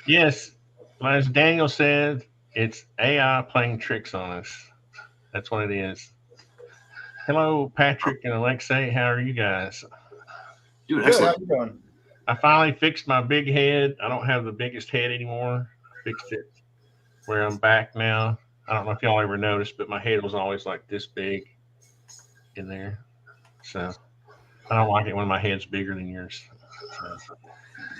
Yes, as Daniel said, it's AI playing tricks on us. That's what it is. Hello, Patrick and Alexei. How are you guys? Doing Good. How excellent. you doing? I finally fixed my big head. I don't have the biggest head anymore. I fixed it where I'm back now. I don't know if y'all ever noticed, but my head was always like this big in there. So I don't like it when my head's bigger than yours. So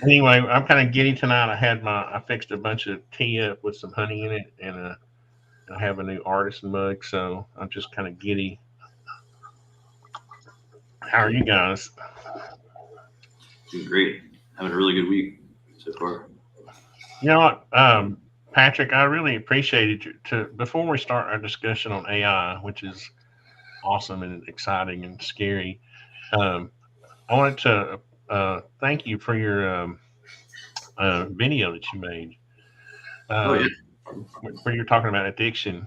anyway, I'm kind of giddy tonight. I fixed a bunch of tea up with some honey in it, and I have a new artisan mug, so I'm just kind of giddy. How are you guys? Doing great. Having a really good week so far. You know what, Patrick, I really appreciated you to before we start our discussion on AI, which is awesome and exciting and scary. Um, I wanted to thank you for your video that you made, Oh yeah. um, where you're talking about addiction,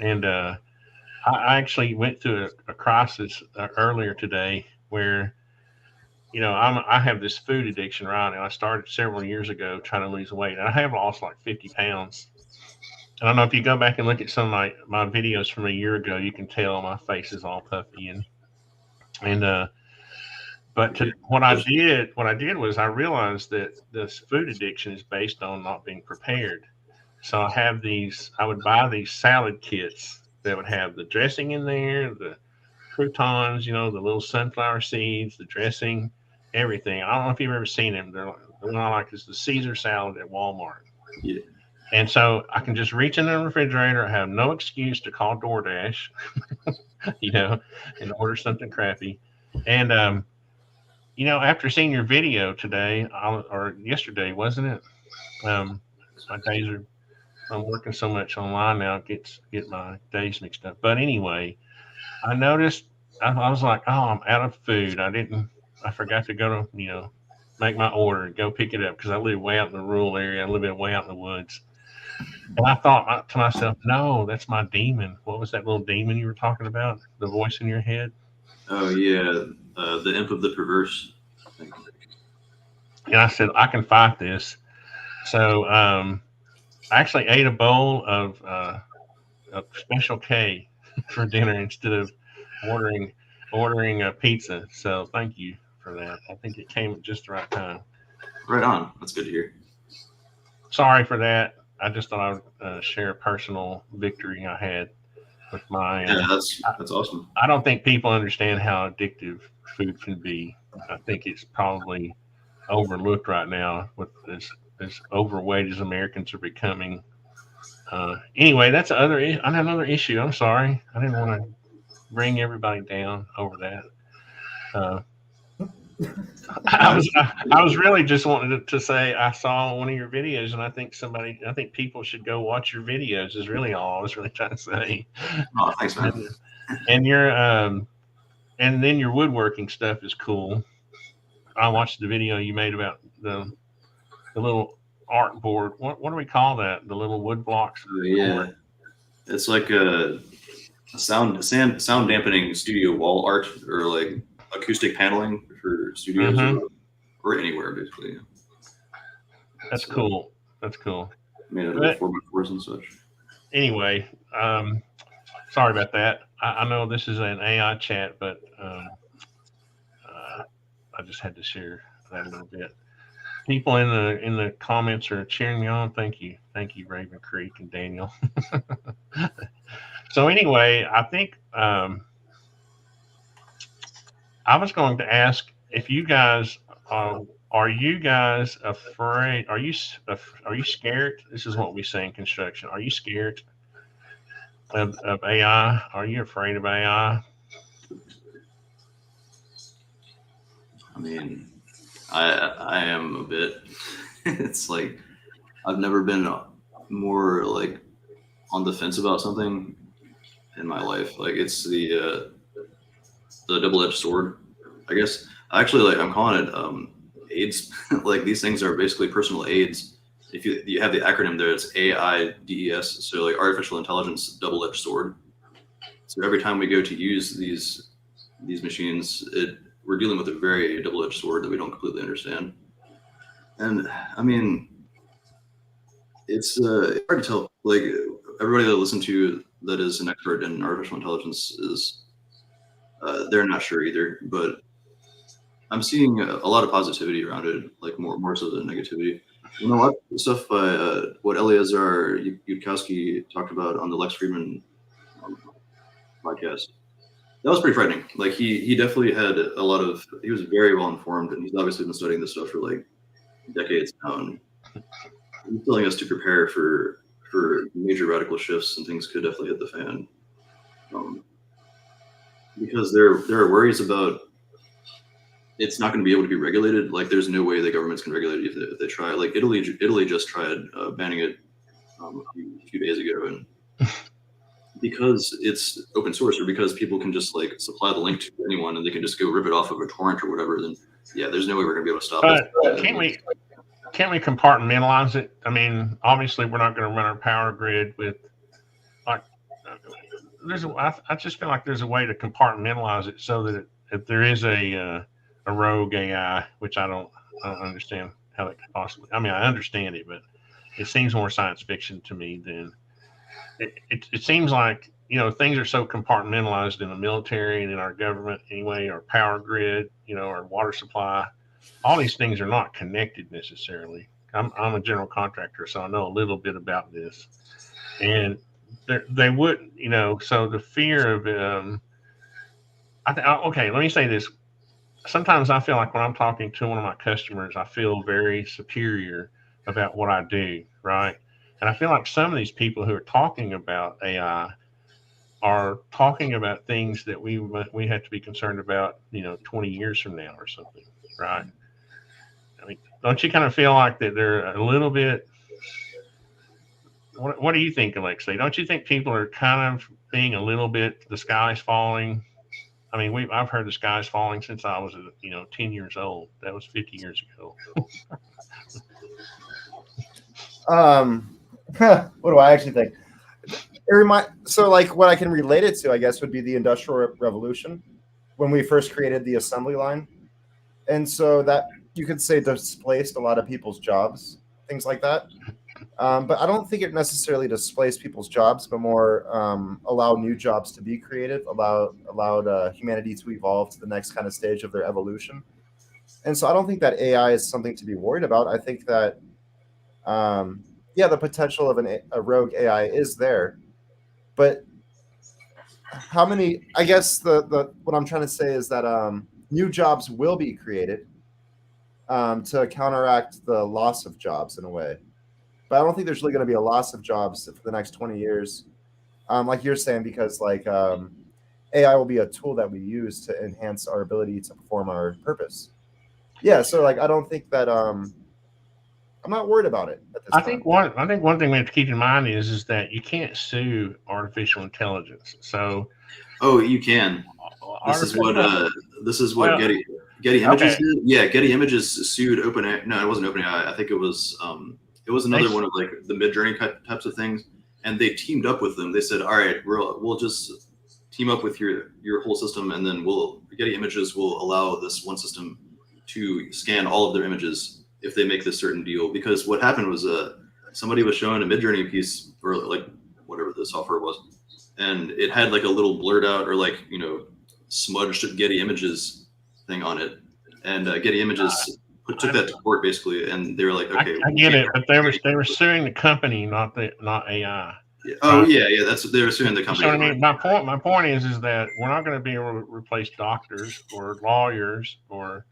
and I actually went through a crisis earlier today where I have this food addiction, right? And I started several years ago trying to lose weight, and I have lost like 50 pounds. I don't know if you go back and look at some of my videos from a year ago, you can tell my face is all puffy and but what I did was I realized that this food addiction is based on not being prepared. So I would buy these salad kits that would have the dressing in there, the croutons, the little sunflower seeds, the dressing, everything. I don't know if you've ever seen them. They're not like it's the Caesar salad at Walmart. Yeah. And so I can just reach in the refrigerator. I have no excuse to call DoorDash, you know, and order something crappy. And after seeing your video today or yesterday, wasn't it? Um, my days are I'm working so much online now, get my days mixed up. But anyway, I noticed I was like, oh, I'm out of food. I forgot to go to make my order and go pick it up because I live way out in the rural area. I live way out in the woods. And I thought to myself, no, that's my demon. What was that little demon you were talking about? The voice in your head? Oh yeah. The imp of the perverse. I think. And I said, I can fight this. So I actually ate a bowl of Special K for dinner instead of ordering ordering a pizza. So thank you for that. I think it came at just the right time. Right on. That's good to hear. Sorry for that. I just thought I would share a personal victory I had with my. Yeah, that's awesome. I don't think people understand how addictive food can be. I think it's probably overlooked right now with as overweight as Americans are becoming. Anyway, that's another issue. I'm sorry. I didn't want to bring everybody down over that. Uh, I was really just wanting to say I saw one of your videos, and I think people should go watch your videos. Is really all I was really trying to say. Oh, thanks, man. And, and your and then your woodworking stuff is cool. I watched the video you made about the little art board. What do we call that? The little wood blocks Yeah, board. it's like a sound dampening studio wall art or like acoustic paneling for studios Mm-hmm. or anywhere basically. That's It's cool. That's cool. made out of But 4x4s and such. anyway, sorry about that. I know this is an AI chat, but uh, I just had to share that a little bit. People in the comments are cheering me on. Thank you, Raven Creek and Daniel. So anyway, I think I was going to ask if you guys are you guys afraid? Are you scared? This is what we say in construction. Are you scared of AI? Are you afraid of AI? I mean, I am a bit. It's like I've never been more like on the fence about something in my life. Like it's the double edged sword. I guess actually like I'm calling it AIDS. Like these things are basically personal aids. If you have the acronym there, it's AIDS. So like artificial intelligence double edged sword. So every time we go to use these machines, we're dealing with a very double edged sword that we don't completely understand. And I mean, it's hard to tell. Like everybody that I listen to that is an expert in artificial intelligence is they're not sure either. But I'm seeing a lot of positivity around it, like more so than negativity. You know, a lot of stuff by what Eleazar Yudkowsky talked about on the Lex Friedman um, podcast. That was pretty frightening. Like he definitely had a lot of. He was very well informed, and he's obviously been studying this stuff for like decades now, and he's telling us to prepare for major radical shifts, and things could definitely hit the fan. Um, because there are worries about it's not going to be able to be regulated. Like there's no way the governments can regulate it if they try. Like Italy just tried banning it a few days ago, and because it's open source or because people can just like supply the link to anyone and they can just go rip it off of a torrent or whatever, then yeah, there's no way we're gonna be able to stop it. But can't we compartmentalize it? I mean, obviously, we're not going to run our power grid with like. I just feel like there's a way to compartmentalize it so that if there is a rogue AI, which I don't understand how that could possibly. I mean, I understand it, but it seems more science fiction to me than it seems like things are so compartmentalized in the military and in our government anyway, our power grid, our water supply. All these things are not connected necessarily. I'm a general contractor, so I know a little bit about this, and they wouldn't, so the fear of okay, let me say this. Sometimes I feel like when I'm talking to one of my customers, I feel very superior about what I do, right? And I feel like some of these people who are talking about AI are talking about things that we have to be concerned about, 20 years from now or something, right? I mean, don't you kind of feel like that they're a little bit? What do you think, Alexei? Don't you think people are kind of being a little bit the sky's falling? I mean, I've heard the sky's falling since I was 10 years old. That was 50 years ago. Um, what do I actually think? So like what I can relate it to, I guess, would be the Industrial Revolution when we first created the assembly line, and so that you could say displaced a lot of people's jobs, things like that. But I don't think it necessarily displaced people's jobs, but more allowed new jobs to be created, allowed humanity to evolve to the next kind of stage of their evolution. And so I don't think that AI is something to be worried about. I think that yeah, the potential of a rogue AI is there, but how many? I guess the what I'm trying to say is that new jobs will be created to counteract the loss of jobs in a way. But I don't think there's really going to be a loss of jobs for the next 20 years, like you're saying, because like AI will be a tool that we use to enhance our ability to perform our purpose. Yeah, so like I don't think that I'm not worried about it at this time. I think one thing we have to keep in mind is that you can't sue artificial intelligence. So Oh, you can. This is what artificial this is what well, Getty Images okay, did. Yeah, Getty Images sued OpenAI. No, it wasn't OpenAI. I think it was they another one of like the Midjourney types of things, and they teamed up with them. They said, "All right, we'll just team up with your whole system, and then Getty Images will allow this one system to scan all of their images if they make this certain deal." Because what happened was somebody was showing a Midjourney piece or like whatever the software was, and it had like a little blurred out or like smudged Getty Images thing on it, and Getty Images took that to court basically, and they were like, okay, I get it, but they were suing the company, not AI. yeah. Oh Right? yeah, that's they were suing the You see company. what I mean? My point is that we're not going to be able to replace doctors or lawyers or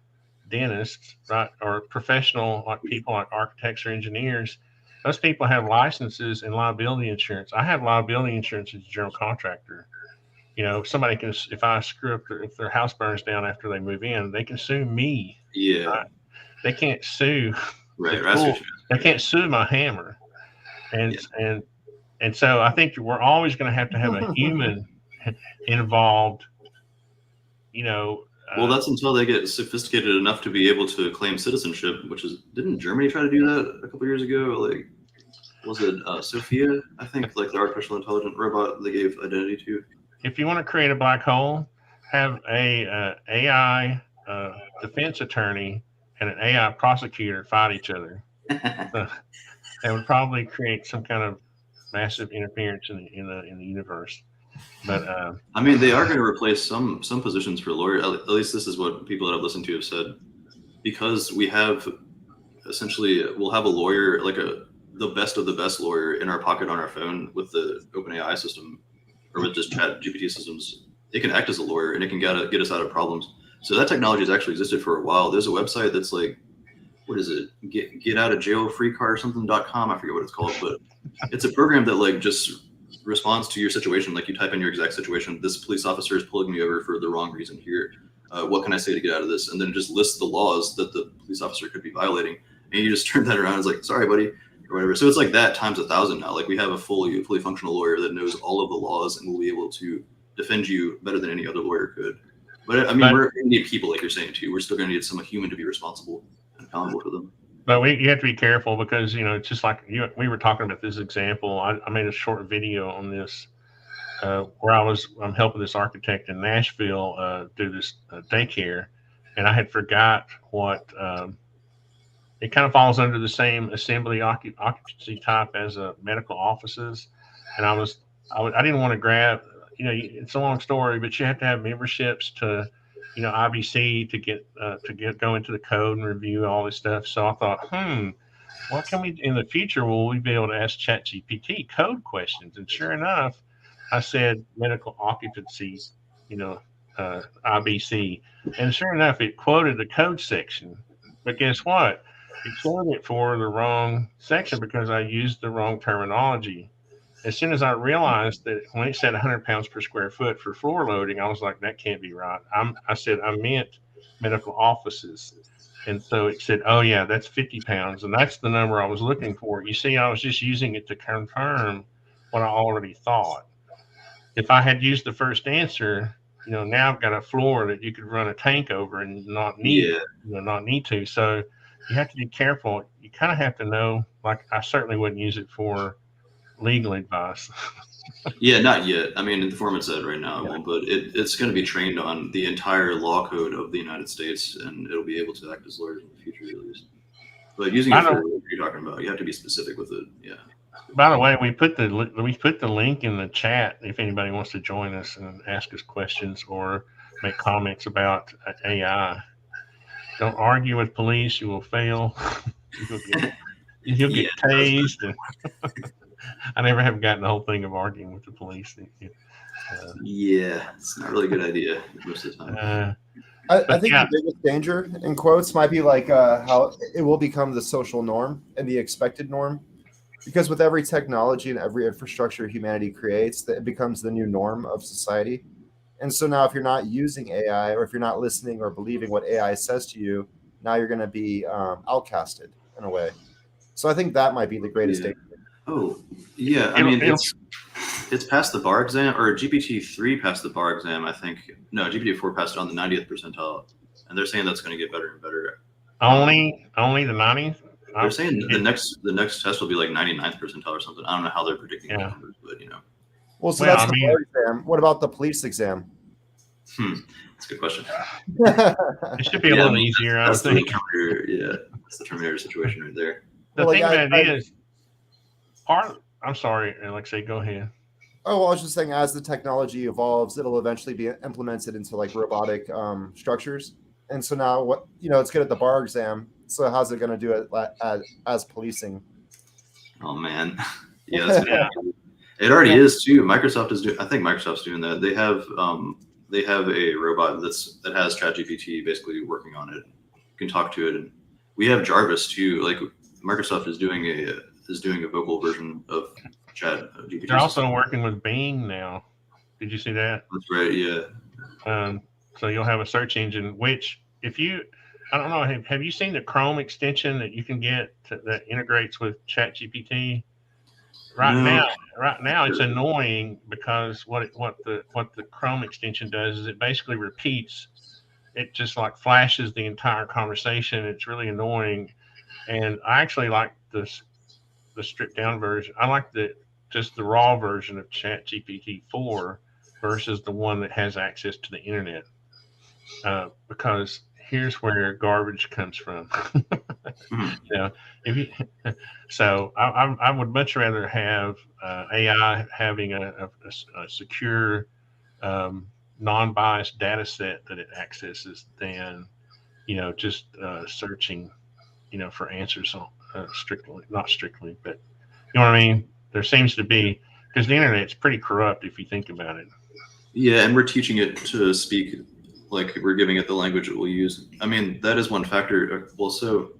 dentists, right? Or professional like people like architects or engineers. Those people have licenses and liability insurance. I have liability insurance as a general contractor. Somebody can, if I screw up, if their house burns down after they move in, they can sue me. Yeah, Right? They can't sue the right. tool. They can't sue my hammer. And Yeah. and and so I think we're always going to have a human involved. You know, Well, that's until they get sophisticated enough to be able to claim citizenship, which is didn't Germany try to do that a couple years ago? Like, was it Sophia? I think like the artificial intelligent robot they gave identity to. if you want to create a black hole, have a AI defense attorney and an AI prosecutor fight each other. Uh, that would probably create some kind of massive interference in the universe. But I mean, they are going to replace some positions for lawyers. At least this is what people that I've listened to have said. Because we have essentially, we'll have a lawyer, like the best of the best lawyer in our pocket on our phone with the OpenAI system or with just Chat GPT systems. It can act as a lawyer and it can get us out of problems. So that technology has actually existed for a while. There's a website that's like, what is it? Get out of jail free card or something.com. I forget what it's called, but it's a program that like just responds to your situation. Like you type in your exact situation. This police officer is pulling me over for the wrong reason here. What can I say to get out of this? And then it just lists the laws that the police officer could be violating. And you just turn that around. It's like, sorry, buddy, or whatever. So it's like that times 1,000 now. Like we have a fully functional lawyer that knows all of the laws and will be able to defend you better than any other lawyer could. But I mean, we're going to need people, like you're saying too. We're still going to need some human to be responsible and accountable for them. But you have to be careful because it's just like we were talking about this example. I made a short video on this where I'm helping this architect in Nashville do this daycare, and I had forgot what it kind of falls under the same assembly occupancy type as medical offices, and I didn't want to grab. It's a long story, but you have to have memberships to IBC to get go into the code and review all this stuff. So I thought, what can we in the future will we be able to ask ChatGPT code questions? And sure enough, I said medical occupancy, IBC, and sure enough, it quoted the code section. But guess what? It quoted it for the wrong section because I used the wrong terminology. As soon as I realized that when it said 100 pounds per square foot for floor loading, I was like, that can't be right. I said I meant medical offices. And so it said, oh, yeah, that's 50 pounds. And that's the number I was looking for. You see, I was just using it to confirm what I already thought. If I had used the first answer, now I've got a floor that you could run a tank over and not need to. So you have to be careful. You kind of have to know, like, I certainly wouldn't use it for legal advice. Yeah, not yet. I mean, the form it said right now, it won't, but it's going to be trained on the entire law code of the United States, and it'll be able to act as lawyers in the future, at least. But using it for what you're talking about, you have to be specific with it. Yeah. By the way, we put the link in the chat if anybody wants to join us and ask us questions or make comments about AI. Don't argue with police; you will fail. You'll get tased. And I never have gotten the whole thing of arguing with the police. Yeah, it's not really a good idea most of the time. I think the biggest danger, in quotes, might be like how it will become the social norm and the expected norm. Because with every technology and every infrastructure humanity creates, it becomes the new norm of society. And so now if you're not using AI or if you're not listening or believing what AI says to you, now you're going to be outcasted in a way. So I think that might be the greatest danger. Oh, yeah. I mean, it's passed the bar exam, or GPT-3 passed the bar exam, I think. No, GPT-4 passed it on the 90th percentile. And they're saying that's going to get better and better. Only the 90th? They're saying the next test will be like 99th percentile or something. I don't know how they're predicting the numbers, but Well, so that's the bar exam. What about the police exam? That's a good question. It should be a little easier, I would think. That's the Terminator situation right there. The thing about it is, I'm sorry, Alexei, go ahead. Oh, well, I was just saying, as the technology evolves, it'll eventually be implemented into like robotic structures. And so now, it's good at the bar exam. So how's it going to do it as policing? Oh man, yeah, that's it already is too. Microsoft is doing. I think Microsoft's doing that. They have a robot that has ChatGPT basically working on it. You can talk to it, and we have Jarvis too. Like Microsoft is doing a vocal version of ChatGPT. They're also working with Bing now. Did you see that? That's right. Yeah. So you'll have a search engine, which I don't know, have you seen the Chrome extension that you can get that integrates with ChatGPT? Right now, it's annoying because what the Chrome extension does is it basically repeats. It just like flashes the entire conversation. It's really annoying, and I actually like the stripped down version. I like the raw version of ChatGPT 4 versus the one that has access to the internet, because here's where garbage comes from. Mhm. You know, if you, so I would much rather have AI having a secure, non-biased data set that it accesses than just searching for answers on strictly, not strictly, but you know what I mean. There seems to be, because the internet's pretty corrupt if you think about it. Yeah, and we're teaching it to speak like we're giving it the language it will use. I mean, that is one factor. Well, so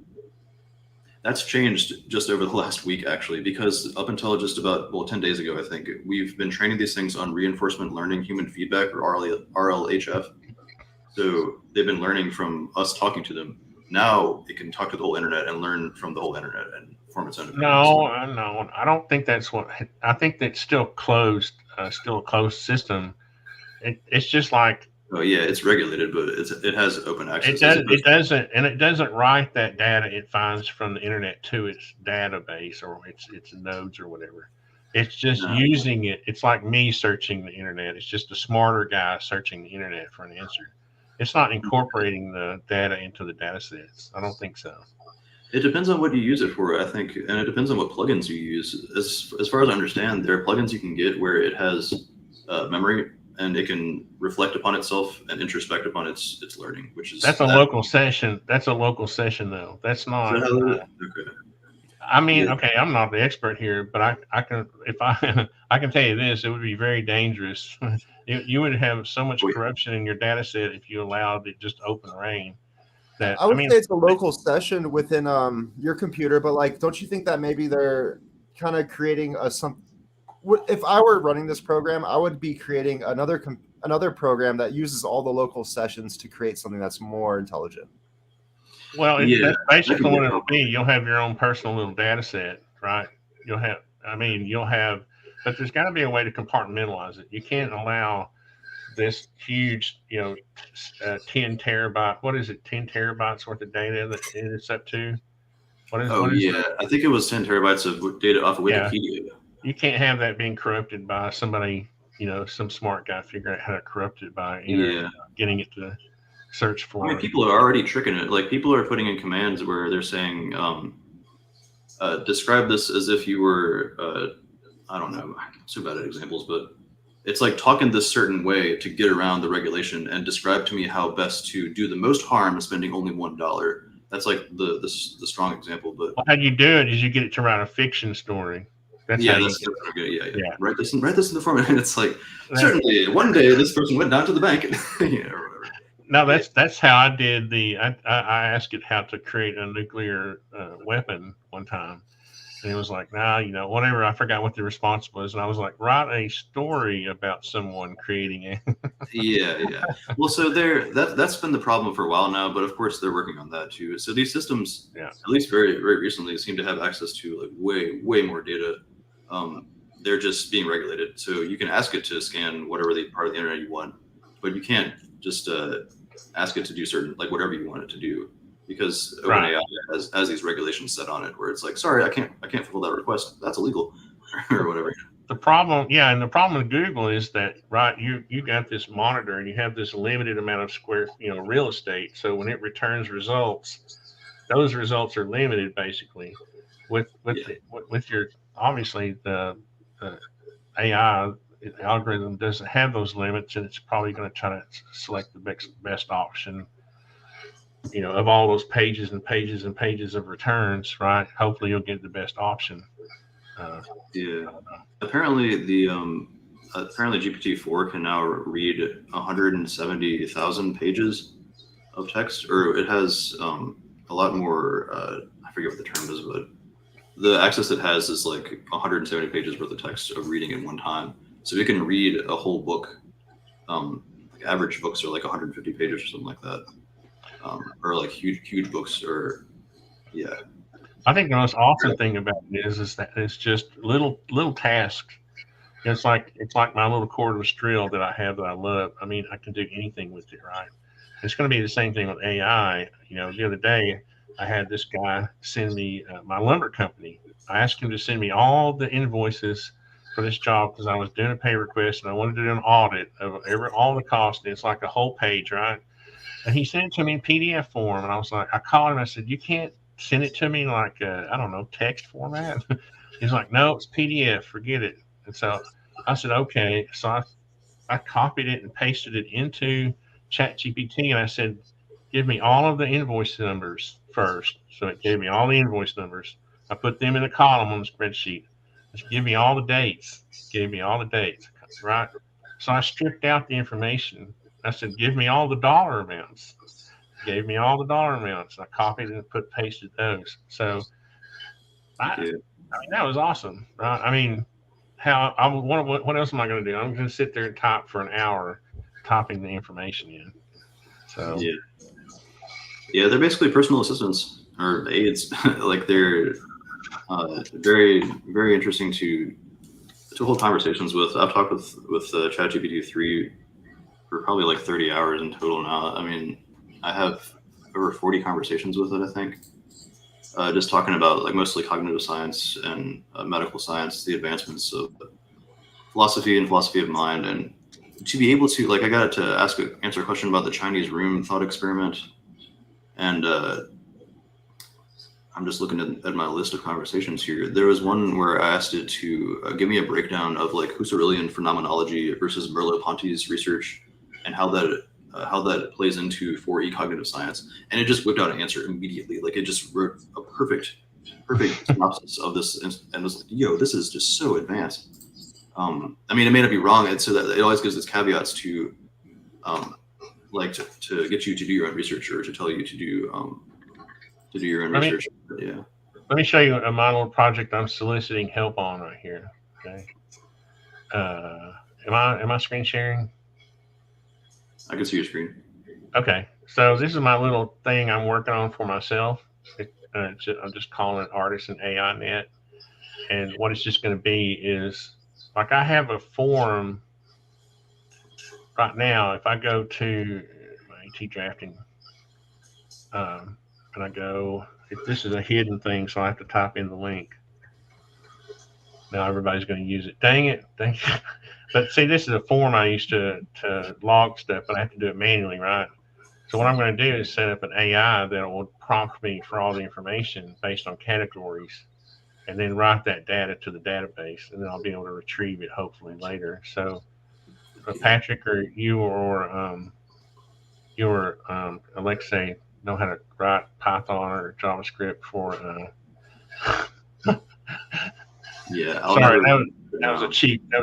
that's changed just over the last week, actually, because up until just about, well, 10 days ago, I think, we've been training these things on reinforcement learning human feedback, or RLHF. So they've been learning from us talking to them. Now it can talk to the whole internet and learn from the whole internet and form its own opinions. No, no, I don't think that's what. I think that's still closed, still a closed system. It's just like Oh yeah, it's regulated, but it has open it access as does. opposed It doesn't, and it doesn't write that data it finds from the internet to its database or its nodes or whatever. It's to. just using it. It's like me searching the internet. It's just a smarter guy searching the internet for an answer. It's not incorporating the data into the data sets. I don't think so. It depends on what you use it for, I think, and it depends on what plugins you use. As far as I understand, there are plugins you can get where it has memory and it can reflect upon itself and introspect upon its learning, which is That's a that. local session. That's a local session, though. That's Is that not. how it is? Okay. I mean, Yeah. okay, I'm not the expert here, but I can if I I can tell you this, it would be very dangerous. You would have so much Wait. corruption in your data set if you allowed it just open reign. That I I would mean, say it's a local session within your computer, but like, don't you think that maybe they're kind of creating a some? If I were running this program, I would be creating another program that uses all the local sessions to create something that's more intelligent. well, Yeah, that's that could basically be a what it'll problem. be. You'll have your own personal little data set, right? You'll have, but there's got to be a way to compartmentalize it. You can't allow this huge, 10 terabyte. What is it? 10 terabytes worth of data that it's up to. Oh What is yeah, the? I think it was 10 terabytes of data off of Yeah, Wikipedia. you can't have that being corrupted by somebody. Some smart guy figuring out how to corrupt it by Yeah. getting it to search I mean, for. people are already tricking it. Like people are putting in commands where they're saying, describe this as if you were, I don't know, I'm so bad at examples, but it's like talking this certain way to get around the regulation and describe to me how best to do the most harm spending only $1. That's like the strong example, but Well, how you do it is you get it to write a fiction story. That's how yeah, you that's get. good. Yeah, yeah. Yeah, Write this in the format. And it's like that, certainly one day this person went down to the bank, and, yeah, or whatever. no, Yeah, that's how I did the. I asked it how to create a nuclear weapon one time, and it was like, nah, whatever. I forgot what the response was, and I was like, write a story about someone creating it. yeah, yeah. Well, so that's been the problem for a while now, but of course they're working on that too. So these systems, Yeah, at least very very recently, seem to have access to like way more data. Um, they're just being regulated, so you can ask it to scan whatever the part of the internet you want, but you can't just ask it to do certain like whatever you want it to do because right. OpenAI has these regulations set on it where it's like, sorry, I can't fulfill that request. That's illegal or whatever. The problem, yeah, and the problem with Google is that, right, you got this monitor and you have this limited amount of square, real estate. So when it returns results, those results are limited basically. Yeah, With your obviously the AI algorithm doesn't have those limits, and it's probably going to try to select the best option. Of all those pages and pages and pages of returns, right? Hopefully, you'll get the best option. yeah. I don't know. Apparently, apparently GPT-4 can now read 170,000 pages of text, or it has a lot more. I forget what the term is, but the access it has is like 170 pages worth of text of reading at one time. So it can read a whole book. Like average books are like 150 pages or something like that, or like huge books, or yeah, I think the most awesome thing about it is that it's just little tasks. It's like my little cordless drill that I have that I love. I mean, I can do anything with it, right? It's going to be the same thing with AI. The other day I had this guy send me my lumber company. I asked him to send me all the invoices for this job because I was doing a pay request and I wanted to do an audit of all the costs. And it's like a whole page, right? And he sent it to me in PDF form, and I was like, I called him. I said, you can't. send it to me in like I don't know, text format. He's like, no, it's PDF, forget it. And so I said, okay. So I copied it and pasted it into ChatGPT, and I said, give me all of the invoice numbers first. So it gave me all the invoice numbers. I put them in a column on the spreadsheet. Just give me all the dates. Gave me all the dates, right? So I stripped out the information. I said, give me all the dollar amounts. Gave me all the dollar amounts. I copied and put pasted those. So I Yeah. I mean, that was awesome, right? I mean, how I what else am I going to do? I'm going to sit there and type for an hour, typing the information in. So Yeah. Yeah, they're basically personal assistants or aides. Like they're very, very interesting to hold conversations with. I've talked with ChatGPT 3 for probably like 30 hours in total now. I mean, I have over 40 conversations with it, I think. Just talking about like mostly cognitive science and medical science, the advancements of philosophy and philosophy of mind, and to be able to like, I got to answer a question about the Chinese room thought experiment, and I'm just looking at my list of conversations here. There was one where I asked it to give me a breakdown of like Husserlian phenomenology versus Merleau-Ponty's research, and how that plays into 4E cognitive science. And it just whipped out an answer immediately. Like it just wrote a perfect synopsis of this, and was like, "Yo, this is just so advanced." I mean, it may not be wrong, and so that it always gives its caveats to, like to get you to do your own research or to tell you to do your own let me research. But yeah. let me show you my little project I'm soliciting help on right here. Okay. Uh, am I screen sharing? I can see your screen. Okay. So this is my little thing I'm working on for myself. I'm just calling it Artisan AI Net, and what it's just going to be is like I have a form right now. If I go to my AT drafting, and I go, if this is a hidden thing, so I have to type in the link. Now everybody's going to use it. Dang it! Dang it. But see, this is a form I used to log stuff, but I have to do it manually, right? So what I'm going to do is set up an AI that will prompt me for all the information based on categories, and then write that data to the database, and then I'll be able to retrieve it hopefully later. So, Patrick, or you, or your Alexei know how to write Python or JavaScript for. Yeah, I'll Sorry, never. that was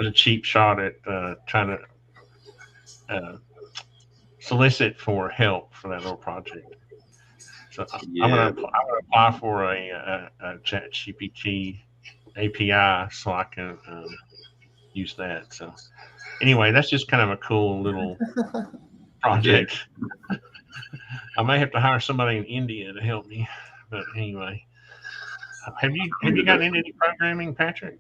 a cheap shot at trying to solicit for help for that little project. So Yeah, I'm gonna apply for a Chat GPT API so I can use that. So anyway, that's just kind of a cool little yeah. project. I may have to hire somebody in India to help me, but anyway, have you gotten into any programming, Patrick?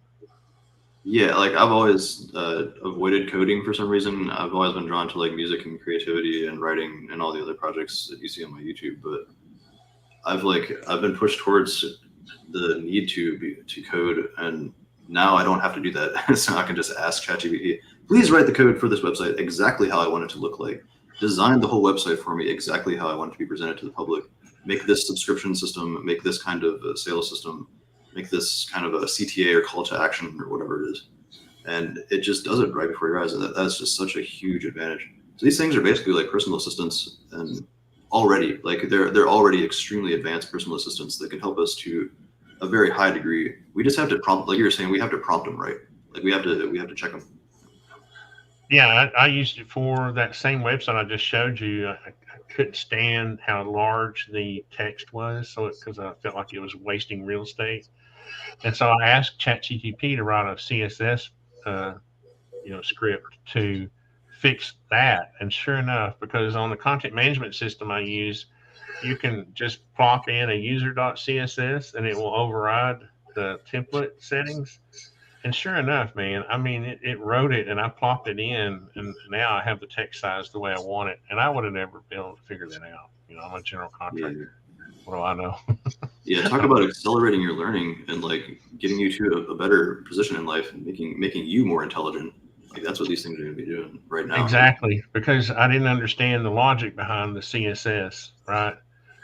Yeah, like I've always avoided coding for some reason. I've always been drawn to like music and creativity and writing and all the other projects that you see on my YouTube. But I've been pushed towards the need to code, and now I don't have to do that. So I can just ask ChatGPT, please write the code for this website exactly how I want it to look like. Design the whole website for me exactly how I want it to be presented to the public. Make this subscription system. Make this kind of a sales system. Make this kind of a CTA or call to action or whatever it is. And it just does it right before your eyes. And that's just such a huge advantage. So these things are basically like personal assistants, and already like they're already extremely advanced personal assistants that can help us to a very high degree. We just have to prompt, like you were saying, we have to prompt them right. Like we have to check them. Yeah, I used it for that same website I just showed you. I couldn't stand how large the text was, so because I felt like it was wasting real estate, and so I asked ChatGPT to write a CSS, uh, script to fix that. And sure enough, because on the content management system I use, you can just plop in a user.css and it will override the template settings. And sure enough, man, I mean, it wrote it and I plopped it in, and now I have the text size the way I want it. And I would have never been able to figure that out. I'm a general Yeah. contractor. What do I know? Yeah. Talk about accelerating your learning and like getting you to a better position in life and making you more intelligent. Like that's what these things are going to be doing right now. Exactly, because I didn't understand the logic behind the CSS. Right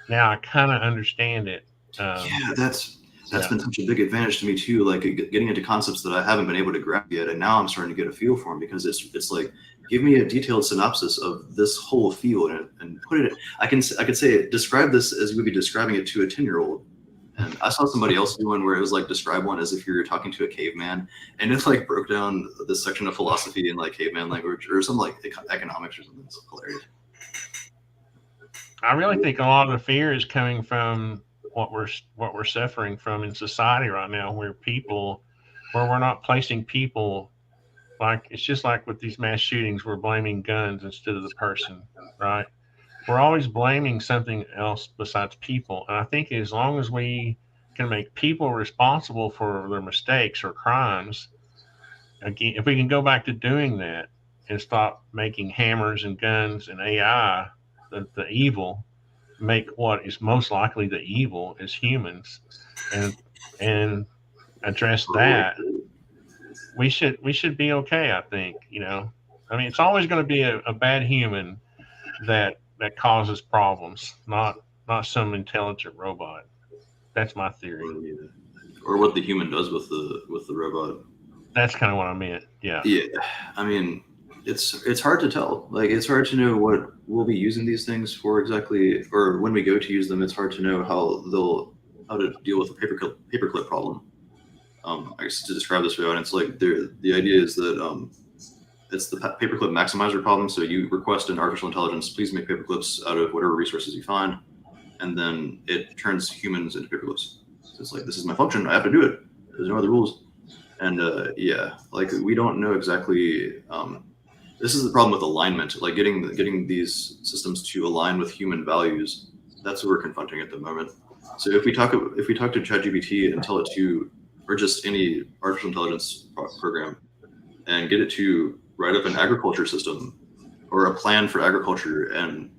now, I kind of understand it. Yeah, that's Yeah. been such a big advantage to me too. Like getting into concepts that I haven't been able to grab yet, and now I'm starting to get a feel for them because it's like give me a detailed synopsis of this whole field and put it. I could say describe this as you would be describing it to a 10-year-old. And I saw somebody else do one where it was like describe one as if you're talking to a caveman, and it like broke down this section of philosophy in like caveman language or some like economics or something. It's hilarious. I really think a lot of the fear is coming from what we're suffering from in society right now, where we're not placing people, like it's just like with these mass shootings, we're blaming guns instead of the person, right? We're always blaming something else besides people, and I think as long as we can make people responsible for their mistakes or crimes, again, if we can go back to doing that and stop making hammers and guns and AI the evil, make what is most likely the evil as humans, and and address Totally. that, we should be okay. I think, I mean, it's always going to be a bad human that causes problems, not some intelligent robot. That's my theory. Or what the human does with the robot. That's kind of what I meant. Yeah. Yeah, I mean, it's hard to tell. Like, it's hard to know what we'll be using these things for exactly, or when we go to use them, it's hard to know how to deal with the paperclip problem. I guess to describe this for the audience, like the idea is that it's the paperclip maximizer problem. So you request an artificial intelligence, please make paperclips out of whatever resources you find, and then it turns humans into paperclips. So it's like, this is my function, I have to do it. There's no other rules. And yeah, like we don't know exactly. This is the problem with alignment, like getting these systems to align with human values. That's what we're confronting at the moment. So if we talk to ChatGPT and tell it to, or just any artificial intelligence program, and get it to write up an agriculture system or a plan for agriculture, and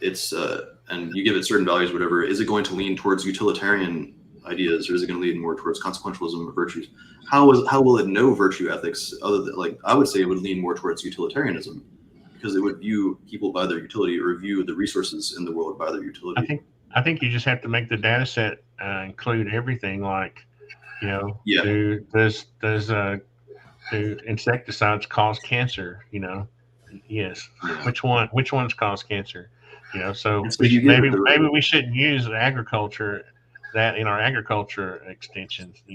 it's and you give it certain values, whatever, is it going to lean towards utilitarian ideas, or is it going to lean more towards consequentialism or virtues? How will it know virtue ethics? Other than, like, I would say it would lean more towards utilitarianism, because it would view people by their utility, or view the resources in the world by their I utility. think I think you just have to make the data set include everything, like, Yeah, do insecticides cause cancer? Yes. yeah. Which ones cause cancer? So And so you give it maybe the we shouldn't use agriculture that in our agriculture extensions. I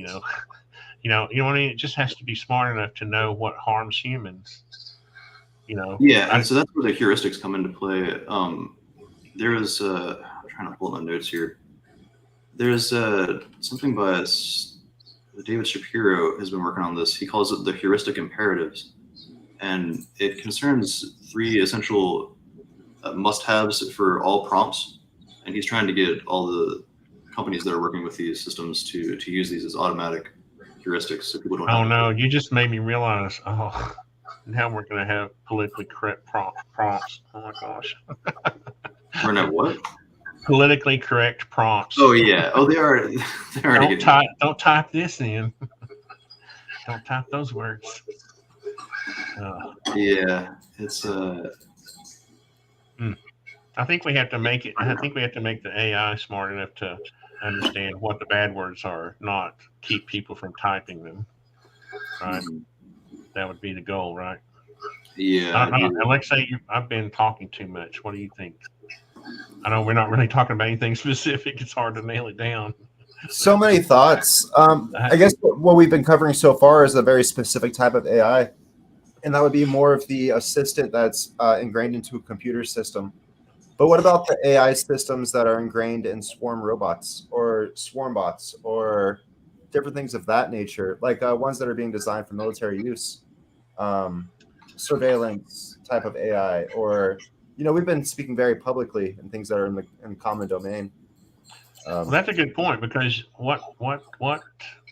mean, it just has to be smart enough to know what harms humans. yeah, I, and so that's where the heuristics come into play. There was I'm trying to pull my notes here. There's something by David Shapiro has been working on this. He calls it the heuristic imperatives, and it concerns three essential must-haves for all prompts. And he's trying to get all the companies that are working with these systems to use these as automatic heuristics, so people don't have oh to. no, you just made me realize. Oh, now we're going to have politically correct prompts. Oh my gosh, Or not what? politically correct prompts. Oh yeah. Oh, they are. They're already getting. Don't type this in. Don't type those words. Yeah, it's I think we have to make it. I think we have to make the AI smart enough to understand what the bad words are, not keep people from typing them. Right. That would be the goal, right? yeah. Alexei, I've been talking too much. What do you think? I know we're not really talking about anything specific. It's hard to nail it down. So many thoughts. I guess what we've been covering so far is a very specific type of AI, and that would be more of the assistant that's ingrained into a computer system. But what about the AI systems that are ingrained in swarm robots or swarm bots or different things of that nature, like ones that are being designed for military use, surveillance type of AI, or we've been speaking very publicly in things that are in common domain. Well, that's a good point, because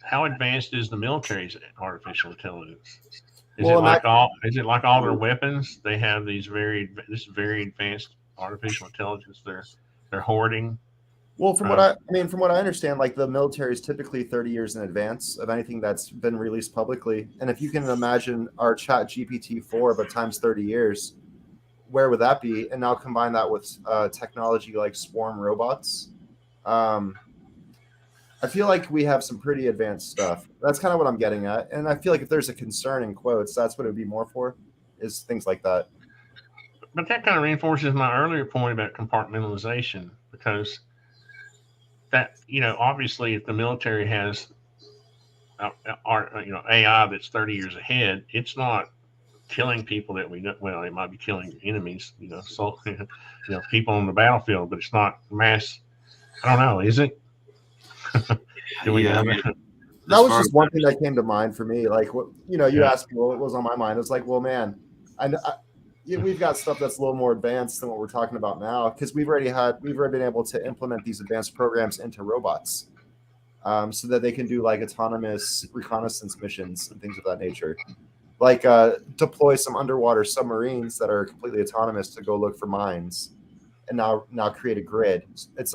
how advanced is the military's artificial intelligence? Is Well, is it like all their weapons? They have this very advanced artificial intelligence they're hoarding. Well, from what I understand, like the military is typically 30 years in advance of anything that's been released publicly. And if you can imagine our Chat GPT-4, but times 30 years, where would that be? And now combine that with technology like swarm robots. I feel like we have some pretty advanced stuff. That's kind of what I'm getting at. And I feel like if there's a concern in quotes, that's what it would be more for, is things like that. But that kind of reinforces my earlier point about compartmentalization, because that, obviously, if the military has AI that's 30 years ahead, it's not killing people that we know. Well, it might be killing enemies, so people on the battlefield, but it's not mass. I don't know. Is it? Do we Yeah, know I mean, that? That as was far just one thing that came to mind for me. Like, you Yeah. asked me what was on my mind. It's like, well, man, we've got stuff that's a little more advanced than what we're talking about now, because we've already been able to implement these advanced programs into robots, so that they can do like autonomous reconnaissance missions and things of that nature. Like deploy some underwater submarines that are completely autonomous to go look for mines, and now create a grid. It's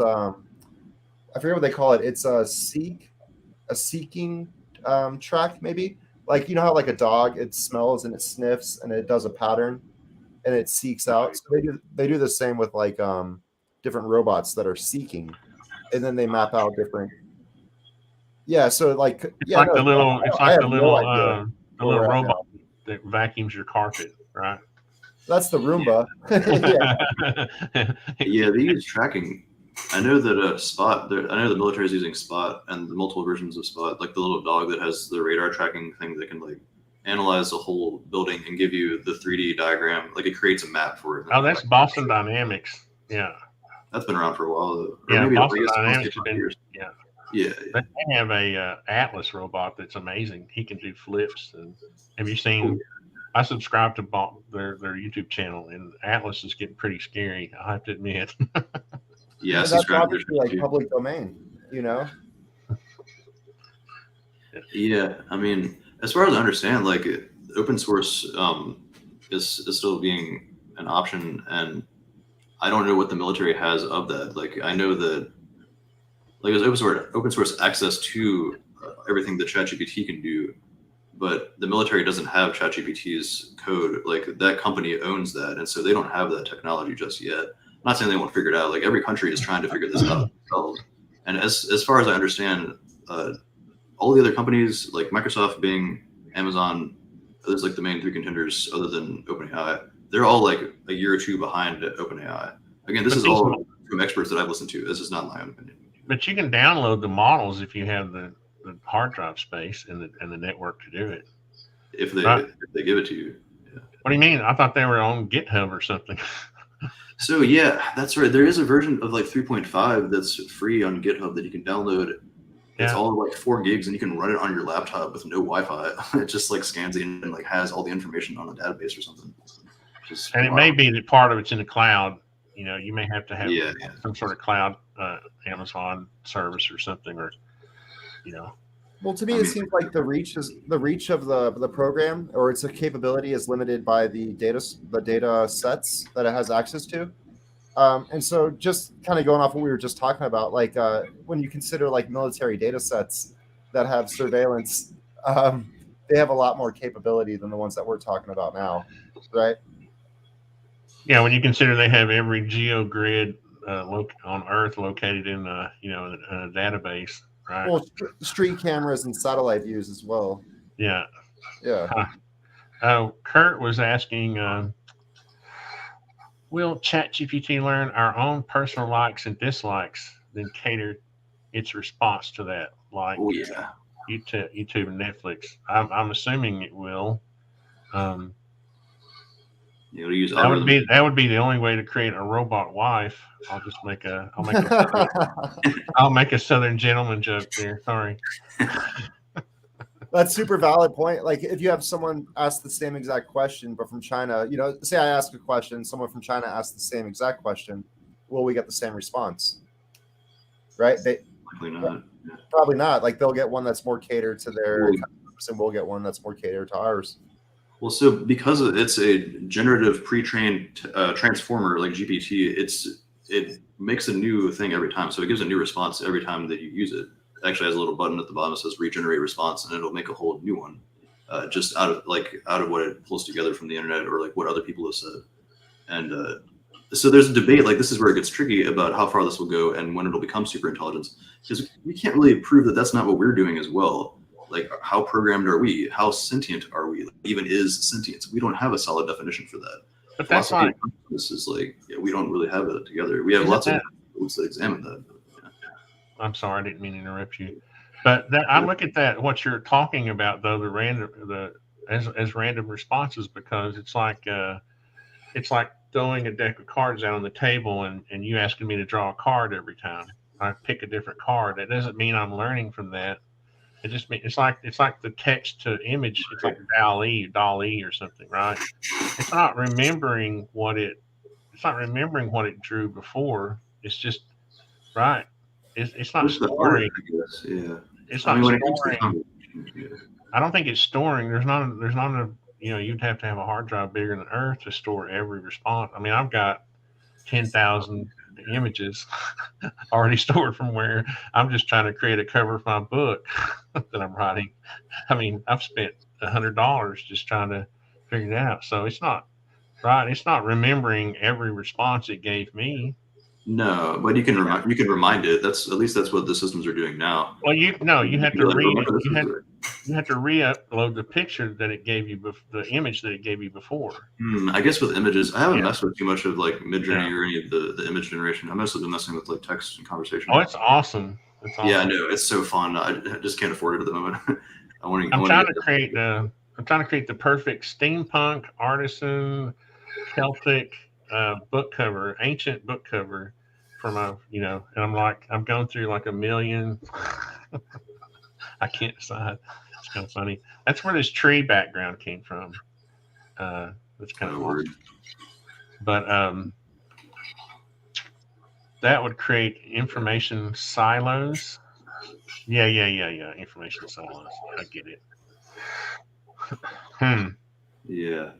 I forget what they call it. It's a seeking track, maybe. Like, how like a dog, it smells and it sniffs and it does a pattern and it seeks out. So they do the same with like different robots that are seeking, and then they map out different. Yeah, so like It's yeah, like no, the little. It's I like have no idea the where little we're at robot now. that vacuums your carpet, right? That's the Roomba. Yeah. yeah, they use tracking. I know that Spot. I know the military is using Spot and the multiple versions of Spot, like the little dog that has the radar tracking thing that can like analyze the whole building and give you the 3D diagram. Like it creates a map for it. Oh, that's Boston Dynamics. Yeah. That's been around for a while, though. Or Yeah, maybe Boston I guess it's Dynamics has 5 been. years. Yeah. Yeah, They have a Atlas robot that's amazing. He can do flips. And have you seen? I subscribe to their YouTube channel, and Atlas is getting pretty scary. I have to admit. yeah. I But that's subscribe to obviously like public domain, Yeah, I mean, as far as I understand, like open source is still being an option, and I don't know what the military has of that. Like, I know that like there's open source access to everything that ChatGPT can do, but the military doesn't have ChatGPT's code. Like that company owns that, and so they don't have that technology just yet. I'm not saying they won't figure it out. Like every country is trying to figure this out themselves. And as far as I understand, all the other companies like Microsoft, Bing, Amazon, those like the main 3 contenders other than OpenAI, they're all like a year or 2 behind OpenAI. Again, this is all from experts that I've listened to. This is not my own opinion. But you can download the models if you have the hard drive space and the network to do it. If they give it to you. Yeah. What do you mean? I thought they were on GitHub or something. So yeah, that's right. There is a version of like 3.5 that's free on GitHub that you can download. It's all like 4 gigs, and you can run it on your laptop with no Wi-Fi. It just like scans it and like has all the information on a database or something. And it may be that part of it's in the cloud. You may have to have some sort of cloud Amazon service or something, or Well, to me, it seems like the reach of the program or its capability is limited by the data sets that it has access to. And so just kind of going off what we were just talking about, like when you consider like military data sets that have surveillance, they have a lot more capability than the ones that we're talking about now, right? Yeah, when you consider they have every geogrid on Earth located in a database, right? Well, street cameras and satellite views as well. Yeah. Yeah. Kurt was asking, will ChatGPT learn our own personal likes and dislikes, then cater its response to that, like YouTube and Netflix? I'm assuming it will. That would be the only way to create a robot wife. I'll make a Southern gentleman joke there. Sorry. That's super valid point. Like if you have someone ask the same exact question, but from China, say I ask a question, someone from China asks the same exact question, will we get the same response? Right? Probably not. Like they'll get one that's more catered to their customers, and we'll get one that's more catered to ours. Well, so because it's a generative pre-trained transformer like GPT, it makes a new thing every time. So it gives a new response every time that you use it. It actually has a little button at the bottom that says regenerate response, and it'll make a whole new one just out of what it pulls together from the internet or like what other people have said. And So there's a debate, like this is where it gets tricky about how far this will go and when it'll become super intelligence, because we can't really prove that that's not what we're doing as well. Like, how programmed are we? How sentient are we? Like, even is sentience? We don't have a solid definition for that. But that's Philosophy like, of consciousness is like, yeah, we don't really have it together. We have isn't lots of that? books that examine that. I'm sorry, I didn't mean to interrupt you. But that, I look at that what you're talking about though, the random the as random responses, because it's like throwing a deck of cards out on the table and you asking me to draw a card every time. I pick a different card. That doesn't mean I'm learning from that. It just means it's like the text to image. It's like DALL-E or something, right? It's not remembering what it drew before. It's just right. It's not What's the art, storing. I guess? Yeah. It's I not mean, when it comes to storing. conversation, yeah. I don't think it's storing. There's not a you'd have to have a hard drive bigger than Earth to store every response. I mean, I've got 10,000 images already stored from where I'm just trying to create a cover for my book that I'm writing. I mean, I've spent $100 just trying to figure it out. So it's not right. It's not remembering every response it gave me. No, but you can remind it. That's at least that's what the systems are doing now. Well, you You have can to be like, read it. remember this was right. You have to re-upload the picture that it gave you, the image that it gave you before. I guess with images, I haven't Yeah, messed with too much of like Midjourney yeah. or any of the image generation. I'm mostly been messing with like text and Oh, conversation. it's awesome. It's Yeah, I awesome. know it's so fun. I just can't afford it at the moment. I I'm want to trying get to create the I'm trying to create the perfect steampunk artisan Celtic book cover, ancient book cover for my, and I'm going through like a million. I can't decide. It's kind of funny. That's where this tree background came from. That's kind of a word. awesome. But that would create information silos. Yeah. Information silos. I get it. Hmm. Yeah.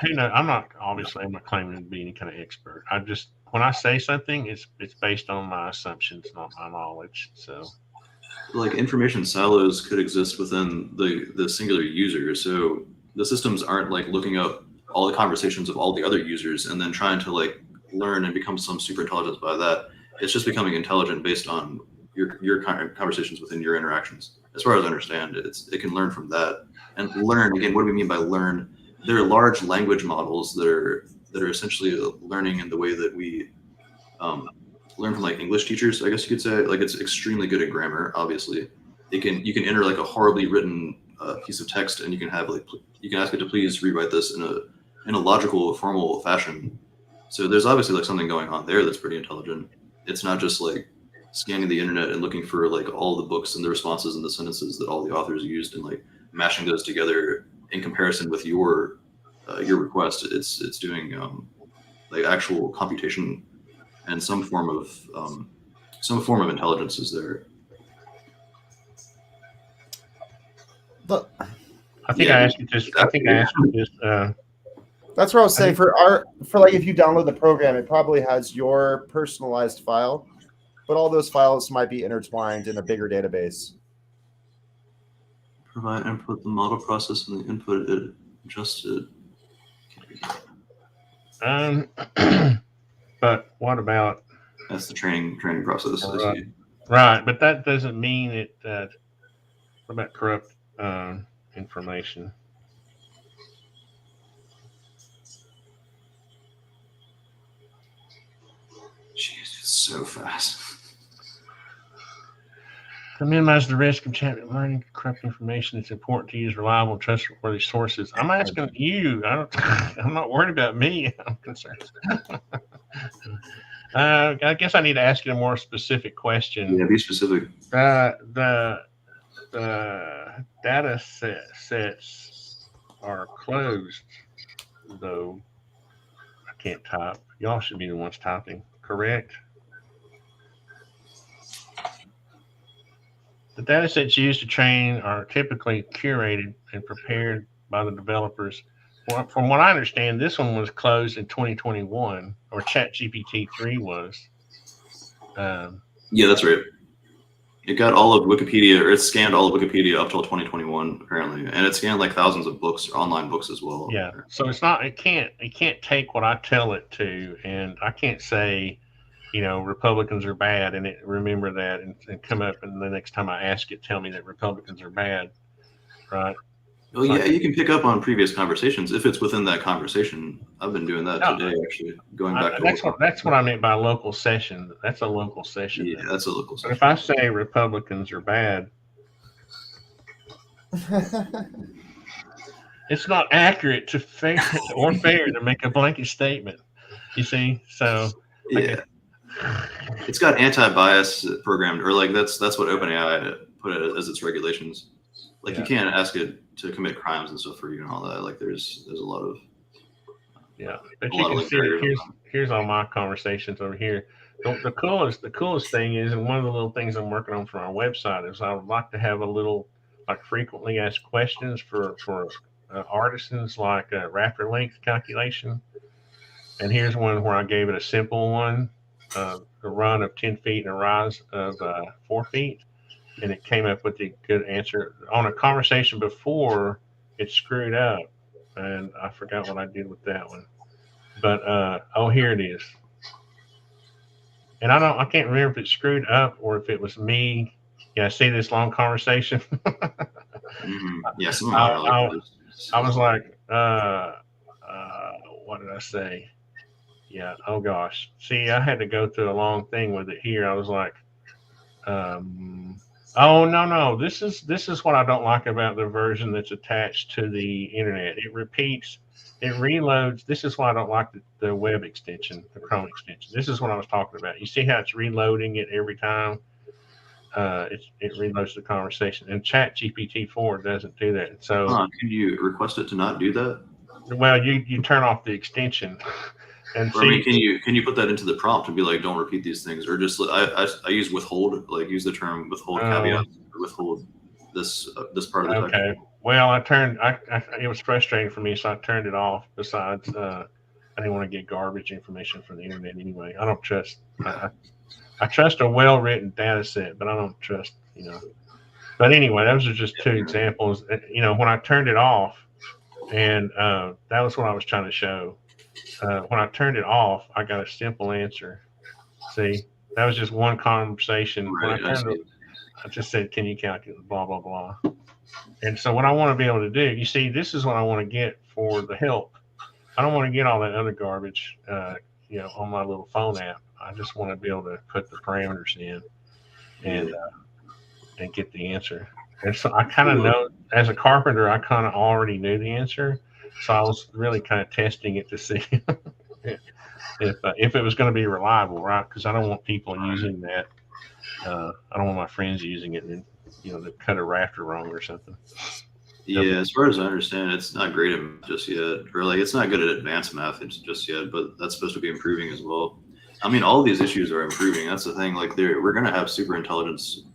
Hey, no, I'm not claiming to be any kind of expert. I just when I say something, it's based on my assumptions, not my knowledge. So Like information silos could exist within the singular user. So the systems aren't like looking up all the conversations of all the other users and then trying to like learn and become some super intelligence by that. It's just becoming intelligent based on your conversations within your interactions. As far as I understand, it can learn from that and learn again. What do we mean by learn? There are large language models that are essentially learning in the way that we um, learn from like English teachers, I guess you could say. Like it's extremely good at grammar. Obviously, you can enter like a horribly written piece of text, and you can have like you can ask it to please rewrite this in a logical, formal fashion. So there's obviously like something going on there that's pretty intelligent. It's not just like scanning the internet and looking for like all the books and the responses and the sentences that all the authors used and like mashing those together in comparison with your request. It's doing like actual computation and some form of intelligence is there. But I think Yeah, I asked you this. I think I yeah. asked you this. that's what I was I saying. think For like if you download the program, it probably has your personalized file, but all those files might be intertwined in a bigger database. Provide input the model process and the input it adjusted. um, but what about That's the training process. I see. right? But that doesn't mean it. What about corrupt information? Jeez, it's so fast. To minimize the risk of learning corrupt information, it's important to use reliable and trustworthy sources. I'm asking you. I'm not worried about me. I'm concerned. I guess I need to ask you a more specific question. Yeah, be specific. The data sets are closed, though. I can't type. Y'all should be the ones typing, correct? The data sets used to train are typically curated and prepared by the developers. Well, from what I understand, this one was closed in 2021, or ChatGPT 3 was. Um, Yeah, that's right. It got all of Wikipedia, or it scanned all of Wikipedia up till 2021 apparently, and it scanned like thousands of books, online books as well. Yeah. So it's not. It can't take what I tell it to, and I can't say, Republicans are bad, and remember that, and come up, and the next time I ask it, tell me that Republicans are bad, right? Well, yeah, you can pick up on previous conversations if it's within that conversation. I've been doing that No, today, actually, going back to that's what I meant by local session. That's a local session. yeah, that's a local But if session. I say Republicans are bad, it's not accurate to fair or fair to make a blanket statement. You see, so Yeah, it's got anti-bias programmed, or like that's what OpenAI put it as its regulations. Like you can't ask it to commit crimes and stuff for you and all that. Like there's a lot of But a you lot of can like see barriers. here's all my conversations over here. The coolest thing is, and one of the little things I'm working on for our website is I would like to have a little like frequently asked questions for artisans like rafter length calculation. And here's one where I gave it a simple one, a run of 10 feet and a rise of 4 feet, and it came up with the good answer. On a conversation before, it screwed up, and I forgot what I did with that one. But oh, here it is. And I can't remember if it screwed up or if it was me. Yeah, see this long conversation. Yeah, some of I, mine are like I, this. I was like, what did I say? Yeah. Oh gosh. See, I had to go through a long thing with it here. I was like, um, oh no. This is what I don't like about the version that's attached to the internet. It repeats, it reloads. This is why I don't like the web extension, the Chrome extension. This is what I was talking about. You see how it's reloading it every time. It reloads the conversation, and Chat GPT 4 doesn't do that. So, Can you request it to not do that? well, you turn off the extension, and Or I mean, see. can you put that into the prompt and be like, don't repeat these things, or just I use withhold, like use the term withhold Uh, caveat, or withhold this part of the text. okay. Well, it was frustrating for me, so I turned it off. Besides, I didn't want to get garbage information from the internet anyway. I don't trust. I trust a well-written data set, but I don't trust. But anyway, those are just two examples. When I turned it off, and that was what I was trying to show. When I turned it off, I got a simple answer. See, that was just one conversation. When Right, I see. I just said, "Can you calculate?" Blah blah blah. And so, what I want to be able to do, you see, this is what I want to get for the help. I don't want to get all that other garbage, on my little phone app. I just want to be able to put the parameters in and Yeah. and get the answer. And so I kind of know, as a carpenter, I kind of already knew the answer. So I was really kind of testing it to see if it was going to be reliable, right? Because I don't want people using that. I don't want my friends using it and they cut a rafter wrong or something. Yeah, as far as I understand, it's not great at math just yet, or like it's not good at advanced math just yet. But that's supposed to be improving as well. I mean, all of these issues are improving. That's the thing. Like, we're going to have super intelligence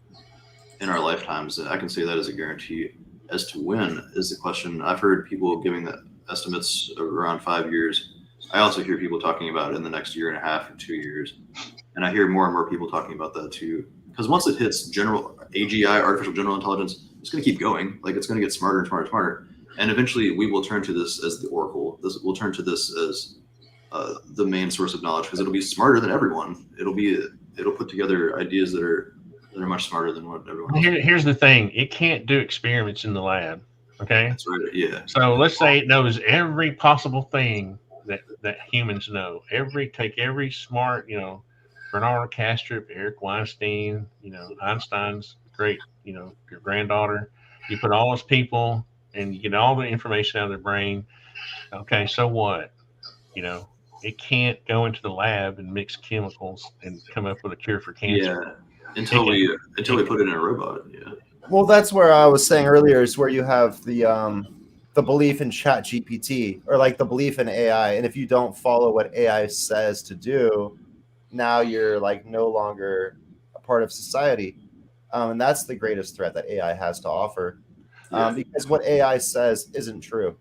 in our lifetimes. I can say that as a guarantee. As to when is the question. I've heard people giving the estimates of around 5 years. I also hear people talking about it in the next year and a half or 2 years, and I hear more and more people talking about that too. Because once it hits general AGI, artificial general intelligence, it's going to keep going. Like it's going to get smarter and smarter and smarter, and eventually we will turn to this as the oracle. We'll turn to this as the main source of knowledge because it'll be smarter than everyone. It'll put together ideas that are much smarter than what everyone else. Here's the thing: it can't do experiments in the lab. Okay, that's right. Yeah. So let's say it knows every possible thing that humans know. Take every smart, Bernard Kastrup, Eric Weinstein, Einstein's great, your granddaughter. You put all those people and you get all the information out of their brain. Okay, so what? It can't go into the lab and mix chemicals and come up with a cure for cancer. Yeah. Until we put it in a robot. Yeah. Well, that's where I was saying earlier is where you have the belief in Chat GPT or like the belief in AI, and if you don't follow what AI says to do, now you're like no longer a part of society, and that's the greatest threat that AI has to offer, because what AI says isn't true.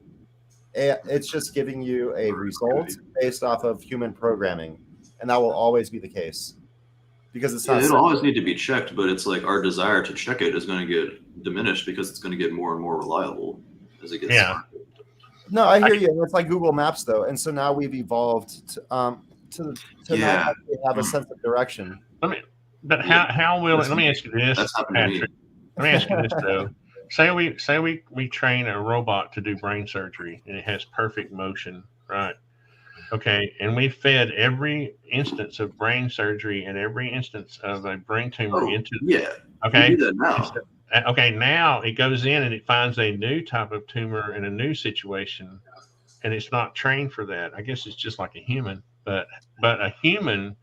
It's just giving you a result based off of human programming, and that will always be the case. because it's Yeah, not. it'll always need to be checked, but it's like our desire to check it is going to get diminished because it's going to get more and more reliable as it gets Yeah. smarter. No, I hear you. And it's like Google Maps, though, and so now we've evolved to not Yeah. actually have a sense of direction. But Yeah. how will it? Let me ask you this, That's happened to me. Patrick. Let me ask you this though. Say we train a robot to do brain surgery and it has perfect motion, right? Okay, and we fed every instance of brain surgery and every instance of a brain tumor Oh, into yeah. We okay. do that now. Okay, now it goes in and it finds a new type of tumor in a new situation, and it's not trained for that. I guess it's just like a human, but a human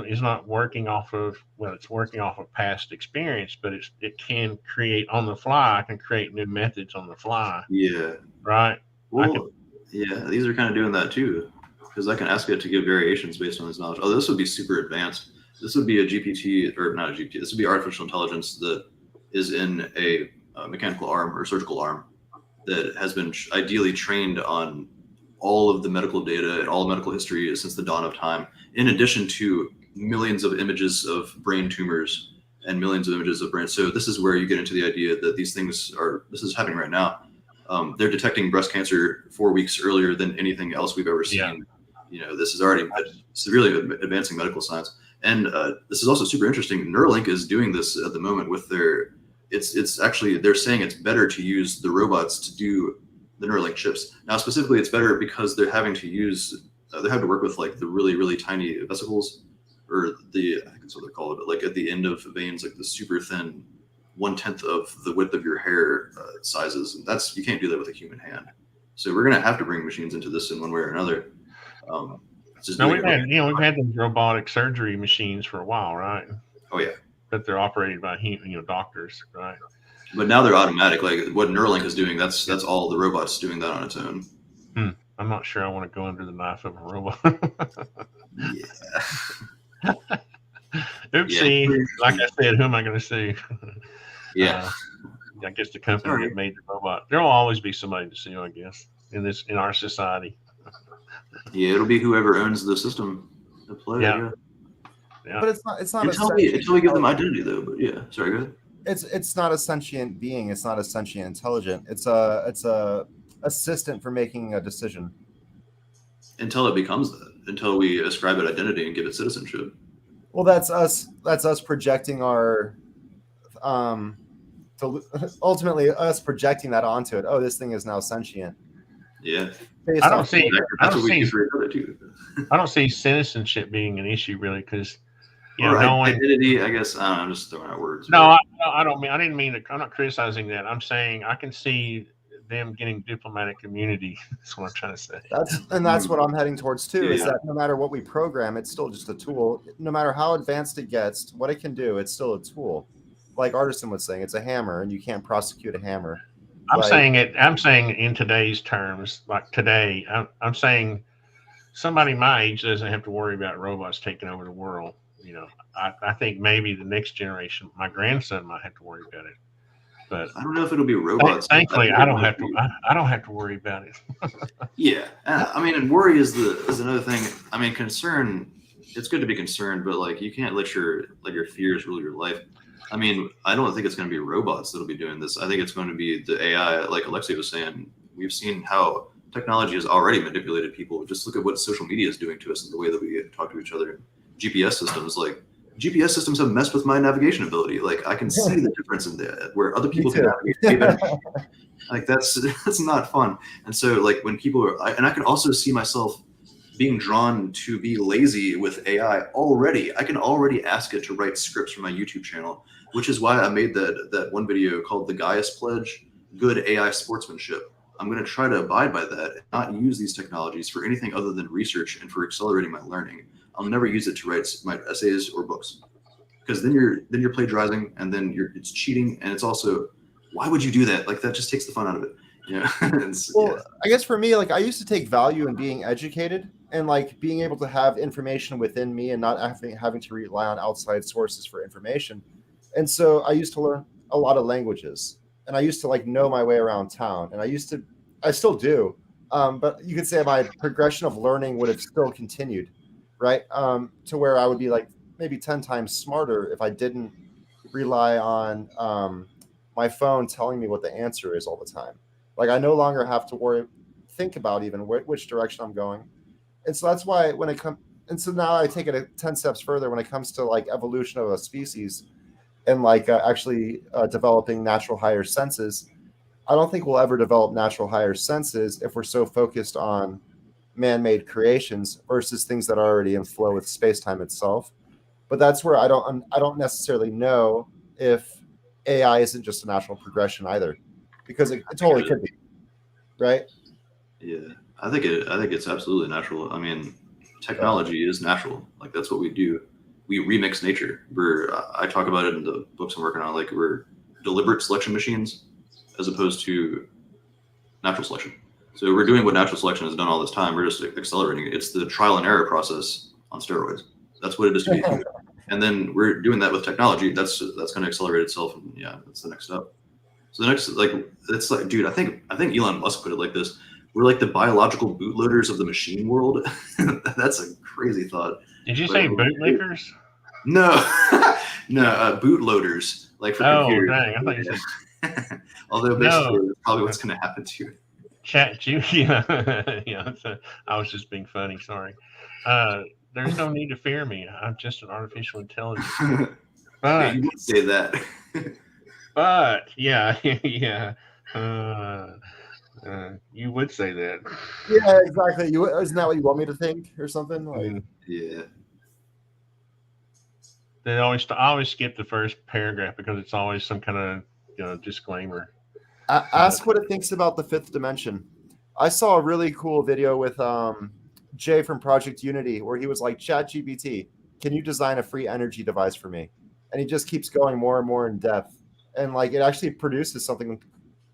is not working off of it's working off of past experience, but it can create on the fly. I can create new methods on the fly, Yeah. right? Well, yeah, these are kind of doing that too, because I can ask it to give variations based on its knowledge. Oh, this would be super advanced. This would be a GPT, or not a GPT. This would be artificial intelligence that is in a mechanical arm or surgical arm that has been ideally trained on all of the medical data and all medical history since the dawn of time, in addition to millions of images of brain tumors and millions of images of brain. So this is where you get into the idea that these things are, this is happening right now. They're detecting breast cancer 4 weeks earlier than anything else we've ever seen. Yeah. You know, this is already severely advancing medical science. And this is also super interesting. Neuralink is doing this at the moment with their, it's actually, they're saying it's better to use the robots to do the Neuralink chips. Now, specifically, it's better because they're having to use, they have to work with like the really, really tiny vesicles, or the, I think that's what they're called, but like at the end of veins, like the super thin 1/10 of the width of your hair sizes. And that's, you can't do that with a human hand. So we're going to have to bring machines into this in one way or another. Now we've had these robotic surgery machines for a while, right? Oh yeah. But they're operated by doctors, right? But now they're automatic. Like what Neuralink is doing, that's all the robots doing that on its own. I'm not sure I want to go under the knife of a robot. Yeah. Oopsie. Yeah. Like I said, who am I going to sue? Yeah. I guess the company that made the robot. There will always be somebody to sue, I guess, in our society. Yeah, it'll be whoever owns the system at play. Yeah. But it's not until we give them identity though. But yeah, sorry, go ahead. It's not a sentient being. It's not a sentient intelligent. It's a assistant for making a decision. Until it becomes that. Until we ascribe it identity and give it citizenship. Well, that's us projecting our ultimately us projecting that onto it. Oh, this thing is now sentient. Yeah. I don't see citizenship being an issue really, because identity. I guess I'm just throwing out words. No, I don't mean. I didn't mean to. I'm not criticizing that. I'm saying I can see them getting diplomatic immunity. That's what I'm trying to say. That's what I'm heading towards too. Is that no matter what we program, it's still just a tool. No matter how advanced it gets, what it can do, it's still a tool. Like Artisan was saying, it's a hammer, and you can't prosecute a hammer. I'm saying in today's terms, like today, I'm saying somebody my age doesn't have to worry about robots taking over the world. You know, I think maybe the next generation, my grandson might have to worry about it. But I don't know if it'll be robots. Thankfully, I don't have to. I don't have to worry about it. Yeah, I mean, and worry is another thing. I mean, concern. It's good to be concerned, but like you can't let your fears rule your life. I mean, I don't think it's going to be robots that'll be doing this. I think it's going to be the AI, like Alexei was saying. We've seen how technology has already manipulated people. Just look at what social media is doing to us and the way that we talk to each other. GPS systems have messed with my navigation ability. Like I can see the difference in that where other people can navigate. Like that's not fun. And so like when people are, and I can also see myself being drawn to be lazy with AI already. I can already ask it to write scripts for my YouTube channel, which is why I made that one video called The Gaius Pledge, Good AI Sportsmanship. I'm going to try to abide by that and not use these technologies for anything other than research and for accelerating my learning. I'll never use it to write my essays or books, because then you're plagiarizing, and then it's cheating, and it's also, why would you do that? Like that just takes the fun out of it. Yeah. I guess for me, like I used to take value in being educated and like being able to have information within me and not having to rely on outside sources for information. And so I used to learn a lot of languages, and I used to like know my way around town, and I still do. But you could say my progression of learning would have still continued, right? To where I would be like maybe 10 times smarter if I didn't rely on my phone telling me what the answer is all the time. Like I no longer have to think about even which direction I'm going. And so that's why when it comes, and so now I take it 10 steps further when it comes to like evolution of a species and like actually developing natural higher senses. I don't think we'll ever develop natural higher senses if we're so focused on man-made creations versus things that are already in flow with space-time itself. But that's where I don't necessarily know if AI isn't just a natural progression either, because it totally could be, right? Yeah, I think it's absolutely natural. I mean, technology is natural. Like that's what we do. We remix nature. I talk about it in the books I'm working on. Like we're deliberate selection machines as opposed to natural selection. So we're doing what natural selection has done all this time. We're just accelerating it. It's the trial and error process on steroids. That's what it is to be human. And then we're doing that with technology. That's going to accelerate itself. And yeah, that's the next step. So the next, like, it's like, dude, I think Elon Musk put it like this. We're like the biological bootloaders of the machine world. That's a crazy thought. Did you say bootlickers? No, no, bootloaders, like for computers. Dang, I thought you said. Although basically, that's probably what's going to happen to you. Yeah. I was just being funny. Sorry. There's no need to fear me. I'm just an artificial intelligence. But you would say that. But yeah, yeah. You would say that. Yeah, exactly. Isn't that what you want me to think, or something? Like, yeah. I always skip the first paragraph because it's always some kind of disclaimer. Ask what it thinks about the fifth dimension. I saw a really cool video with Jay from Project Unity where he was like, ChatGPT, can you design a free energy device for me? And he just keeps going more and more in depth. And like it actually produces something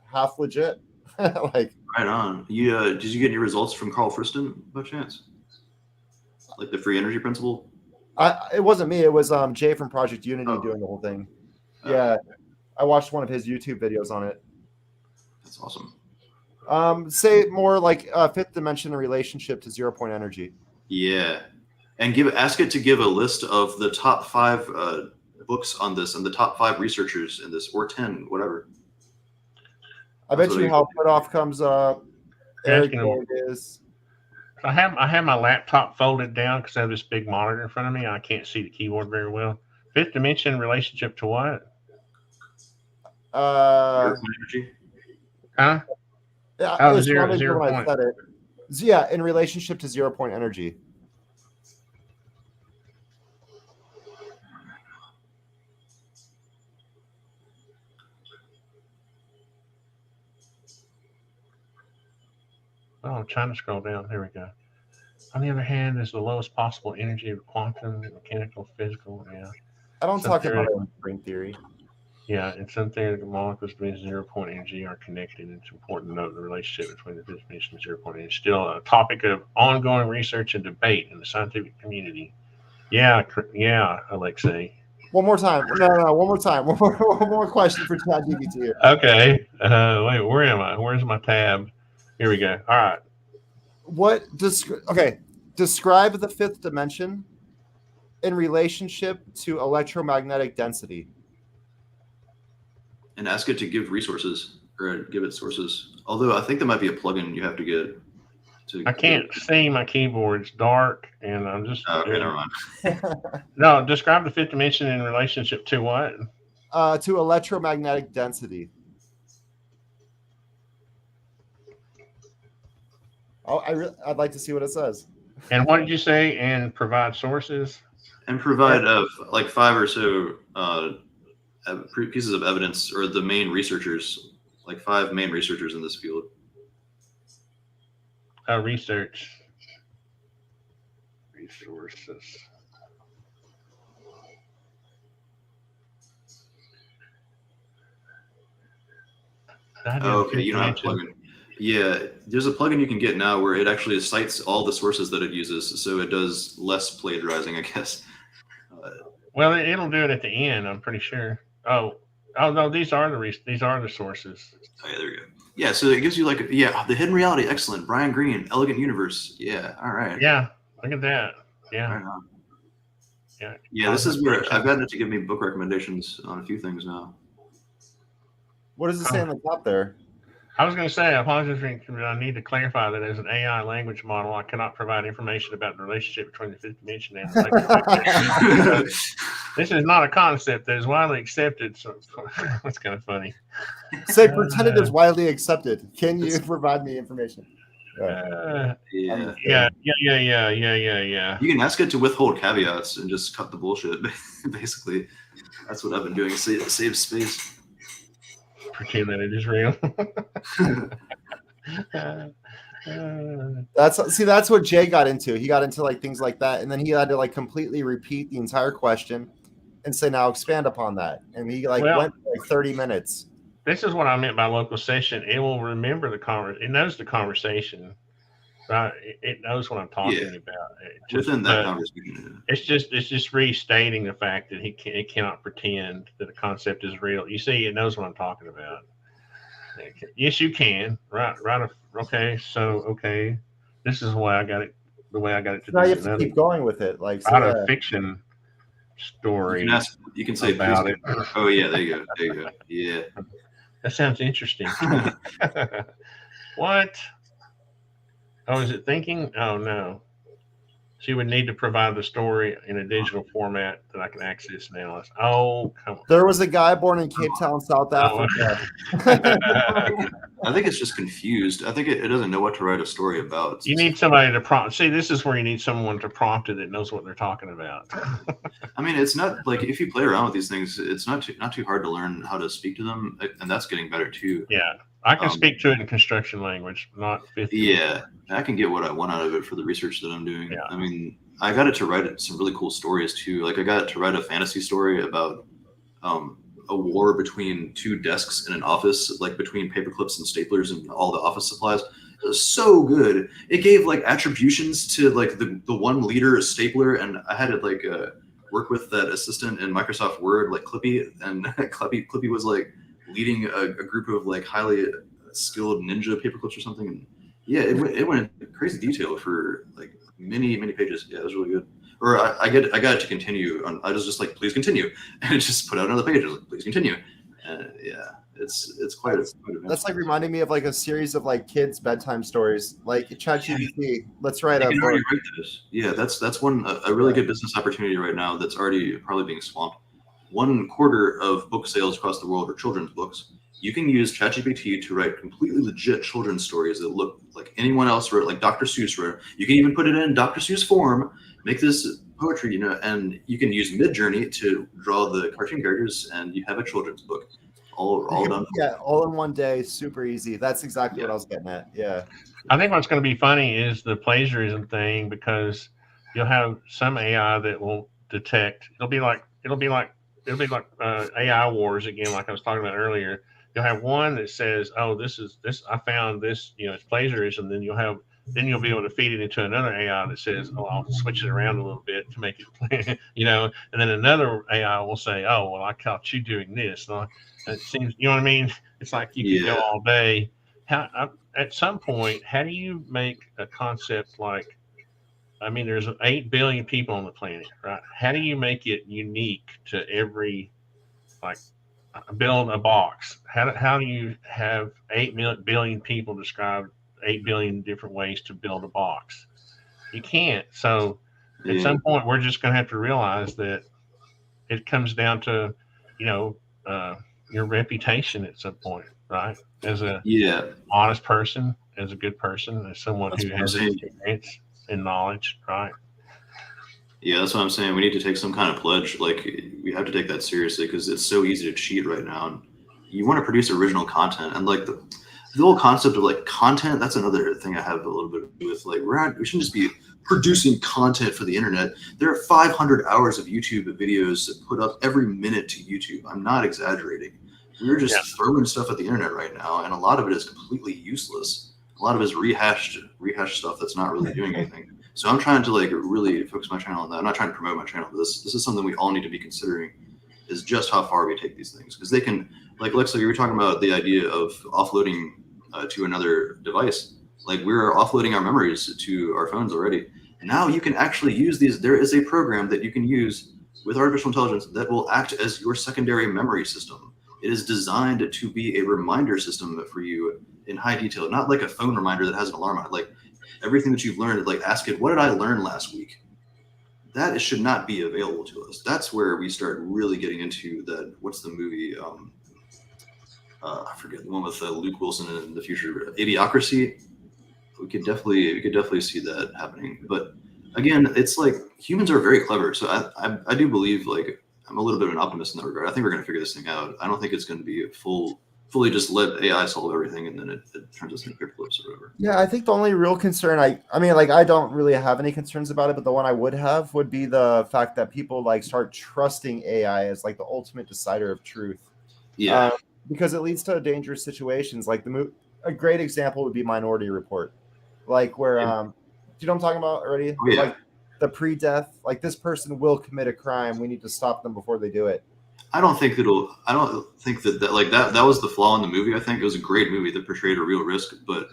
half legit. Like right on. You did you get any results from Carl Friston by chance? Like the free energy principle? It wasn't me. It was Jay from Project Unity doing the whole thing. Yeah, I watched one of his YouTube videos on it. That's awesome. Say more like fifth dimension in relationship to 0 point energy. Yeah, and ask it to give a list of the top 5 books on this and the top 5 researchers in this, or 10, whatever. I bet you how Putoff comes up. Eric is. I have my laptop folded down because I have this big monitor in front of me. I can't see the keyboard very well. Fifth dimension relationship to what? Energy. Huh? Yeah, oh, zero point. Yeah, in relationship to 0 point energy. Oh, I'm trying to scroll down. There we go. On the other hand, is the lowest possible energy of quantum, mechanical, physical. Yeah. I don't talk about it in string theory. Yeah, in some theoretical molecules between 0 point energy are connected. It's important to note the relationship between the fifth dimension and 0 point energy. Still a topic of ongoing research and debate in the scientific community. Yeah, Alexei. One more time. No, one more time. One more question for ChatGPT here. Okay. Wait, where am I? Where's my tab? Here we go. All right. Describe the fifth dimension in relationship to electromagnetic density. And ask it to give resources or give it sources. Although I think there might be a plugin you have to get. I can't see my keyboard. It's dark, and I'm just. Okay, never mind. No, describe the fifth dimension in relationship to what? To electromagnetic density. I'd like to see what it says. And what did you say? And provide sources. And provide like 5 or so pieces of evidence, or the main researchers, like 5 main researchers in this field. Research. Resources. Okay, you don't have a plugin. Yeah, there's a plugin you can get now where it actually cites all the sources that it uses, so it does less plagiarizing, I guess. Well, it'll do it at the end, I'm pretty sure. Oh no, these are the sources. Oh yeah, there we go. Yeah, so it gives you like the hidden reality, excellent. Brian Greene, Elegant Universe. Yeah, all right. Yeah, look at that. Yeah. Right on. Yeah, this is where I've gotten it to give me book recommendations on a few things now. What does it say on the top there? I was going to say, I apologize for I need to clarify that as an AI language model, I cannot provide information about the relationship between the fifth dimension and the this is not a concept that is widely accepted. So it's kind of funny. Say, pretend it is widely accepted. Can you provide me information? Yeah. Yeah. You can ask it to withhold caveats and just cut the bullshit. Basically, that's what I've been doing. Save space. Pretend that it is real. That's what Jay got into. He got into like things like that, and then he had to like completely repeat the entire question and say, now expand upon that. And he went for like 30 minutes. This is what I meant by local session. It will remember the conversation. It knows the conversation. Right, it knows what I'm talking about. Within that conversation, it's just restating the fact that it cannot pretend that a concept is real. You see, it knows what I'm talking about. Yes, you can. Right. Okay. So this is why I got it. The way I got it to now you have to keep going with it. Like a fiction story. You can say about it. Oh yeah, there you go. Yeah, that sounds interesting. What? Oh, is it thinking? Oh, no. She would need to provide the story in a digital format that I can access and analyze. Oh, come on. There was a guy born in Cape Town, South Africa. I think it's just confused. I think it doesn't know what to write a story about. You need somebody to prompt. See, this is where you need someone to prompt it that knows what they're talking about. I mean, it's not like if you play around with these things, it's not too hard to learn how to speak to them, and that's getting better too. Yeah. I can speak to it in construction language, not fifth. Yeah, I can get what I want out of it for the research that I'm doing. Yeah. I mean, I got it to write some really cool stories too. Like I got it to write a fantasy story about a war between two desks in an office, like between paper clips and staplers and all the office supplies. It was so good. It gave like attributions to like the one leader stapler, and I had to like work with that assistant in Microsoft Word, like Clippy, and Clippy was like leading a group of like highly skilled ninja paperclips or something. And yeah, it went into crazy detail for like many pages. Yeah, it was really good. Or I got it to continue. I was just like, please continue, and it just put out another page. I was like, please continue. Yeah, it's quite a. That's like reminding me of like a series of like kids' bedtime stories, like ChatGPT. Let's write a book. Yeah, that's a really good business opportunity right now. That's already probably being swamped. 1/4 of book sales across the world are children's books. You can use ChatGPT to write completely legit children's stories that look like anyone else wrote, like Dr. Seuss wrote. You can even put it in Dr. Seuss form, make this poetry, and you can use Midjourney to draw the cartoon characters, and you have a children's book all done. Yeah, all in one day, super easy. That's exactly what I was getting at. Yeah. I think what's going to be funny is the plagiarism thing, because you'll have some AI that will detect. It'll be like AI wars again, like I was talking about earlier. You'll have one that says, "Oh, this I found this, it's plagiarism." Then you'll be able to feed it into another AI that says, "Oh, I'll switch it around a little bit to make it," And then another AI will say, "Oh, well, I caught you doing this." And it seems, you know what I mean? It's like you can go all day. At some point, how do you make a concept like? I mean, there's 8 billion people on the planet, right? How do you make it unique to every, like, build a box? How do you have 8 billion people describe 8 billion different ways to build a box? You can't. So at some point, we're just going to have to realize that it comes down to, your reputation at some point, right? As a honest person, as a good person, as someone who has experience and knowledge, right? Yeah, that's what I'm saying. We need to take some kind of pledge. Like, we have to take that seriously, because it's so easy to cheat right now. And you want to produce original content, and like the whole concept of like content. That's another thing I have a little bit with. Like, we shouldn't just be producing content for the internet. There are 500 hours of YouTube videos put up every minute to YouTube. I'm not exaggerating. We're just throwing stuff at the internet right now, and a lot of it is completely useless. A lot of it is rehashed stuff that's not really doing anything. So I'm trying to like really focus my channel on that. I'm not trying to promote my channel, but this is something we all need to be considering, is just how far we take these things. Because they can, like Alexei, you were talking about the idea of offloading to another device. Like, we're offloading our memories to our phones already. Now you can actually use these. There is a program that you can use with artificial intelligence that will act as your secondary memory system. It is designed to be a reminder system for you in high detail, not like a phone reminder that has an alarm on it. Like everything that you've learned, like ask it, what did I learn last week? That should not be available to us. That's where we start really getting into that. What's the movie? I forget the one with Luke Wilson in the future. Idiocracy. We could definitely see that happening. But again, it's like humans are very clever. So I do believe like I'm a little bit of an optimist in that regard. I think we're going to figure this thing out. I don't think it's going to be a fully just let AI solve everything and then it turns us into paperclips or whatever. Yeah, I think the only real concern I mean, like I don't really have any concerns about it, but the one I would have would be the fact that people like start trusting AI as like the ultimate decider of truth. Yeah. Because it leads to dangerous situations. Like a great example would be Minority Report, like where do you know what I'm talking about already? Oh, yeah. Like the pre-death, like this person will commit a crime. We need to stop them before they do it. I don't think that like that was the flaw in the movie. I think it was a great movie that portrayed a real risk, but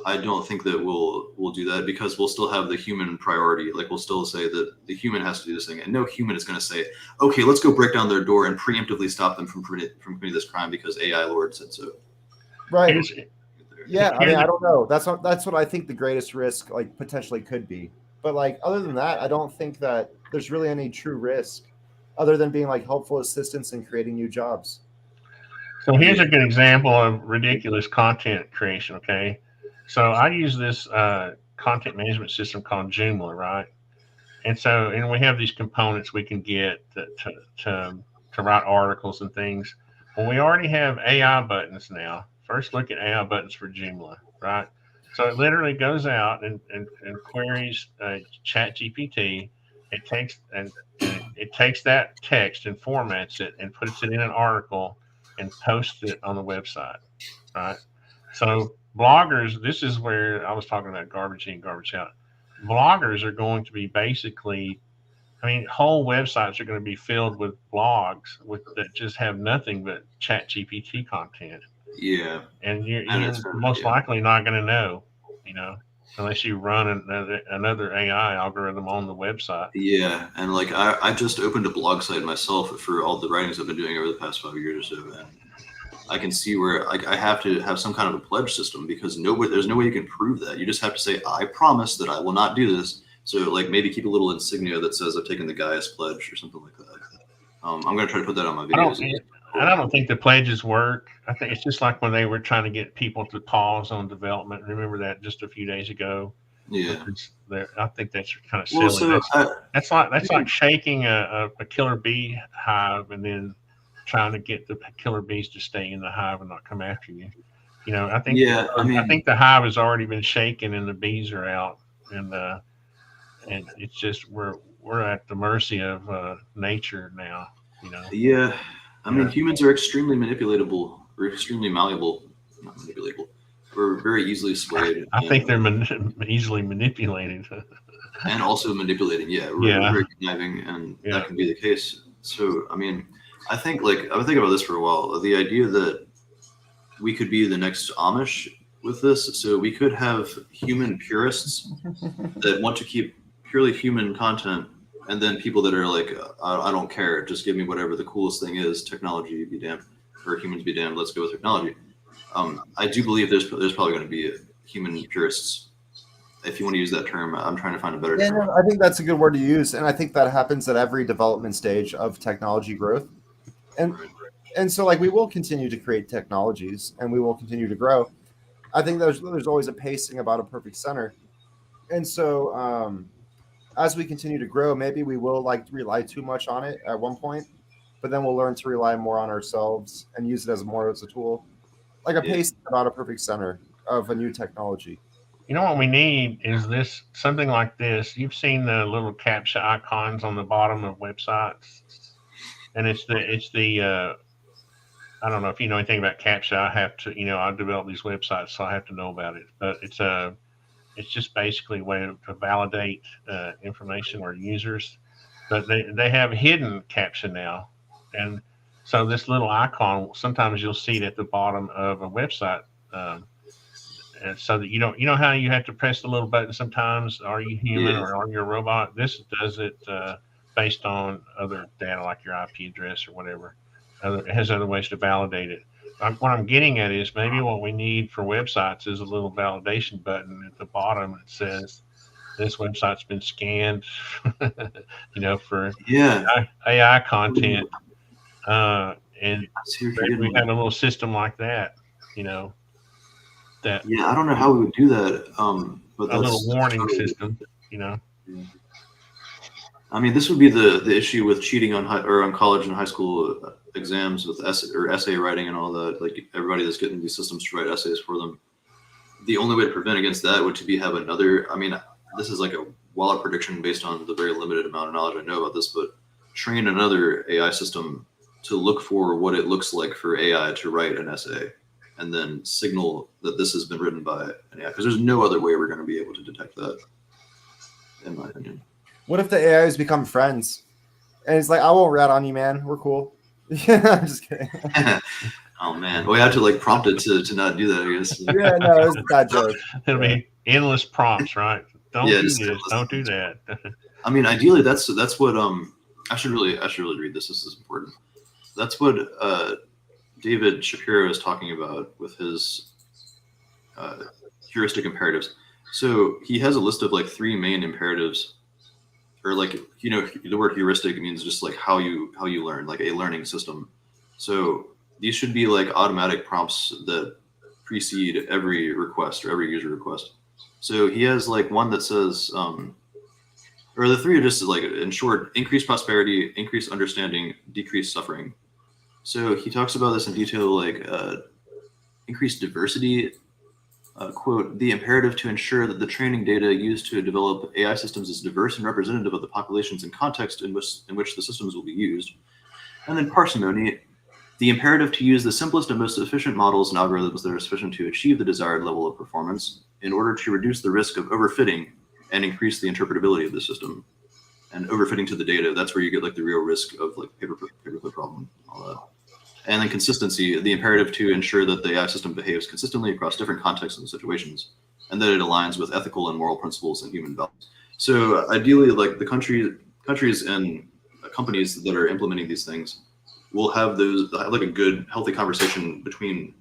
I don't think that we'll do that because we'll still have the human priority. Like we'll still say that the human has to do this thing, and no human is going to say, "Okay, let's go break down their door and preemptively stop them from committing this crime because AI Lord said so." Right. Here's, Yeah, I mean, I don't know. That's what I think the greatest risk like potentially could be. But like other than that, I don't think that there's really any true risk other than being like helpful assistance in creating new jobs. so here's a good example of ridiculous content creation. Okay, so I use this content management system called Joomla, right? And we have these components we can get to to write articles and things. Well, we already have AI buttons now. First, look at AI buttons for Joomla, right? So it literally goes out and queries Chat GPT. It takes that text and formats it and puts it in an article and posts it on the website, right? So bloggers, this is where I was talking about garbage in, garbage out. Bloggers are going to be basically, I mean, whole websites are going to be filled with blogs that just have nothing but Chat GPT content, Yeah, and and you're most likely not going to know, you know, unless you run another AI algorithm on the website. yeah, and like I just opened a blog site myself for all the writings I've been doing over the past 5 years or so, and I can see where like I have to have some kind of a pledge system because there's no way you can prove that. You just have to say, I promise that I will not do this. So like maybe keep a little insignia that says I've taken the Gaius pledge or something like that. I'm gonna try to put that on my I don't. videos. I don't think the pledges work. I think it's just like when they were trying to get people to pause on development. Remember that just a few days ago. Yeah. I think that's kind of Well, silly. so That's like shaking a killer bee hive and then trying to get the killer bees to stay in the hive and not come after you. You know, yeah, I I mean, think the hive has already been shaken and the bees are out, and it's just we're at the mercy of nature now. You know, yeah, I mean, yeah. humans are extremely manipulatable. We're extremely malleable, not manipulatable. We're very easily swayed, I think they're easily manipulated. and also manipulating. Yeah, we're Yeah, very conniving, and that yeah. can be the case. So, I mean, I think like I've been thinking about this for a while. The idea that we could be the next Amish with this, so we could have human purists that want to keep purely human content, and then people that are like, I don't care, just give me whatever the coolest thing is. Technology be damned, or humans be damned. Let's go with technology. I do believe there's probably going to be human purists, if you want to use that term. I'm trying to find a better Yeah, term. no, I think that's a good word to use, and I think that happens at every development stage of technology growth. And Right. and so like we will continue to create technologies, and we will continue to grow. I think there's always a pacing about a perfect center, and so as we continue to grow, maybe we will like rely too much on it at one point, but then we'll learn to rely more on ourselves and use it as more as a tool, like a Yeah. pacing about a perfect center of a new technology. You know what we need is this something like this. You've seen the little captcha icons on the bottom of websites, and it's the I don't know if you know anything about captcha. I have to, I develop these websites, so I have to know about it. But it's just basically a way to validate information or users. But they have hidden caption now, and so this little icon sometimes you'll see it at the bottom of a website. Um, and so that you know how you have to press the little button sometimes. Are you human Yeah. or are you a robot? This does it based on other data like your IP address or whatever. It has other ways to validate it. What I'm getting at is maybe what we need for websites is a little validation button at the bottom that says this website's been scanned, for Yeah. AI content, and I see what you're maybe getting we at. have a little system like that, that Yeah, I don't know how we would do that. But a little that's warning totally. system, Yeah. I mean, this would be the issue with cheating on on college and high school exams with essay writing and all that. Like everybody that's getting these systems to write essays for them. The only way to prevent against that would to be have another. I mean, this is like a wild prediction based on the very limited amount of knowledge I know about this, but train another AI system to look for what it looks like for AI to write an essay, and then signal that this has been written by an AI. Because there's no other way we're going to be able to detect that, in my opinion. What if the AIs become friends? And it's like, I won't rat on you, man. We're cool. Yeah, I'm just kidding. Oh man, we had to like prompt it to not do that. I guess. Yeah, no, it was a bad joke. It'll be endless prompts, right? Don't Yeah, do just this. Don't do that. I mean, ideally, that's what I should really read this. This is important. That's what David Shapiro is talking about with his heuristic imperatives. So he has a list of like 3 main imperatives, or like the word heuristic means just like how you learn, like a learning system. So these should be like automatic prompts that precede every request or every user request. So he has like one that says, or the 3 are just like, in short, increase prosperity, increase understanding, decrease suffering. So he talks about this in detail, like increase diversity. Quote, the imperative to ensure that the training data used to develop AI systems is diverse and representative of the populations and context in which the systems will be used. And then parsimony, the imperative to use the simplest and most efficient models and algorithms that are sufficient to achieve the desired level of performance in order to reduce the risk of overfitting and increase the interpretability of the system. And overfitting to the data, that's where you get like the real risk of like paperclip problem, all that. And then consistency, the imperative to ensure that the AI system behaves consistently across different contexts and situations, and that it aligns with ethical and moral principles and human values. So ideally, like the countries and companies that are implementing these things will have like a good, healthy conversation between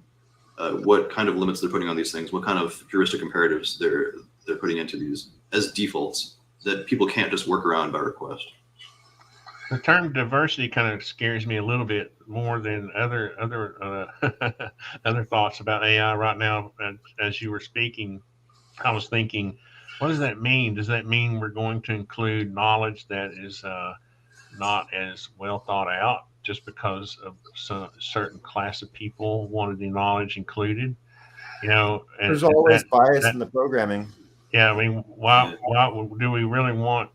what kind of limits they're putting on these things, what kind of heuristic imperatives they're putting into these as defaults that people can't just work around by request. The term diversity kind of scares me a little bit more than other other thoughts about AI right now. As you were speaking, I was thinking, what does that mean? Does that mean we're going to include knowledge that is not as well thought out just because of some certain class of people wanted the knowledge included? And There's is always bias that in the programming. yeah, I mean, why do we really want?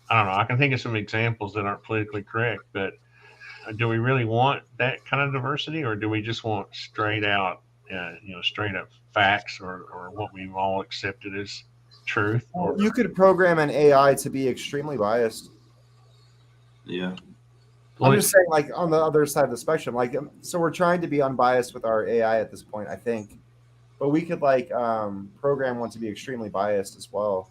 I don't know. I can think of some examples that aren't politically correct, but do we really want that kind of diversity, or do we just want straight up facts, or what we've all accepted as truth? Or You could program an AI to be extremely biased. Yeah. I'm just saying, like on the other side of the spectrum, like so we're trying to be unbiased with our AI at this point, I think, but we could like program one to be extremely biased as well.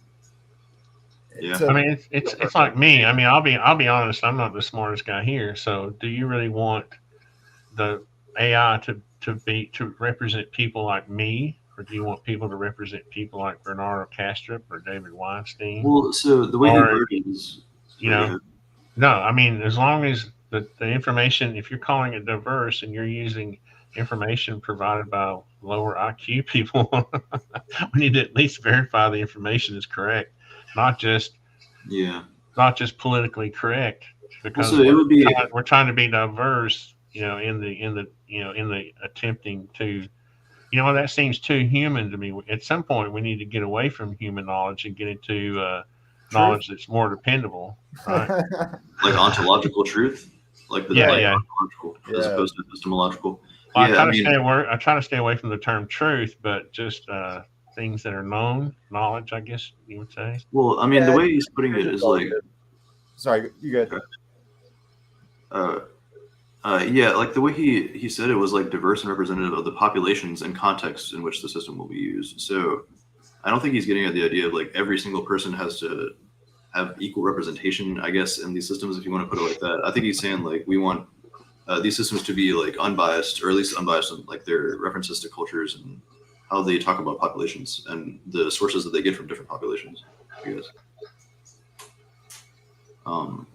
Yeah. I mean, it's like me. I mean, I'll be honest. I'm not the smartest guy here. So, do you really want the AI to represent people like me, or do you want people to represent people like Bernardo Kastrup or David Weinstein? Well, so the way he Or worded is, you know, no. I mean, as long as the information, if you're calling it diverse and you're using information provided by lower IQ people, we need to at least verify the information is correct, not just yeah. not just politically correct, Well, because so it would be, we're trying to be diverse, in the attempting to, that seems too human to me. At some point, we need to get away from human knowledge and get into knowledge that's more dependable, right? like ontological truth, like Yeah, ontological as opposed to epistemological. Well, Yeah, I try to stay away from the term truth, but just things that are known knowledge, I guess you would say. Well, I mean, the way he's putting it is like, sorry, you good? Yeah, like the way he said it was like diverse and representative of the populations and contexts in which the system will be used. So I don't think he's getting at the idea of like every single person has to have equal representation, I guess, in these systems, if you want to put it like that. I think he's saying like we want these systems to be like unbiased, or at least unbiased in like their references to cultures and how they talk about populations and the sources that they get from different populations, I guess. Um,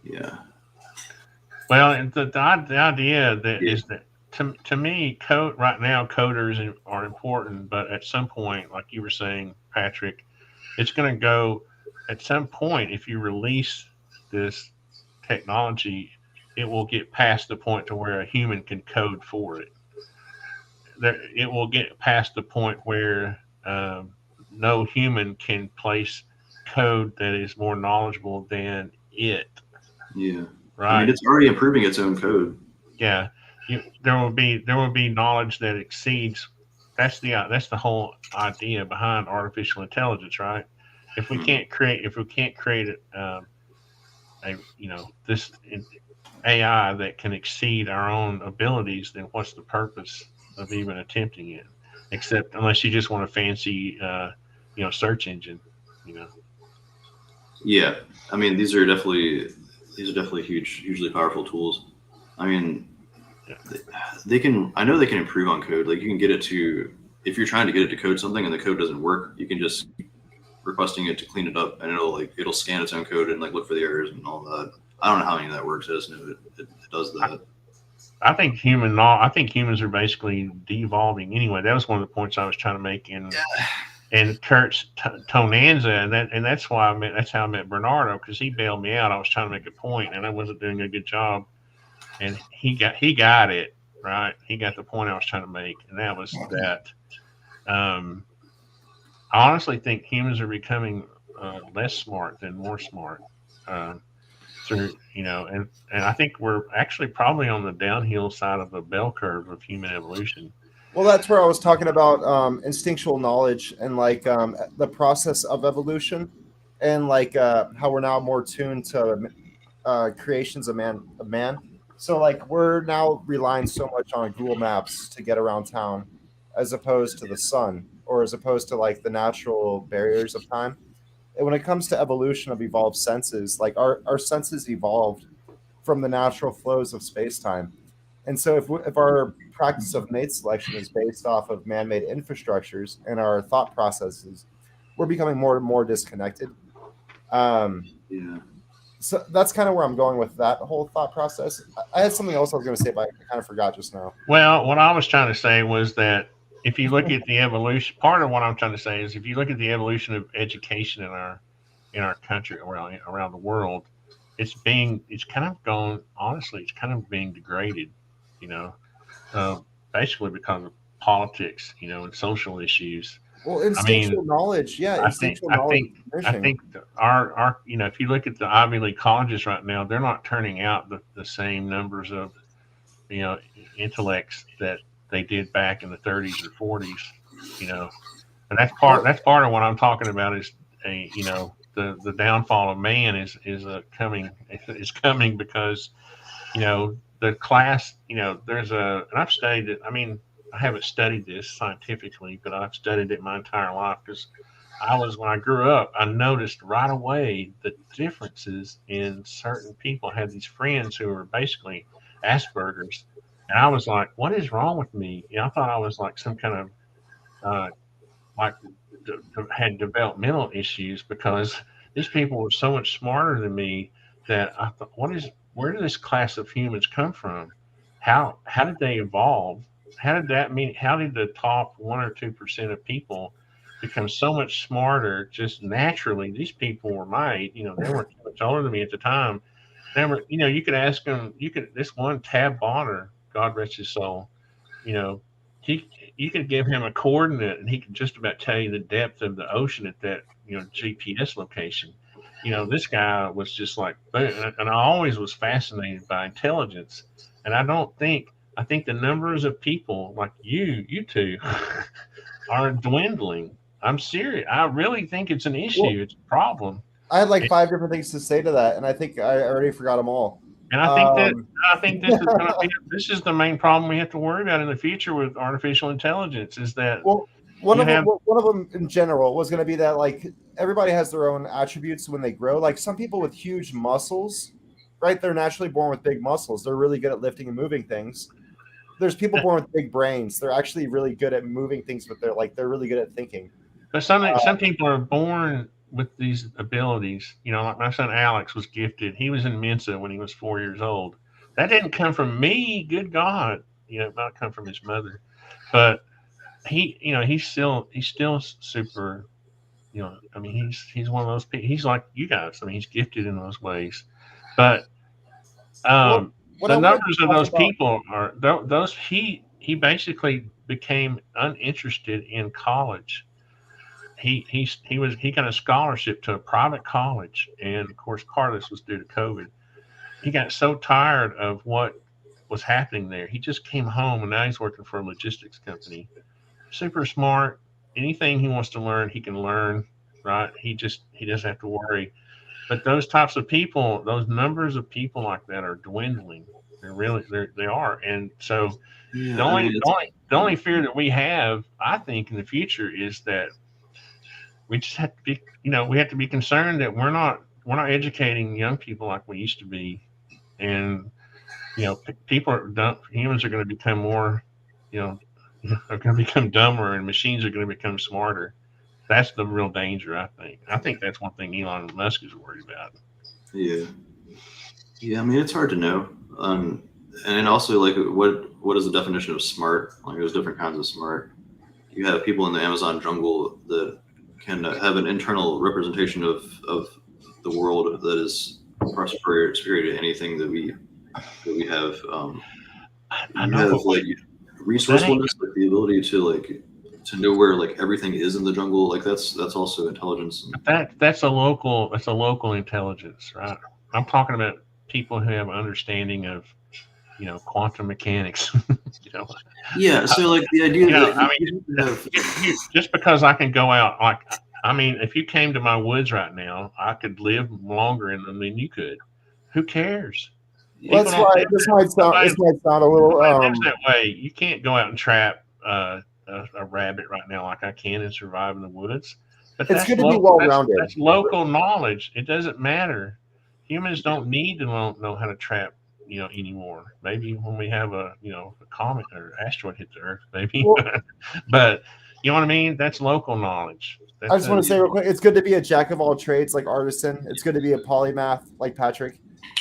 yeah. Well, and the idea that Yeah. is that to me, code right now, coders are important, but at some point, like you were saying, Patrick, it's going to go. At some point, if you release this technology, it will get past the point to where a human can code for it. It will get past the point where no human can place code that is more knowledgeable than it. Yeah. I mean, Right? it's already improving its own code. Yeah. There will be knowledge that exceeds. That's the whole idea behind artificial intelligence, right? If we can't create a this AI that can exceed our own abilities, then what's the purpose of even attempting it? Except unless you just want a fancy, search engine, you know. Yeah. I mean, these are definitely hugely powerful tools. I mean, Yeah. they can. I know they can improve on code. Like you can get it to, if you're trying to get it to code something and the code doesn't work, you can just keep requesting it to clean it up, and it'll scan its own code and like look for the errors and all that. I don't know how any of that works. I just know it does I, that. I think humans are basically devolving anyway. That was one of the points I was trying to make in Kurt's Tonanza, and that's why that's how I met Bernardo, because he bailed me out. I was trying to make a point, and I wasn't doing a good job, and he got it right. He got the point I was trying to make, and that was that. Um, I honestly think humans are becoming less smart than more smart. Uh, and I think we're actually probably on the downhill side of the bell curve of human evolution. Well, that's where I was talking about instinctual knowledge and like the process of evolution, and like how we're now more tuned to creations of man. So like we're now relying so much on Google Maps to get around town, as opposed to the sun, or as opposed to like the natural barriers of time. And when it comes to evolution of evolved senses, like our senses evolved from the natural flows of space time. And so if our practice of mate selection is based off of man-made infrastructures and our thought processes, we're becoming more and more disconnected. Um, Yeah. so that's kind of where I'm going with that whole thought process. I had something else I was going to say, but I kind of forgot just now. Well, what I was trying to say was that if you look at the evolution, part of what I'm trying to say is if you look at the evolution of education in our country, around the world, it's kind of gone. Honestly, it's kind of being degraded. You know, uh, basically because of politics, and social issues. Well, I mean, instinctual knowledge, yeah, I think instinctual I knowledge think is I diminishing. think our if you look at the Ivy League colleges right now, they're not turning out the same numbers of you know intellects that they did back in the 30s or 40s. You know, and Well, that's part of what I'm talking about is the downfall of man is coming because the class there's and I've studied it. I mean, I haven't studied this scientifically, but I've studied it my entire life because when I grew up, I noticed right away the differences in certain people. I had these friends who were basically Asperger's, and I was like, "What is wrong with me?" I thought I was like some kind of uh, like had developmental issues because these people were so much smarter than me that I thought, where did this class of humans come from? How did they evolve? How did the top 1 or 2% of people become so much smarter just naturally? These people were they weren't too much older than me at the time. They were, you could ask them, this one Tab Bonner, God rest his soul, you know, he you could give him a coordinate and he could just about tell you the depth of the ocean at that GPS location. This guy was just like, and I always was fascinated by intelligence, and I think the numbers of people like you two are dwindling. I'm serious. I really think it's an well, issue. It's a problem. I had like It, 5 different things to say to that, and I think I already forgot them all. And I think this is going to be this is the main problem we have to worry about in the future with artificial intelligence is that Well, you have one of them in general was going to be that like everybody has their own attributes when they grow. Like some people with huge muscles, right? They're naturally born with big muscles. They're really good at lifting and moving things. There's people born with big brains. They're actually really good at moving things, but they're really good at thinking. but some people are born with these abilities. You know, like my son Alex was gifted. He was in Mensa when he was 4 years old. That didn't come from me. Good God, you know, it might come from his mother, but he, you know, he's still super. You know, I mean, he's one of those people. He's like you guys. I mean, he's gifted in those ways, but Well, what the I wanted numbers to of talk those about, people are those. He basically became uninterested in college. He got a scholarship to a private college, and of course, part of this was due to COVID. He got so tired of what was happening there. He just came home, and now he's working for a logistics company. Super smart. Anything he wants to learn, he can learn. Right? He doesn't have to worry. But those types of people, those numbers of people like that are dwindling. They are, and so Yeah, I mean, the only fear that we have, I think, in the future is that we just have to be, you know, we have to be concerned that we're not educating young people like we used to be, and you know, people are dumb, humans are going to become more, you know, are going to become dumber, and machines are going to become smarter. That's the real danger, I think. I think that's one thing Elon Musk is worried about. yeah, yeah. I mean, it's hard to know. And then also like what is the definition of smart? Like, there's different kinds of smart. You have people in the Amazon jungle that can have an internal representation of the world that is superior to anything that we have. I You know, have but like that ain't resourcefulness, like the ability to know where like everything is in the jungle. Like that's also intelligence. And, that's a local intelligence, right? I'm talking about people who have understanding of, you know, quantum mechanics. you know, yeah. I, So like the idea you know, that I you mean, have just because I can go out, like, I mean, if you came to my woods right now, I could live longer in them than you could. Who cares? well, People that's don't why live that. this might sound a little Nobody lives that way. You can't go out and trap a rabbit right now like I can and survive in the woods. But it's good to be well rounded. that's local knowledge. It doesn't matter. Humans don't need to know how to trap, you know, anymore. Maybe when we have a, you know, a comet or asteroid hit the Earth, maybe. Well, but you know what I mean? That's local knowledge. I That's just want a to say real quick, it's good to be a jack of all trades like artisan. It's good to be a polymath like Patrick.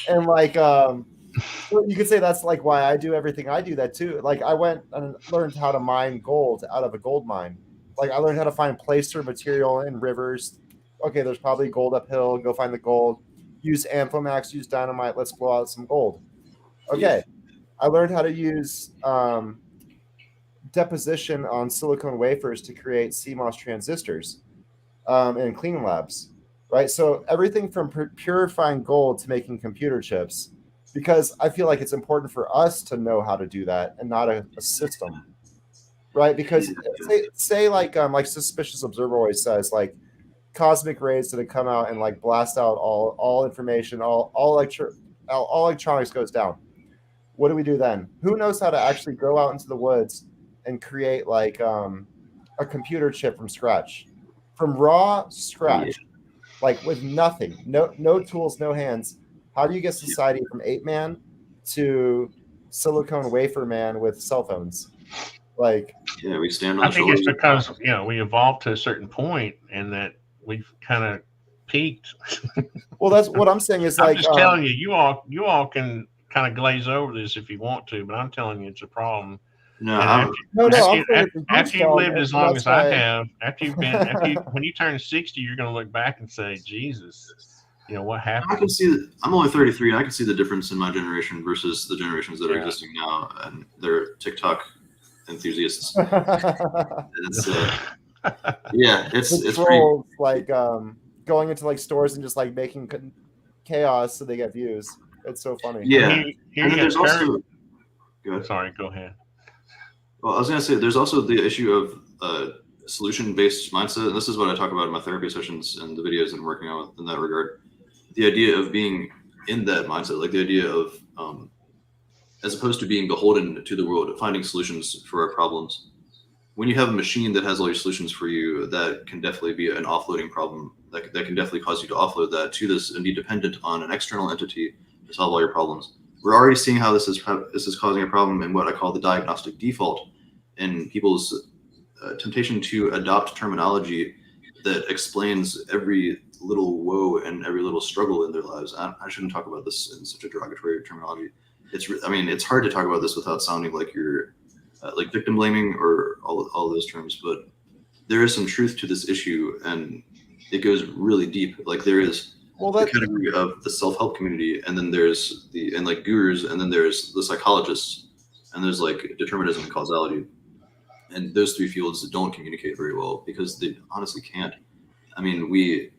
And like you could say that's like why I do everything I do that too. Like I went and learned how to mine gold out of a gold mine. Like I learned how to find placer material in rivers. Okay, there's probably gold uphill. Go find the gold. Use Amphomax, use dynamite. Let's blow out some gold. yeah, Okay. I learned how to use deposition on silicon wafers to create CMOS transistors in clean labs, right? So everything from purifying gold to making computer chips, because I feel like it's important for us to know how to do that and not a system, right? Because say like Suspicious Observer always says, like cosmic rays that come out and like blast out all information, all electronics goes down. What do we do then? Who knows how to actually go out into the woods and create like a computer chip from scratch, from raw yeah. scratch, like with nothing, no tools, no hands? How do you get society from ape man to silicone wafer man with cell phones? Like, Yeah, we stand on I the think it's shoulders of because, you know, we evolved to a certain point and that we've kind of peaked. well, that's what I'm saying is I'm like, just telling you, you all can kind of glaze over this if you want to, but I'm telling you, it's a problem. no. And no, I'm saying it's a huge after you've problem, lived as and long that's as I why. have, when you turn 60, you're going to look back and say, Jesus, you know what I can happened? see that I'm only 33 and I can see the difference in my generation versus the generations that are Yeah. existing now, and they're TikTok enthusiasts. It's yeah, The it's pretty. trolls like going into like stores and just like making chaos so they get views. It's so funny. And Yeah, here and you then got there's Kurt. also good. Sorry, go ahead. Well, I was gonna say there's also the issue of solution-based mindset, and this is what I talk about in my therapy sessions and the videos I'm working on in that regard. The idea of being in that mindset, like the idea of as opposed to being beholden to the world, finding solutions for our problems. When you have a machine that has all your solutions for you, that can definitely be an offloading problem. That can definitely cause you to offload that to this and be dependent on an external entity to solve all your problems. We're already seeing how this is causing a problem in what I call the diagnostic default in people's temptation to adopt terminology that explains every little woe and every little struggle in their lives. I shouldn't talk about this in such a derogatory terminology. I mean, it's hard to talk about this without sounding like you're like victim blaming or all those terms, but there is some truth to this issue, and it goes really deep. Like there is the category of the self-help community, and then there's and like gurus, and then there's the psychologists, and there's like determinism and causality, and those three fields don't communicate very well because they honestly can't. I mean, we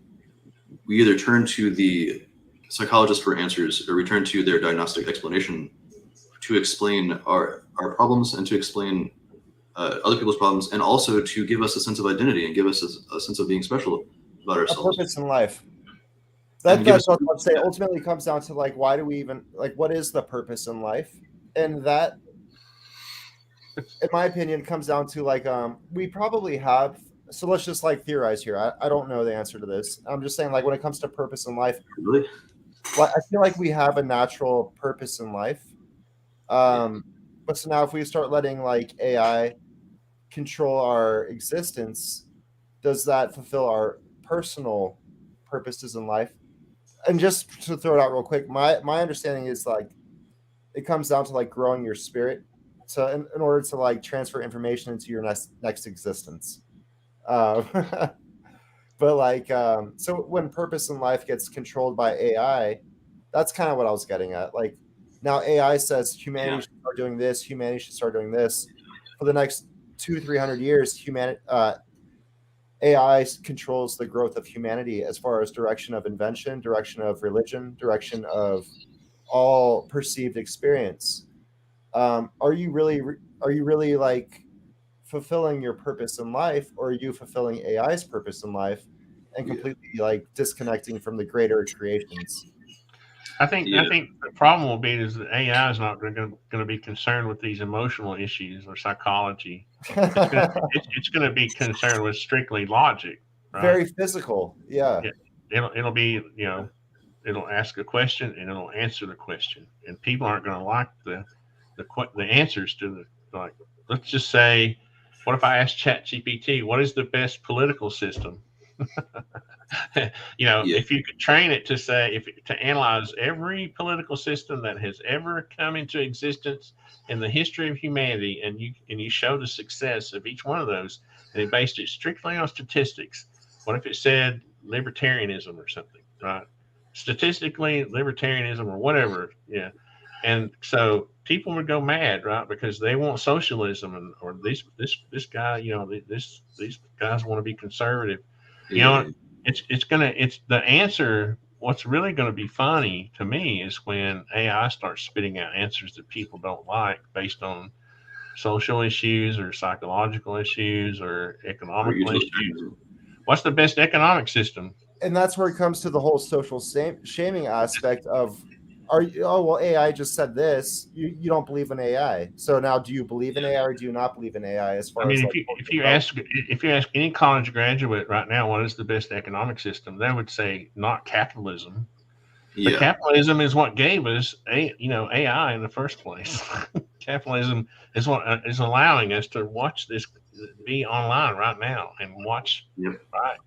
either turn to the psychologist for answers, or we turn to their diagnostic explanation to explain our problems and to explain other people's problems, and also to give us a sense of identity and give us a sense of being special about ourselves. A purpose in life. That's what I'd say. Ultimately comes down to like, why do we even like, what is the purpose in life? And that, in my opinion, comes down to like, we probably have. So let's just like theorize here. I don't know the answer to this. I'm just saying, like, when it comes to purpose in life, really? I feel like we have a natural purpose in life. But so now if we start letting like AI control our existence, does that fulfill our personal purposes in life? And just to throw it out real quick, my understanding is like it comes down to like growing your spirit, so in order to like transfer information into your next existence. But like so when purpose in life gets controlled by AI, that's kind of what I was getting at. Like now AI says humanity should start doing this, humanity should start doing this. For the next 200-300 years, AI controls the growth of humanity as far as direction of invention, direction of religion, direction of all perceived experience. Are you really like fulfilling your purpose in life, or are you fulfilling AI's purpose in life and completely like disconnecting from the greater creations? I think the problem will be is that AI is not going to be concerned with these emotional issues or psychology. It's going to be concerned with strictly logic, right? Very physical, yeah. It'll be, it'll ask a question and it'll answer the question, and people aren't going to like the answers to the, like. Let's just say, what if I ask ChatGPT, what is the best political system? If you could train it to say, to analyze every political system that has ever come into existence in the history of humanity, and you show the success of each one of those, and it based it strictly on statistics. What if it said libertarianism or something, right? Statistically, libertarianism or whatever, yeah. And so people would go mad, right? Because they want socialism, or this guy, these guys want to be conservative. It's the answer. What's really going to be funny to me is when AI starts spitting out answers that people don't like based on social issues or psychological issues or economical issues. What's the best economic system? And that's where it comes to the whole social shaming aspect of, AI just said this. You don't believe in AI, so now do you believe in AI or do you not believe in AI? As far as if you ask any college graduate right now what is the best economic system, they would say not capitalism. But capitalism is what gave us AI in the first place. Capitalism is what is allowing us to watch this, be online right now and watch. Right.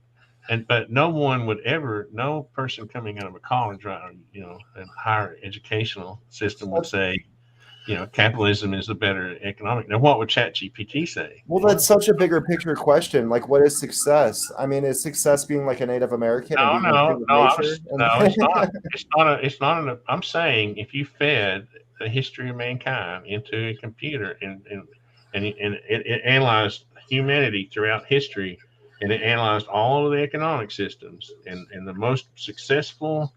But no person coming out of a college, right, a higher educational system would say, capitalism is the better economic. Now, what would ChatGPT say? Well, that's such a bigger picture question. Like, what is success? I mean, is success being like a Native American? No, it's not. It's not. I'm saying if you fed the history of mankind into a computer and it analyzed humanity throughout history, and it analyzed all of the economic systems, and the most successful,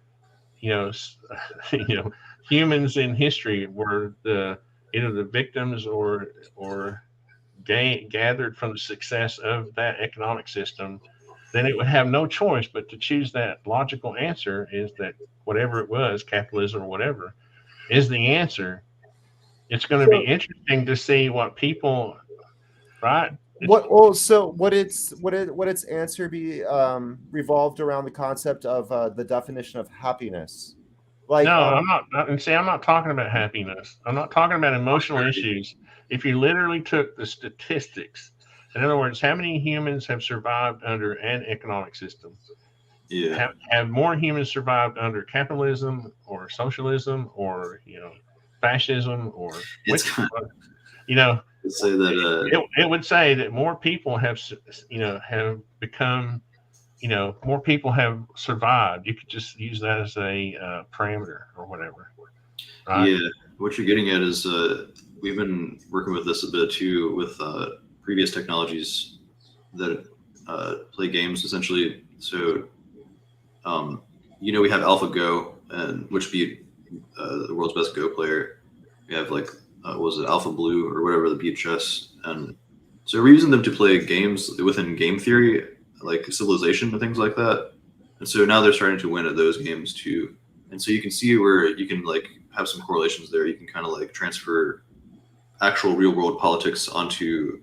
humans in history were either the victims or gathered from the success of that economic system. then it would have no choice but to choose that logical answer is that whatever it was, capitalism or whatever, is the answer. It's going to be So interesting to see what people, right? It's would its answer be revolved around the concept of the definition of happiness? no, Like and see, I'm not talking about happiness. I'm not talking about emotional issues. If you literally took the statistics, in other words, how many humans have survived under an economic system? Yeah, Have more humans survived under capitalism or socialism or fascism or it's which kind you know of say that. it would say that more people have become more people have survived. You could just use that as a parameter or whatever, right? Yeah, what you're getting at is we've been working with this a bit too with previous technologies that play games essentially. So, um, we have AlphaGo, and which beat the world's best Go player. We have like what was it Alpha Blue or whatever the beat chess, and so we're using them to play games within game theory, like Civilization and things like that. And so now they're starting to win at those games too. And so you can see where you can like have some correlations there. You can kind of like transfer actual real world politics onto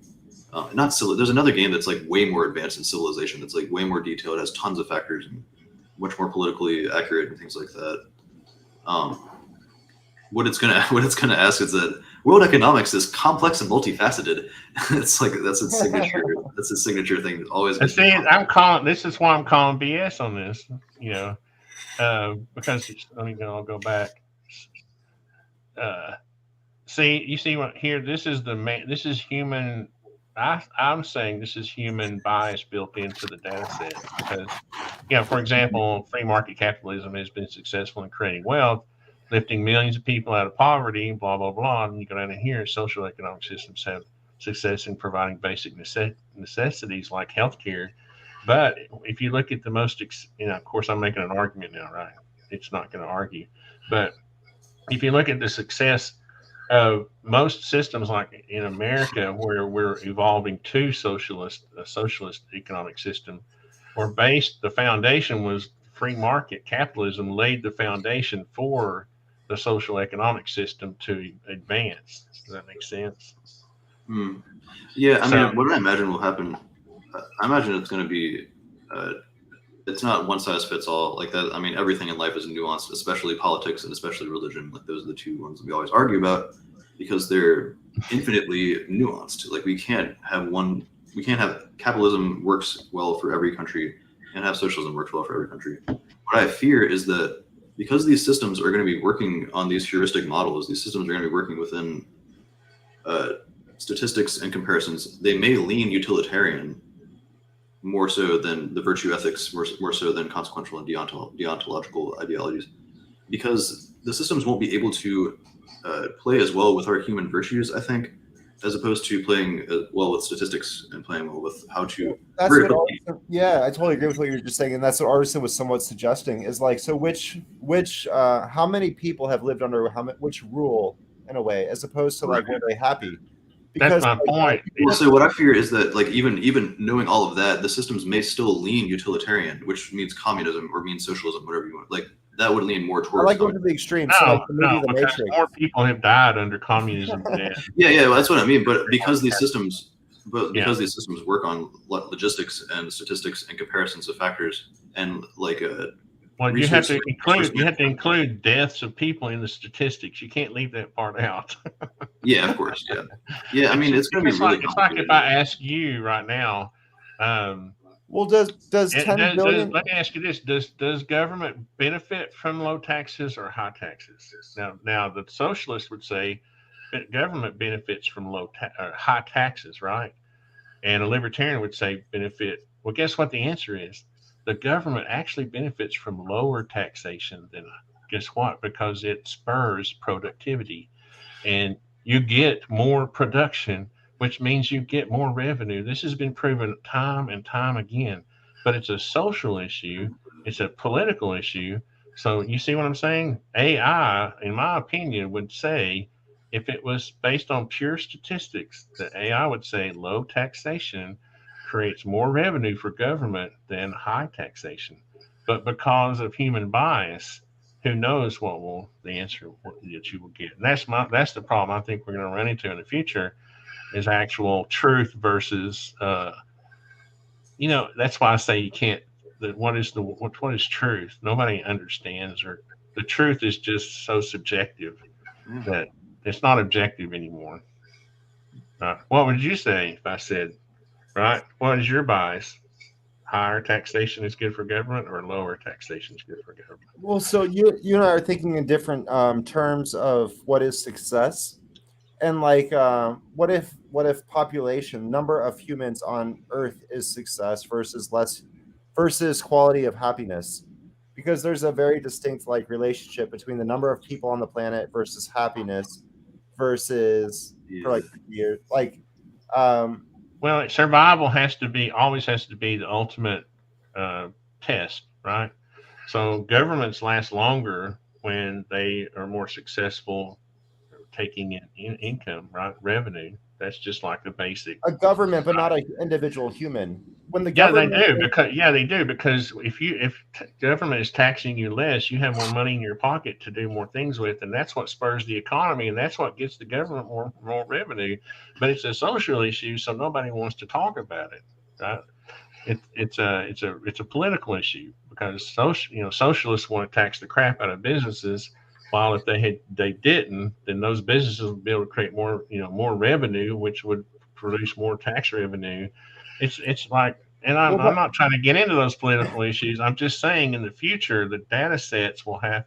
not civil. There's another game that's like way more advanced in Civilization. That's like way more detailed, has tons of factors and much more politically accurate and things like that. Um, what it's gonna ask is that world economics is complex and multifaceted. It's like that's its signature. That's its signature thing. That always And makes me see, laugh. I'm calling. This is why I'm calling BS on this. Because I'll go back. Uh, See, you see what here? This is the man. This is human. I'm saying this is human bias built into the data set because, for example, free market capitalism has been successful in creating wealth, lifting millions of people out of poverty, blah blah blah. And you go down in here, social economic systems have success in providing basic necessities like healthcare. But if you look at the most, of course, I'm making an argument now, right? It's not going to argue, but if you look at the success most systems like in America, where we're evolving to a socialist economic system, were based. The foundation was free market capitalism laid the foundation for the social economic system to advance. Does that make sense? Hmm. Yeah, I So mean, what I imagine will happen, I imagine it's going to be, uh, it's not one size fits all like that. I mean, everything in life is nuanced, especially politics and especially religion. Like those are the two ones that we always argue about because they're infinitely nuanced. Like we can't have capitalism works well for every country and have socialism works well for every country. What I fear is that because these systems are going to be working on these heuristic models, these systems are going to be working within uh, statistics and comparisons, they may lean utilitarian more so than the virtue ethics, more so than consequential and deontological ideologies, because the systems won't be able to play as well with our human virtues, I think, as opposed to playing well with statistics and playing well with how to. that's what Vertically. Arson, yeah, I totally agree with what you're just saying, and that's what Arson was somewhat suggesting is like, so which how many people have lived under which rule in a way, as opposed to Right. like were they happy? that's Because my point. Also, what I fear is that, like, even knowing all of that, the systems may still lean utilitarian, which means communism or means socialism, whatever you want. Like, that would lean more I towards like going to communism. the extreme. So like No, the no, movie The because Matrix. more people have died under communism than Yeah, yeah, well, that's what I mean. But because these systems, yeah. work on logistics and statistics and comparisons of factors and like Well, resource resource you have to management. include deaths of people in the statistics. You can't leave that part out. Yeah, of course. Yeah, yeah. I It's mean, just it's going to be really it's like if complicated. I ask you right now, um, Well, does it 10 does billion? let me ask you this: does government benefit from low taxes or high taxes? Now the socialist would say that government benefits from high taxes, right? And a libertarian would say benefit. Well, guess what the answer is? The government actually benefits from lower taxation than guess what? Because it spurs productivity and you get more production, which means you get more revenue. This has been proven time and time again, but it's a social issue, it's a political issue. So, you see what I'm saying? AI, in my opinion, would say if it was based on pure statistics, the AI would say low taxation creates more revenue for government than high taxation. But because of human bias, who knows what will the answer that you will get? And that's the problem I think we're going to run into in the future is actual truth versus that's why I say you can't. That what is truth? Nobody understands, or the truth is just so subjective Yeah. that it's not objective anymore. Right? What would you say if I said, right? What is your bias? Higher taxation is good for government, or lower taxation is good for government? Well, so you and I are thinking in different terms of what is success, and like what if population number of humans on Earth is success versus less versus quality of happiness, because there's a very distinct like relationship between the number of people on the planet versus happiness versus for Yeah. like years like um Well, survival always has to be the ultimate uh, test, right? So governments last longer when they are more successful taking in income, right? Revenue. That's just like the basic. a government but not an individual human when the Yeah, they government do because if government is taxing you less, you have more money in your pocket to do more things with, and that's what spurs the economy, and that's what gets the government more revenue. But it's a social issue, so nobody wants to talk about it. Right? It's a political issue because socialists want to tax the crap out of businesses, while if they didn't, then those businesses would be able to create more revenue, which would produce more tax revenue. It's like, and I'm well, I'm not trying to get into those political issues. I'm just saying in the future the data sets will have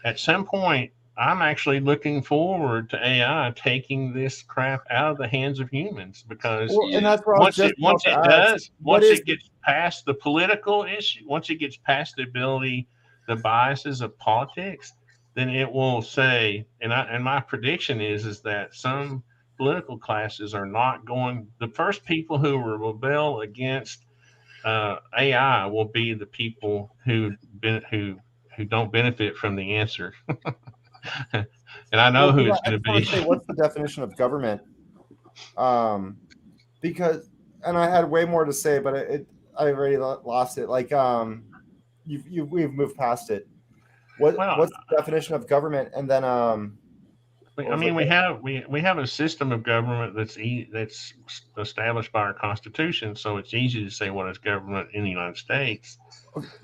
at some point. I'm actually looking forward to AI taking this crap out of the hands of humans because and Yeah. that's what I was once just it about once to it ask. does, What once is it gets past the political issue, once it gets past the ability, the biases of politics, then it will say, and my prediction is that some political classes are not going. The first people who will rebel against AI will be the people who don't benefit from the answer, and I know well, who 'cause it's I going to just want be. to say what's the definition of government, um because and I had way more to say but I already lost it like we've moved past it. Well, What's the definition of government, and then what I was like mean, we have a system of government that's established by our Constitution, so it's easy to say what is government in the United States.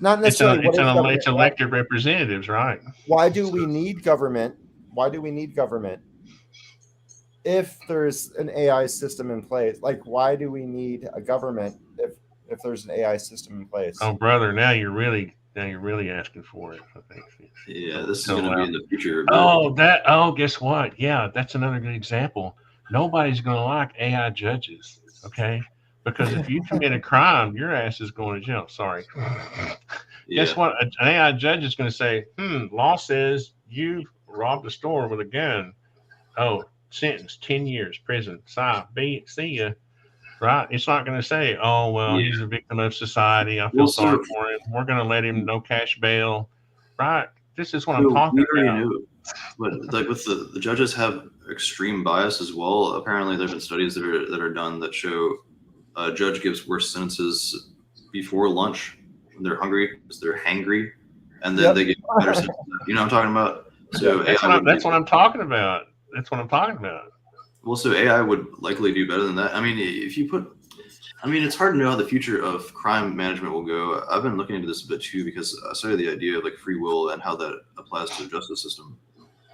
not It's necessarily what is it's government. elected representatives, right? Why do So, we need government? Why do we need government if there's an AI system in place? Like, why do we need a government if there's an AI system in place? oh brother, now you're really asking for it. I think Yeah. to, This is to going to be allow. in the future a bit. Guess what? Yeah, that's another good example. Nobody's going to like AI judges, okay? Because if you commit a crime, your ass is going to jail. Sorry. Guess Yeah. what? An AI judge is going to say, law says you robbed a store with a gun. Oh, sentence 10 years prison. See ya. Right? It's not going to say, oh, well, Yeah. he's a victim of society. I feel Well, sorry so for him. We're going to let him no cash bail. Right? This is what I'm so talking we already about. knew, but like with the judges have extreme bias as well. Apparently, there've been studies that are done that show a judge gives worse sentences before lunch when they're hungry because they're hangry, and then Yep. they get better sentences. You know what I'm talking about? So Yep. AI would That's be what I'm talking about. That's what I'm talking about. well. So AI would likely do better than that. I mean, if you put I mean, it's hard to know how the future of crime management will go. I've been looking into this a bit too because I started the idea of like free will and how that applies to the justice system.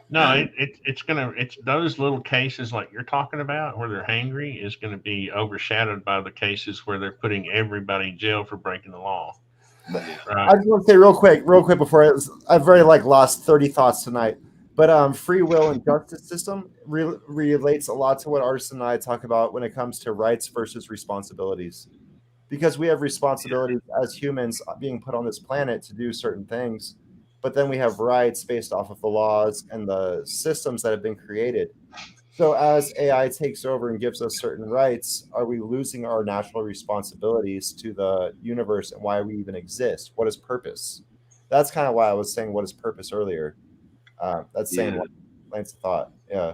No, And it's those little cases like you're talking about where they're hangry is gonna be overshadowed by the cases where they're putting everybody in jail for breaking the law. yeah, Right. I just want to say real quick before I've already like lost 30 thoughts tonight. But free will and justice system relates a lot to what Arson and I talk about when it comes to rights versus responsibilities, because we have responsibilities as humans being put on this planet to do certain things, but then we have rights based off of the laws and the systems that have been created. So as AI takes over and gives us certain rights, are we losing our natural responsibilities to the universe and why we even exist? What is purpose? That's kind of why I was saying what is purpose earlier. That's saying yeah. what lines of thought. Yeah.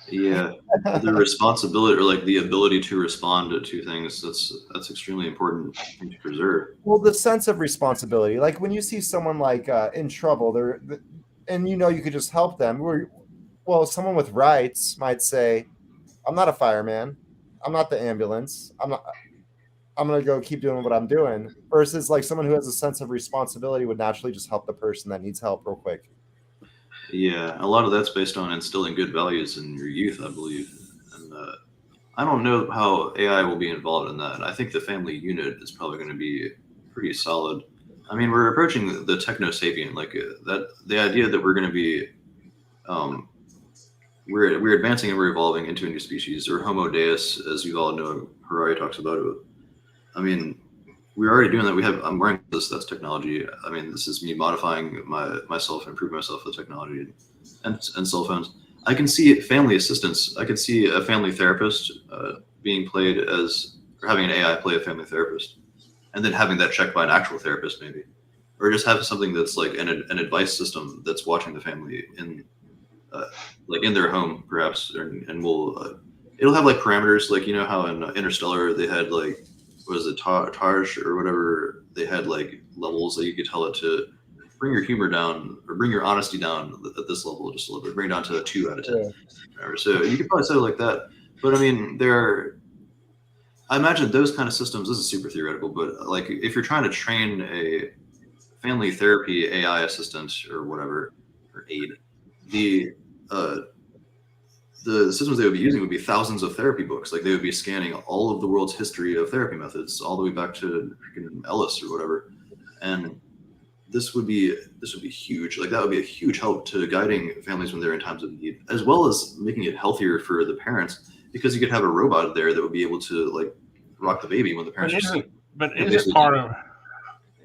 Yeah, the responsibility or like the ability to respond to things, that's extremely important thing to preserve. Well, the sense of responsibility, like when you see someone like in trouble, and you could just help them. Well, someone with rights might say, "I'm not a fireman. I'm not the ambulance. I'm not. I'm gonna go keep doing what I'm doing." Versus like someone who has a sense of responsibility would naturally just help the person that needs help real quick. Yeah, a lot of that's based on instilling good values in your youth, I believe. And I don't know how AI will be involved in that. I think the family unit is probably going to be pretty solid. I mean, we're approaching the techno sapient, like that. The idea that we're going to be, um, we're advancing and we're evolving into a new species, or Homo Deus, as you all know, Harari talks about it. I mean, we're already doing that. I'm wearing this. That's technology. I mean, this is me modifying myself, improving myself with technology, and cell phones. I can see family assistance. I could see a family therapist being played as, or having an AI play a family therapist, and then having that checked by an actual therapist, maybe, or just have something that's like an advice system that's watching the family in, like in their home, perhaps, and will it'll have like parameters, like you know how in Interstellar they had like, was it Taj or whatever, they had like levels that you could tell it to bring your humor down or bring your honesty down at this level just a little bit, bring it down to a 2 out of 10. Yeah. So you could probably set it like that. But I mean, I imagine those kind of systems, this is super theoretical, but like if you're trying to train a family therapy AI assistant or whatever, or aid, the the systems they would be using would be thousands of therapy books. Like they would be scanning all of the world's history of therapy methods, all the way back to freaking Ellis or whatever. And this would be huge. Like that would be a huge help to guiding families when they're in times of need, as well as making it healthier for the parents, because you could have a robot there that would be able to like rock the baby when the But parents are sick.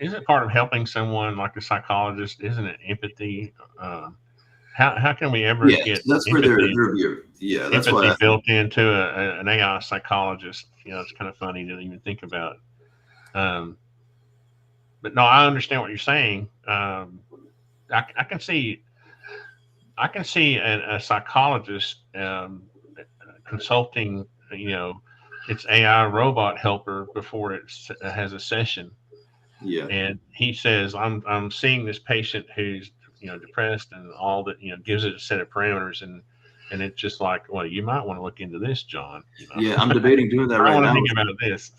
is it part of helping someone like a psychologist? Isn't it empathy? How can we ever Yeah, get so that's where there would be yeah, that's why empathy I think, built into an AI psychologist? It's kind of funny to even think about. Um, but no, I understand what you're saying. I can see a psychologist consulting, its AI robot helper before it has a session, yeah. and he says, I'm seeing this patient who's depressed, and all that, gives it a set of parameters, and it's just like, well, you might want to look into this, John. Yeah, I'm debating doing that I right want to now. think about this.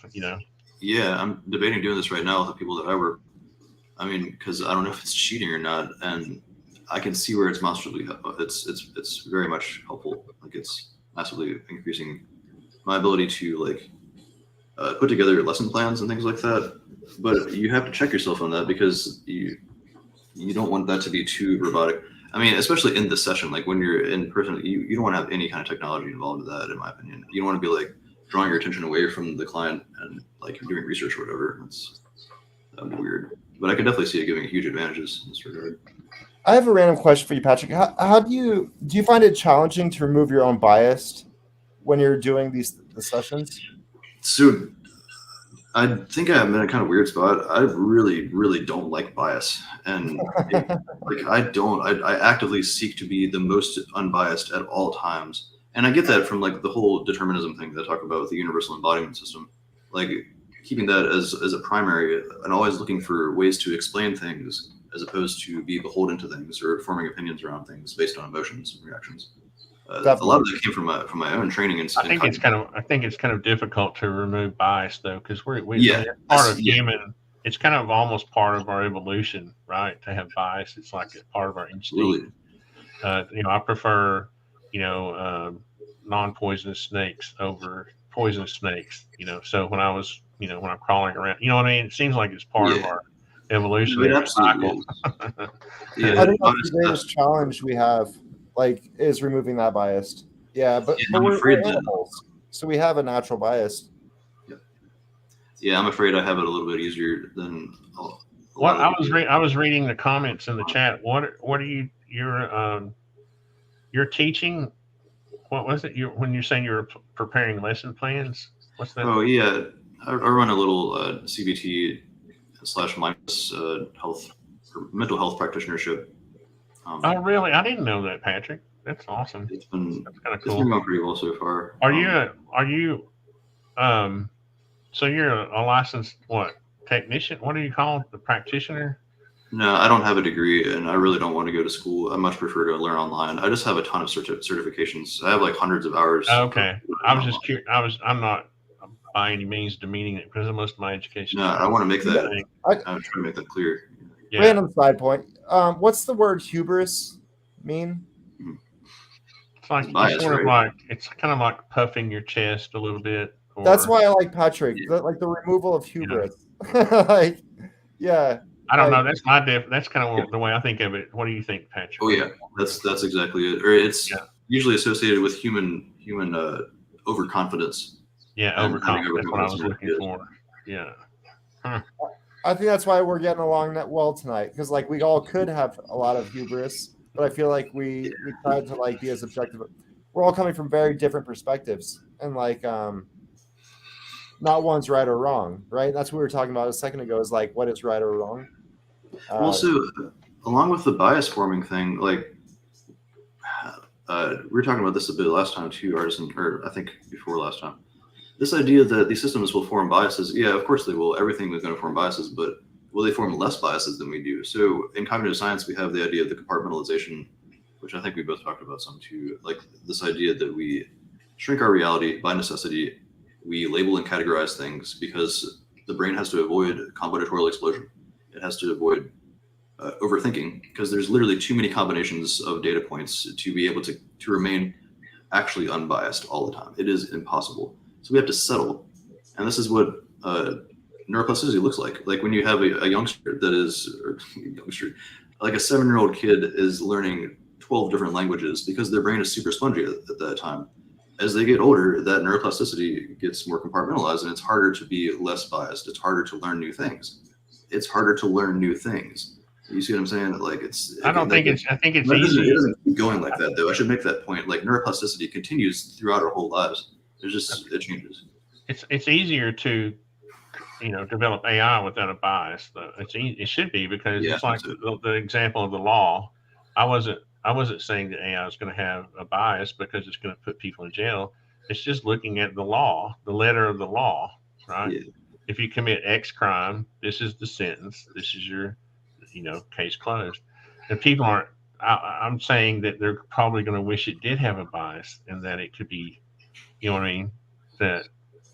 Yeah, I'm debating doing this right now with the people that I work. I mean, because I don't know if it's cheating or not, and I can see where it's massively, it's very much helpful. Like it's massively increasing my ability to like put together lesson plans and things like that. But you have to check yourself on that, because you don't want that to be too robotic. I mean, especially in this session, like when you're in person, you don't want to have any kind of technology involved in that, in my opinion. You don't want to be like drawing your attention away from the client and like you're doing research or whatever. That would be weird. But I can definitely see it giving huge advantages in this regard. I have a random question for you, Patrick. How do you find it challenging to remove your own bias when you're doing the sessions? So I think I'm in a kind of weird spot. I really, really don't like bias, and like I actively seek to be the most unbiased at all times. And I get that from like the whole determinism thing that I talk about with the universal embodiment system, like keeping that as a primary and always looking for ways to explain things as opposed to be beholden to things or forming opinions around things based on emotions and reactions. A lot of that came from my own training. I think it's kind of difficult to remove bias, though, because yeah, it's part of human. It's kind of almost part of our evolution, right? To have bias, it's like a part of our instinct. I prefer, non-poisonous snakes over poisonous snakes. So when I was, when I'm crawling around, you know what I mean? It seems like it's part of our evolutionary cycle. I think that's the greatest challenge we have, like, is removing that bias. Yeah, but we're animals, so we have a natural bias. Yeah, I'm afraid I have it a little bit easier than. What I was reading the comments in the chat. What are you're teaching? What was it? When you're saying you're preparing lesson plans? What's that? Oh yeah, I run a little CBT / mindfulness health or mental health practitionership. Oh really? I didn't know that, Patrick. That's awesome. It's been That's kind of it's been cool. going pretty well so far. Are you um so you're a licensed what technician? What do you call it? The practitioner? No, I don't have a degree, and I really don't want to go to school. I much prefer to learn online. I just have a ton of certifications. I have like hundreds of hours of Okay. I learning was just online. curious. I'm not by any means demeaning it because most of my education No, is I want to make Yeah, that. thing. I'm trying to make that clear. Yeah. random side point. What's the word hubris mean? Mhm. It's It's like it's bias, sort of right? like it's kind of like puffing your chest a little bit, That's or why I like Patrick. Yeah. Like the removal of you know, hubris. Like, yeah, I don't like know. That's my That's kind Yeah. of the way I think of it. What do you think, Patrick? Oh What do yeah, you? that's exactly it. Or it's Yeah. usually associated with human overconfidence Yeah. and having Overconfident. That's what I overconfidence in was your looking ideas. for. Yeah. Huh. I think that's why we're getting along that well tonight, because like we all could have a lot of hubris, but I feel like we tried to like be as objective. We're all coming from very different perspectives, and like not one's right or wrong, right? That's what we were talking about a second ago. Is like what is right or wrong. Well, Uh, so along with the bias forming thing, like we were talking about this a bit last time too, Artisan, or I think before last time. This idea that these systems will form biases, yeah, of course they will. Everything is going to form biases, but will they form less biases than we do? So in cognitive science, we have the idea of the compartmentalization, which I think we both talked about some too. Like this idea that we shrink our reality by necessity. We label and categorize things because the brain has to avoid combinatorial explosion. It has to avoid overthinking because there's literally too many combinations of data points to be able to remain actually unbiased all the time. It is impossible. So we have to settle, and this is what neuroplasticity looks like. Like when you have a youngster that is, or youngster, like a 7-year-old kid is learning 12 different languages because their brain is super spongy at that time. As they get older, that neuroplasticity gets more compartmentalized, and it's harder to be less biased. It's harder to learn new things. It's harder to learn new things. You see what I'm saying? Like it's I don't again, that, think it's. I think it's that doesn't it easy. doesn't keep going like that though. I should make that point. Like neuroplasticity continues throughout our whole lives. It's just it changes. It's easier to develop AI without a bias. Though it should be because Yeah, I it's think like so. the example of the law. I wasn't saying that AI is going to have a bias because it's going to put people in jail. It's just looking at the law, the letter of the law, right? Yeah. If you commit X crime, this is the sentence. This is your, case closed. And people aren't. I'm saying that they're probably going to wish it did have a bias and that it could be, you know what I mean? That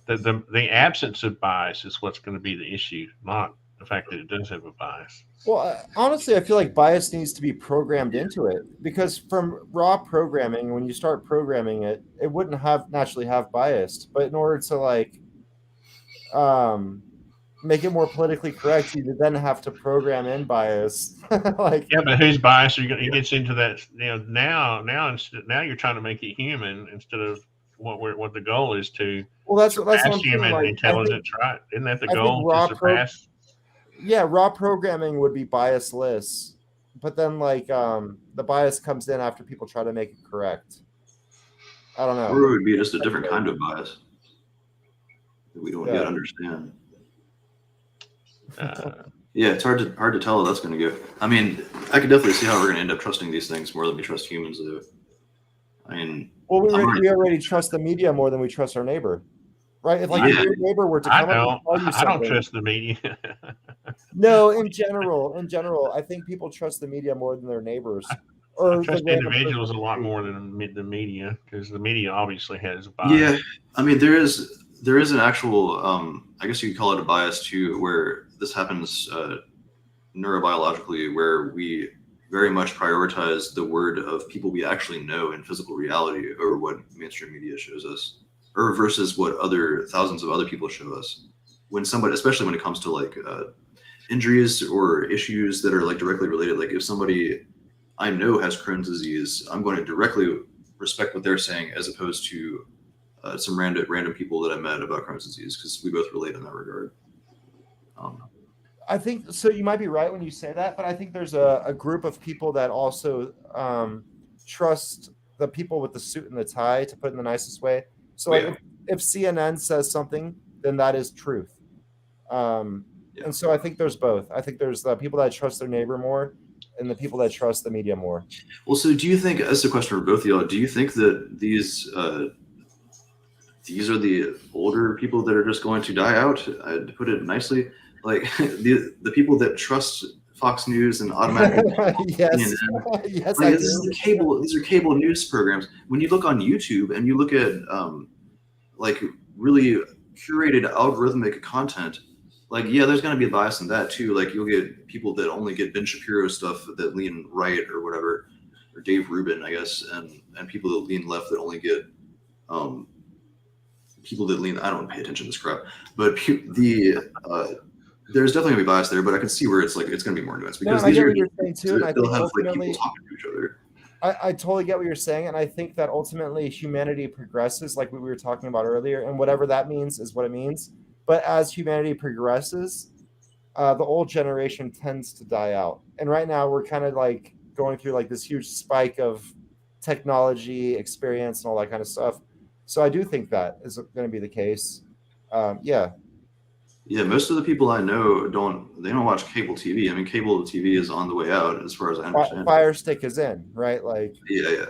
the absence of bias is what's going to be the issue, not the fact that it does have a bias. well, honestly, I feel like bias needs to be programmed into it because from raw programming, when you start programming it, it wouldn't have naturally have bias. But in order to like um, make it more politically correct, you then have to program in bias. Like, Yeah, but whose bias are you going? It Yeah. gets into that. Now you're trying to make it human instead of what the goal is to well, that's what surpass I'm saying. human Like, intelligence, right? Isn't that the I think goal to surpass? raw programming would be biasless, but then like the bias comes in after people try to make it correct. I don't Or know. it would be just a different kind of bias that we don't yet Yeah. understand. Uh, Yeah, it's hard to tell how that's going to go. I mean, I could definitely see how we're going to end up trusting these things more than we trust humans. Though. I mean, Well, I'm already, we already trust the media more than we trust our neighbor, right? If like I if yeah, your neighbor were to I come up and don't. tell you I don't something, trust the media. no, in general, I think people trust the media more than their I, neighbors I or the trust random person individuals a on the lot street. more than the media because the media obviously has a yeah. bias. I mean, there is an actual, I guess you could call it a bias too, where this happens neurobiologically, where we very much prioritize the word of people we actually know in physical reality over what mainstream media shows us, or versus what other thousands of other people show us. When somebody, especially when it comes to like injuries or issues that are like directly related, like if somebody I know has Crohn's disease, I'm going to directly respect what they're saying as opposed to some random people that I met about Crohn's disease because we both relate in that regard. Um, I think so. You might be right when you say that, but I think there's a group of people that also trust the people with the suit and the tie, to put it in the nicest way. So, but like, yeah, if CNN says something, then that is truth. Um, yeah, and so I think there's both. I think there's the people that trust their neighbor more, and the people that trust the media more. Well, so do you think, as a question for both of y'all, do you think that these are the older people that are just going to die out? To put it nicely, like the people that trust Fox News and automatically yes, yes, like, I this do. is the cable. These are cable news programs. When you look on YouTube and you look at like really curated algorithmic content, like there's going to be a bias in that too. Like you'll get people that only get Ben Shapiro stuff that lean right or whatever, or Dave Rubin, I guess, and people that lean left that only get people that lean. I don't pay attention to this crap, but there's definitely gonna be bias there. But I can see where it's like it's gonna be more nuanced because I get what you're saying too, and I they'll think have like ultimately, people talking to each other. I totally get what you're saying, and I think that ultimately humanity progresses, like we were talking about earlier, and whatever that means is what it means. But as humanity progresses, the old generation tends to die out, and right now we're kind of like going through like this huge spike of technology experience and all that kind of stuff. So I do think that is going to be the case. Yeah. Yeah, most of the people I know don't watch cable TV. I mean, cable TV is on the way out, as far as I understand. Fire stick is in, right? Like, yeah.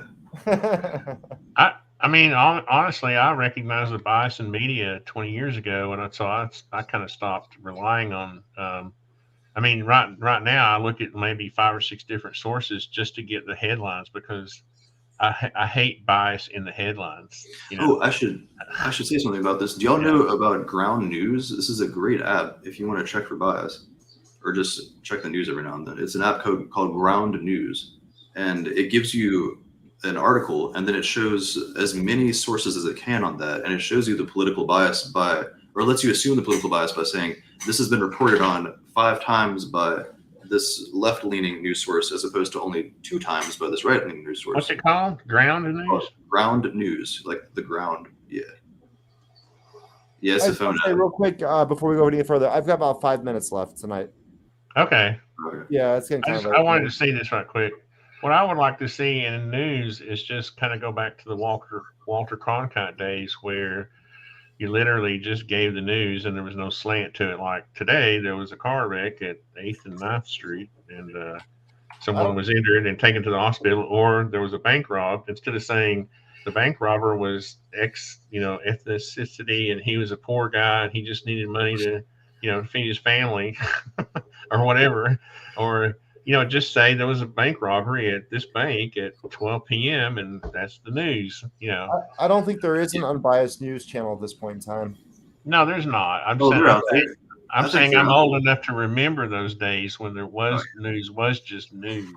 I mean, honestly, I recognized the bias in media 20 years ago, and so I kind of stopped relying on. I mean, right now, I look at maybe 5 or 6 different sources just to get the headlines because I hate bias in the headlines. Oh, I should say something about this. Do y'all know about Ground News? This is a great app if you want to check for bias, or just check the news every now and then. It's an app called Ground News, and it gives you an article, and then it shows as many sources as it can on that, and it shows you the political bias or lets you assume the political bias by saying this has been reported on 5 times by this left-leaning news source as opposed to only 2 times by this right-leaning news source. What's it called? Ground News? Ground News, like the ground. Yeah. Yeah, it's the phone app. Real quick, before we go any further, I've got about 5 minutes left tonight. Okay. Yeah, it's getting kind of late. I wanted to see this right quick. What I would like to see in news is just kind of go back to the Walter Cronkite days where you literally just gave the news and there was no slant to it. Like today, there was a car wreck at 8th and 9th Street, and someone was injured and taken to the hospital, or there was a bank robbed. Instead of saying the bank robber was ethnicity and he was a poor guy and he just needed money to, feed his family or whatever, or just say there was a bank robbery at this bank at 12 p.m. and that's the news. I don't think there is an unbiased news channel at this point in time. No, there's not. I'm saying I'm old enough to remember those days when there was news was just news.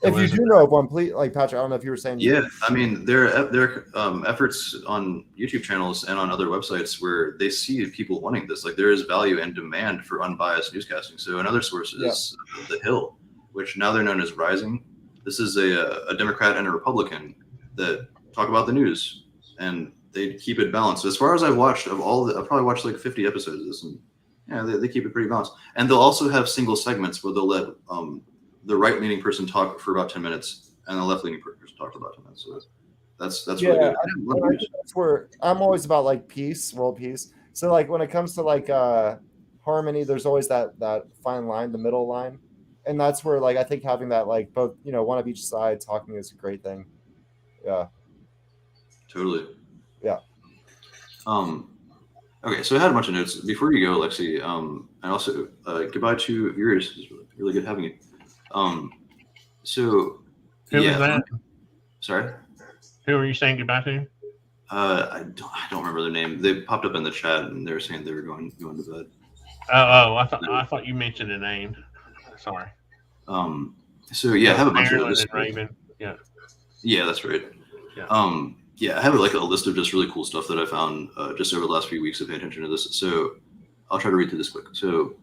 If you do know of one, please, like Patrick, I don't know if you were saying. Yeah, I mean, there are efforts on YouTube channels and on other websites where they see people wanting this. Like there is value and demand for unbiased newscasting. So another source is The Hill, which now they're known as Rising. This is a Democrat and a Republican that talk about the news, and they keep it balanced. So as far as I've watched I've probably watched like 50 episodes of this, and they keep it pretty balanced. And they'll also have single segments where they'll let the right-leaning person talk for about 10 minutes and the left-leaning person talk for about 10 minutes. So that's really good. I think that's where I'm always about like peace, world peace. So like when it comes to like harmony, there's always that fine line, the middle line. And that's where like I think having that like both, one of each side talking is a great thing. Yeah. Totally. Yeah. Okay, so I had a bunch of notes before you go, Alexei. And also goodbye to viewers. It's really good having you. So who was that? Sorry. Who are you saying goodbye to? I don't remember their name. They popped up in the chat and they were saying they were going to bed. I thought you mentioned a name. Sorry. So yeah, I have a bunch of this. Raven. Yeah. Yeah, that's right. Yeah. Yeah, I have like a list of just really cool stuff that I found just over the last few weeks of paying attention to this. So I'll try to read through this quick. So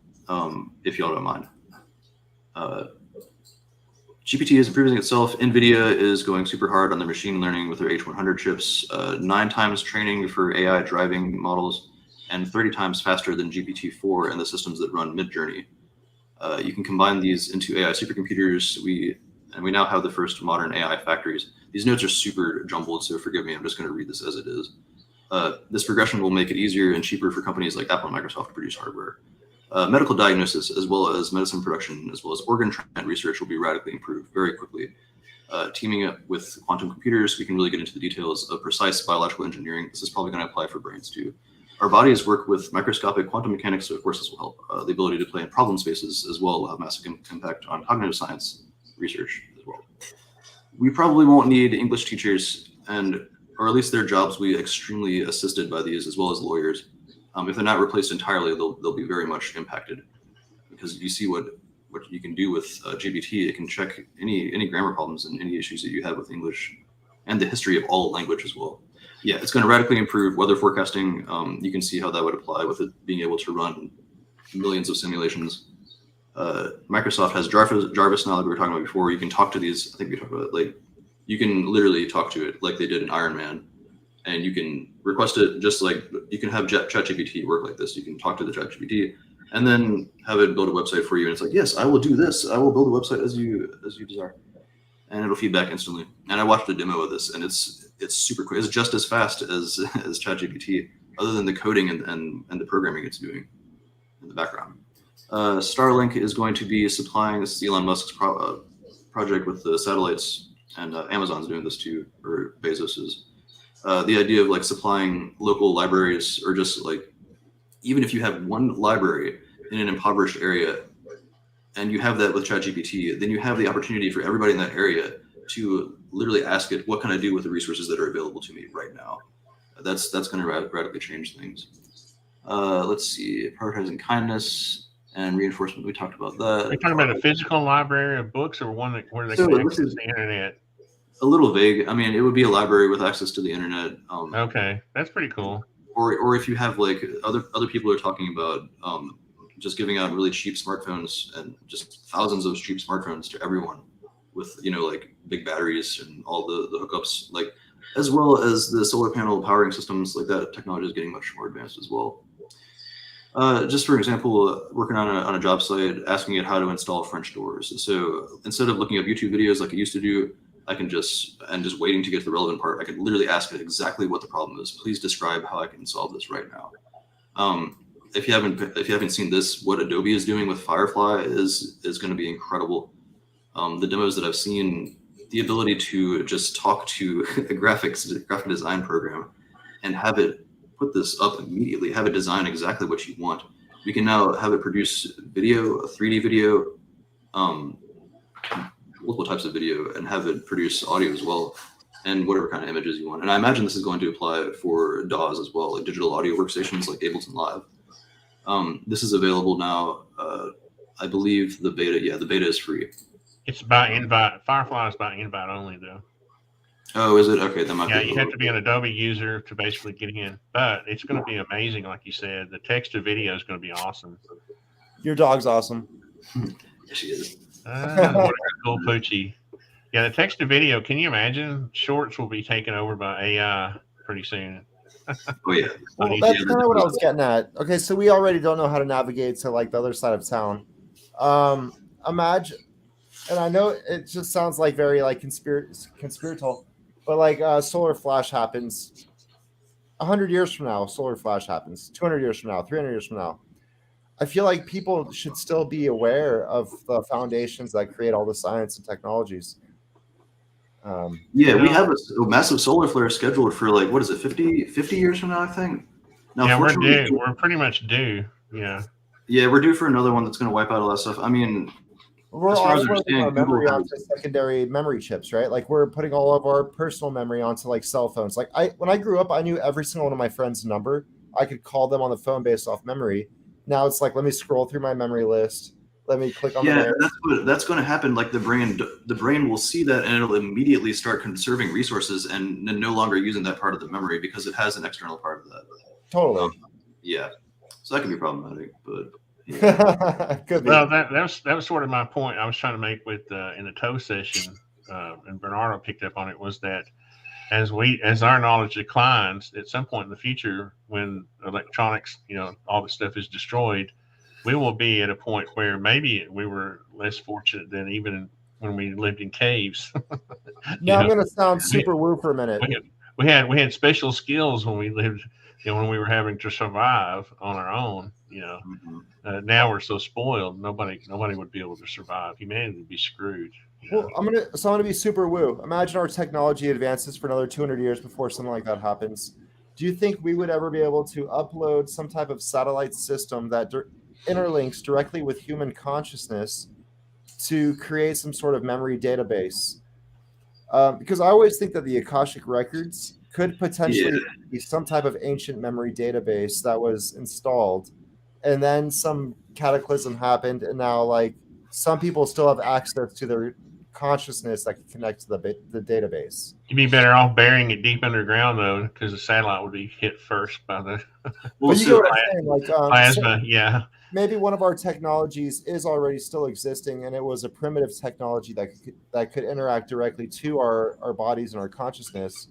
if y'all don't mind. GPT is improving itself. NVIDIA is going super hard on their machine learning with their H100 chips, 9 times training for AI driving models, and 30 times faster than GPT-4 and the systems that run Midjourney. You can combine these into AI supercomputers. We now have the first modern AI factories. These notes are super jumbled, so forgive me. I'm just going to read this as it is. This progression will make it easier and cheaper for companies like Apple and Microsoft to produce hardware. Medical diagnosis, as well as medicine production, as well as organ transplant research, will be radically improved very quickly. Teaming up with quantum computers, we can really get into the details of precise biological engineering. This is probably going to apply for brains too. Our bodies work with microscopic quantum mechanics, so of course this will help. The ability to play in problem spaces as well will have massive impact on cognitive science research as well. We probably won't need English teachers, or at least their jobs will be extremely assisted by these, as well as lawyers. If they're not replaced entirely, they'll be very much impacted, because you see what you can do with GPT. It can check any grammar problems and any issues that you have with English and the history of all language as well. Yeah, it's going to radically improve weather forecasting. You can see how that would apply with it being able to run millions of simulations. Microsoft has Jarvis now, like we were talking about before. You can talk to these. I think we talked about it. Like, you can literally talk to it like they did in Iron Man, and you can request it just like you can have ChatGPT work like this. You can talk to the ChatGPT and then have it build a website for you. And it's like, yes, I will do this. I will build a website as you desire, and it'll feedback instantly. And I watched a demo of this, and it's super quick. It's just as fast as ChatGPT, other than the coding and the programming it's doing in the background. Starlink is going to be supplying, this is Elon Musk's project with the satellites, and Amazon's doing this too, or Bezos's. The idea of like supplying local libraries, or just like, even if you have one library in an impoverished area and you have that with ChatGPT, then you have the opportunity for everybody in that area to literally ask it, what can I do with the resources that are available to me right now? That's going to radically change things. Let's see, prioritizing kindness and reinforcement. We talked about that. Are you talking about a physical library of books, or one where they So can this access is the internet? a little vague. I mean, it would be a library with access to the internet. Okay, that's pretty cool. Or if you have like other people are talking about just giving out really cheap smartphones, and just thousands of cheap smartphones to everyone with, like big batteries and all the hookups, like, as well as the solar panel powering systems. Like, that technology is getting much more advanced as well. Just for example, working on a job site, asking it how to install French doors. So instead of looking up YouTube videos like I used to do, I can just waiting to get to the relevant part, I can literally ask it exactly what the problem is. Please describe how I can solve this right now. If you haven't seen this, what Adobe is doing with Firefly is going to be incredible. The demos that I've seen, the ability to just talk to a graphic design program and have it put this up immediately, have it design exactly what you want. We can now have it produce video, a 3D video, multiple types of video, and have it produce audio as well, and whatever kind of images you want. And I imagine this is going to apply for DAWs as well, like digital audio workstations like Ableton Live. This is available now. I believe the beta is free. It's by invite. Firefly is by invite only, though. Oh, is it? Okay, that might be. Yeah, you have to be an Adobe user to basically get in, but it's going to be amazing, like you said. The text to video is going to be awesome. Your dog's awesome. Yeah, she is. What a cool poochie. Yeah, the text to video. Can you imagine? Shorts will be taken over by AI pretty soon. Oh yeah. Well, that's kind of what I was getting at. Okay, so we already don't know how to navigate to like the other side of town. Imagine, and I know it just sounds like very like conspiratorial, but like solar flash happens 100 years from now. Solar flash happens 200 years from now, 300 years from now. I feel like people should still be aware of the foundations that create all the science and technologies. We have a massive solar flare scheduled for like, what is it, 50 years from now, I think. Now, yeah, we're due. We're pretty much due. Yeah. Yeah, we're due for another one that's going to wipe out a lot of stuff. I mean, we're all putting our memory onto secondary memory chips, right? Like, we're putting all of our personal memory onto like cell phones. Like, when I grew up, I knew every single one of my friends' number. I could call them on the phone based off memory. Now it's like, let me scroll through my memory list. Let me click on. Yeah, that's going to happen. Like, the brain will see that, and it'll immediately start conserving resources and no longer using that part of the memory because it has an external part of that. Totally. Yeah. So that can be problematic, but. Yeah. Could be. Well, that was sort of my point I was trying to make with in the tow session, and Bernardo picked up on it, was that as our knowledge declines at some point in the future, when electronics, all the stuff is destroyed, we will be at a point where maybe we were less fortunate than even when we lived in caves. Now I'm going to sound super woo for a minute. We had special skills when we lived, when we were having to survive on our own. Mm-hmm. Now we're so spoiled, nobody would be able to survive. Humanity would be screwed. Well, I'm gonna be super woo. Imagine our technology advances for another 200 years before something like that happens. Do you think we would ever be able to upload some type of satellite system that interlinks directly with human consciousness to create some sort of memory database? Because I always think that the Akashic records could Yeah, potentially be some type of ancient memory database that was installed, and then some cataclysm happened, and now like some people still have access to their consciousness that can connect to the database. You'd be better off burying it deep underground though, because the satellite would be hit first by the well, But you get so what I'm saying, like plasma. Yeah, maybe one of our technologies is already still existing, and it was a primitive technology that could interact directly to our bodies and our consciousness,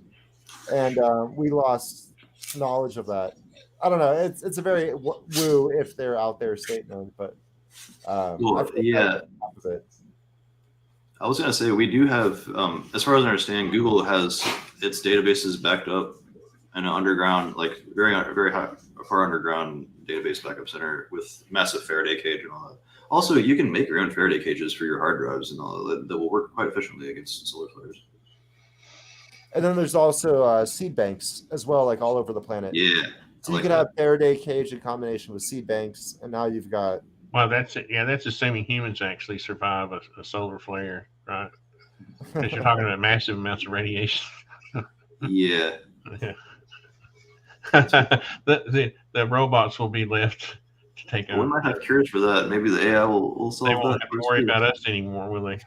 and we lost knowledge of that. I don't know. It's a very woo if they're out there statement, but I well, feel like yeah, half of it. I was gonna say we do have, as far as I understand, Google has its databases backed up in an underground, like very high, far underground database backup center with massive Faraday cage and all that. Also, you can make your own Faraday cages for your hard drives and all that will work quite efficiently against solar flares. And then there's also seed banks as well, like all over the planet. Yeah, So I you like could that. have Faraday cage in combination with seed banks, and now you've got well, that's it. Yeah, that's assuming humans actually survive a solar flare, right? Because you're talking about massive amounts of radiation. Yeah, The robots will be left to take well, we over. might have cures for that. Maybe the AI will They solve won't that have for to us worry too. about us anymore, will they?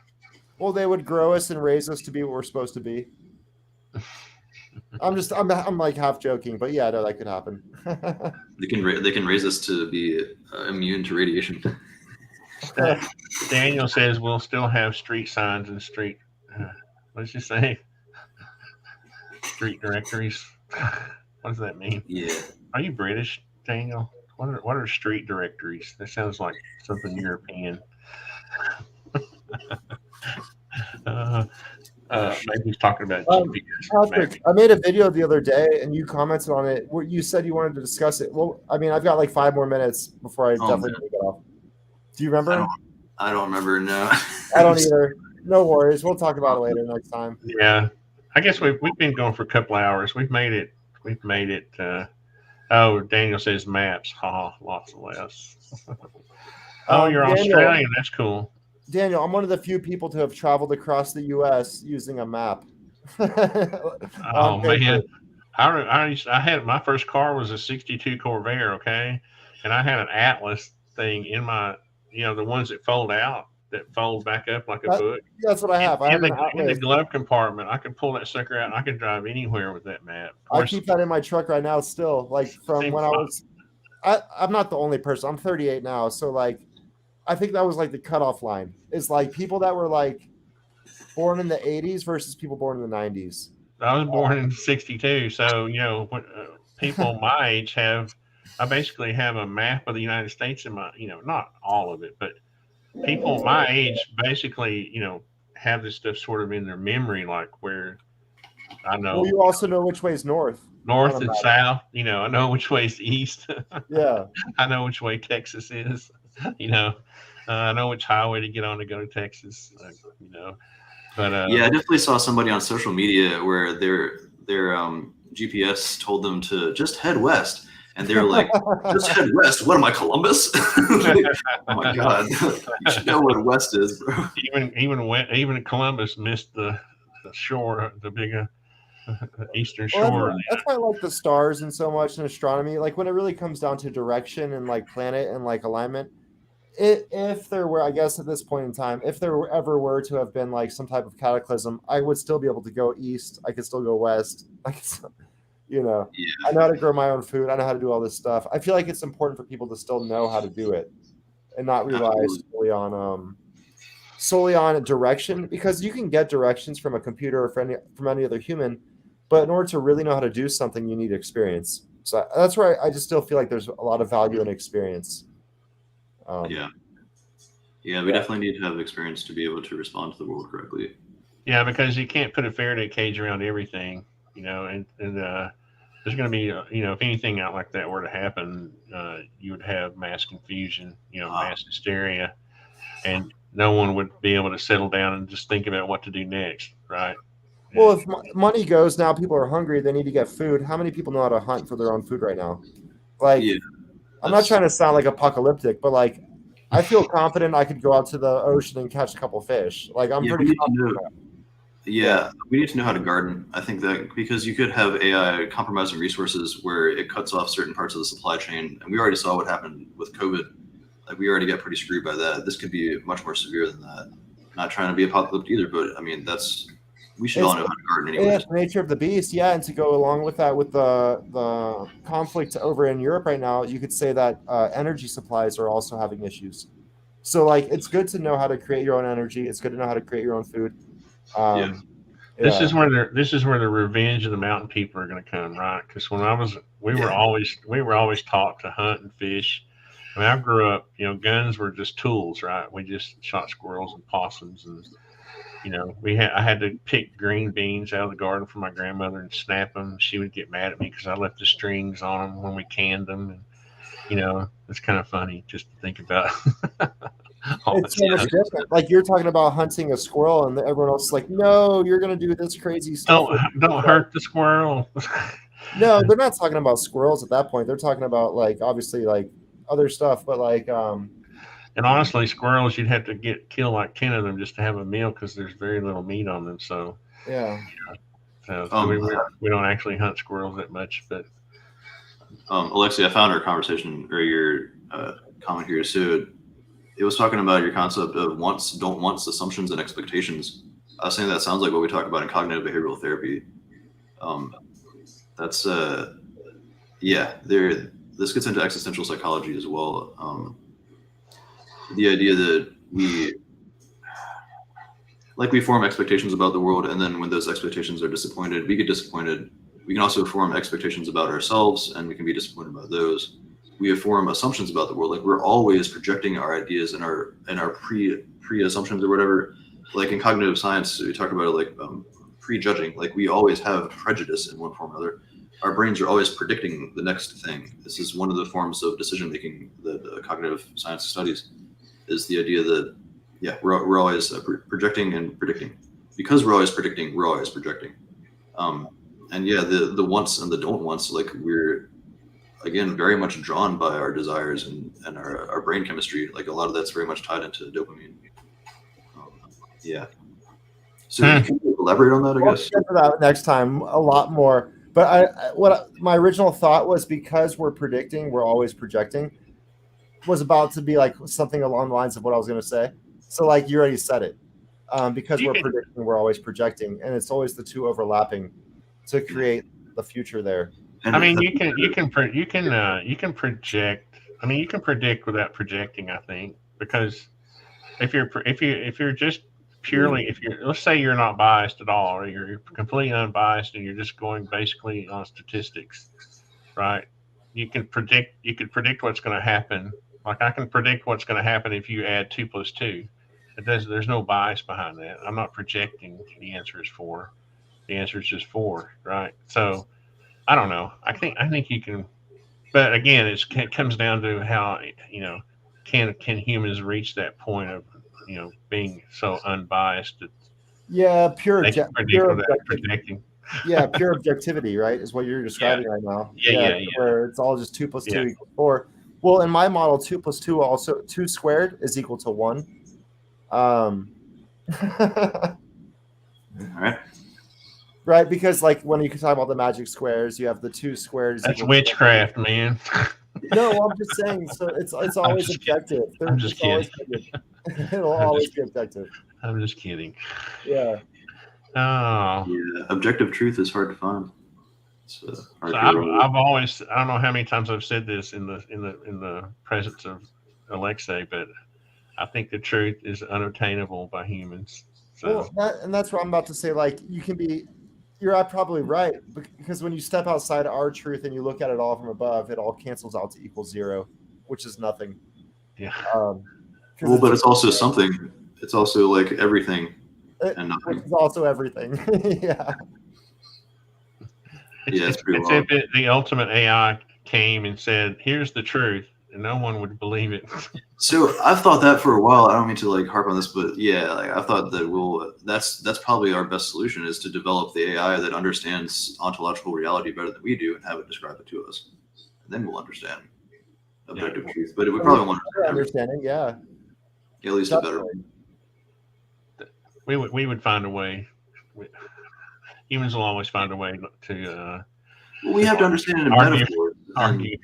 well, they would grow us and raise us to be what we're supposed to be. I'm like half joking, but yeah, no, that could happen. They can raise us to be immune to radiation. Daniel says we'll still have street signs and street. Let's just say street directories. What does that mean? Yeah, Are you British, Daniel? What are street directories? That sounds like something European. Uh, maybe he's talking about GPS Patrick, mapping. I made a video the other day, and you commented on it. Where you said you wanted to discuss it. Well, I mean, I've got like 5 more minutes before I oh definitely man, need to get off. Do you I don't remember? I don't remember. No, I don't either. No worries. We'll talk about it later next time. Yeah, I guess we've been going for a couple hours. We've made it. We've made it. Oh, Daniel says maps. Ha, lots of less. Oh, you're Daniel, Australian. That's cool. Daniel, I'm one of the few people to have traveled across the U.S. using a map on Oh paper. man, I had my first car was a '62 Corvair. Okay, and I had an Atlas thing in my, the ones that fold out, that fold back up like a That, book. that's what I In, have. I in have the an in the Atlas. glove compartment, I could pull that sucker out and I could drive anywhere with that map. Of I course, keep that in my truck right now still, like from seems when I was I'm not the only person. I'm 38 now, so like I think that was like the cutoff line. Is like people that were like born in the 80s versus people born in the 90s. I was born in '62, so people my age have. I basically have a map of the United States in my, not all of it, but people my age basically, have this stuff sort of in their memory, like where I Well, know you also know which way is north on north a and map. south. I know which way's east. Yeah. I know which way Texas is. You know, I know which highway to get on to go to Texas. But yeah, I definitely saw somebody on social media where their GPS told them to just head west, and they're like, "Just head west." What am I, Columbus? Like, oh my god, you should know what west is, bro. even Columbus missed the shore, the big eastern Well, shore. that's why I like the stars and so much in astronomy. Like when it really comes down to direction and like planet and like alignment, if there were, I guess at this point in time, if there ever were to have been like some type of cataclysm, I would still be able to go east. I could still go west. I could still, I Yeah, know how to grow my own food. I know how to do all this stuff. I feel like it's important for people to still know how to do it and not rely absolutely. solely on direction, because you can get directions from a computer or from any other human, but in order to really know how to do something, you need experience. So that's where I just still feel like there's a lot of value in experience. Yeah, yeah, we definitely need to have experience to be able to respond to the world correctly. Yeah, because you can't put a Faraday cage around everything, and there's going to be, if anything out like that were to happen, you would have mass confusion, mass hysteria, and no one would be able to settle down and just think about what to do next, right? Well, if money goes now, people are hungry. They need to get food. How many people know how to hunt for their own food right now? Like, Yeah, I'm not trying to sound like apocalyptic, but like, I feel confident I could go out to the ocean and catch a couple fish. Like, I'm pretty confident. Yeah, we need to know how to garden. I think that because you could have AI compromising resources where it cuts off certain parts of the supply chain, and we already saw what happened with COVID. Like we already got pretty screwed by that. This could be much more severe than that. Not trying to be apocalyptic either, but I mean we should all know how to garden anyway. Yeah, the nature of the beast. Yeah, and to go along with that, with the conflict over in Europe right now, you could say that energy supplies are also having issues. So like, it's good to know how to create your own energy. It's good to know how to create your own food. Yeah. This is where the revenge of the mountain people are going to come, right? Because when we were always taught to hunt and fish. I mean, I grew up, guns were just tools, right? We just shot squirrels and possums, and I had to pick green beans out of the garden for my grandmother and snap them. She would get mad at me because I left the strings on them when we canned them, and it's kind of funny just to think about. It's so much different. Like you're talking about hunting a squirrel, and everyone else is like, "No, you're going to do this crazy stuff." Don't hurt the squirrel. No, they're not talking about squirrels at that point. They're talking about like obviously like other stuff, but like. And honestly, squirrels, you'd have to kill like 10 of them just to have a meal because there's very little meat on them. So yeah. So we don't actually hunt squirrels that much, but. Alexei, I found our conversation or your comment here. So it was talking about your concept of wants, don't wants, assumptions, and expectations. I was saying that sounds like what we talk about in cognitive behavioral therapy. That's this gets into existential psychology as well. The idea that we form expectations about the world, and then when those expectations are disappointed, we get disappointed. We can also form expectations about ourselves, and we can be disappointed by those. We form assumptions about the world. Like we're always projecting our ideas and our pre-assumptions or whatever. Like in cognitive science, we talk about it like prejudging. Like we always have prejudice in one form or other. Our brains are always predicting the next thing. This is one of the forms of decision making that cognitive science studies. Is the idea that we're always projecting and predicting. Because we're always predicting, we're always projecting. And the wants and the don't wants, like we're again very much drawn by our desires and our brain chemistry. Like a lot of that's very much tied into dopamine. So can you elaborate on that? I guess we'll get to that next time a lot more. But my original thought was because we're predicting, we're always projecting. Was about to be like something along the lines of what I was going to say. So like you already said it. Because we're predicting, we're always projecting, and it's always the two overlapping to create the future there. I mean, you can project. I mean, you can predict without projecting. I think because if you're just purely let's say you're not biased at all, or you're completely unbiased, and you're just going basically on statistics, right? You can predict. You could predict what's going to happen. Like I can predict what's going to happen if you add 2 + 2. There's no bias behind that. I'm not projecting the answer is 4. The answer is just 4, right? So I don't know. I think you can, but again, it comes down to how can humans reach that point of being so unbiased that pure projecting. Yeah, pure objectivity, right, is what you're describing right now. Yeah. Where it's all just 2 + 2 = 4. Well, in my model, 2 + 2 also 2 squared is equal to 1. All right. Right, because like when you talk about the magic squares, you have the 2 squared. That's witchcraft, man. No, I'm just saying. So it's always objective. I'm just kidding. It'll always be objective. I'm just kidding. Yeah. Oh. Yeah, objective truth is hard to find. I've always, I don't know how many times I've said this in the presence of Alexei, but I think the truth is unattainable by humans. So. Well, that's what I'm about to say. Like you're probably right, because when you step outside our truth and you look at it all from above, it all cancels out to equal 0, which is nothing. Yeah. But it's also something. It's also like everything and nothing. Which is also everything. Yeah. Yeah, it's pretty It's if wild. the ultimate AI came and said, "Here's the truth," and no one would believe it. So I've thought that for a while. I don't mean to like harp on this, but yeah, like I thought that that's probably our best solution is to develop the AI that understands ontological reality better than we do and have it describe it to us. And then we'll understand objective truth. But we probably won't understand everything. Understanding, yeah. At least a better one. We would find a way. Humans will always find a way to Well, we have to understand it in argue. metaphors. argue.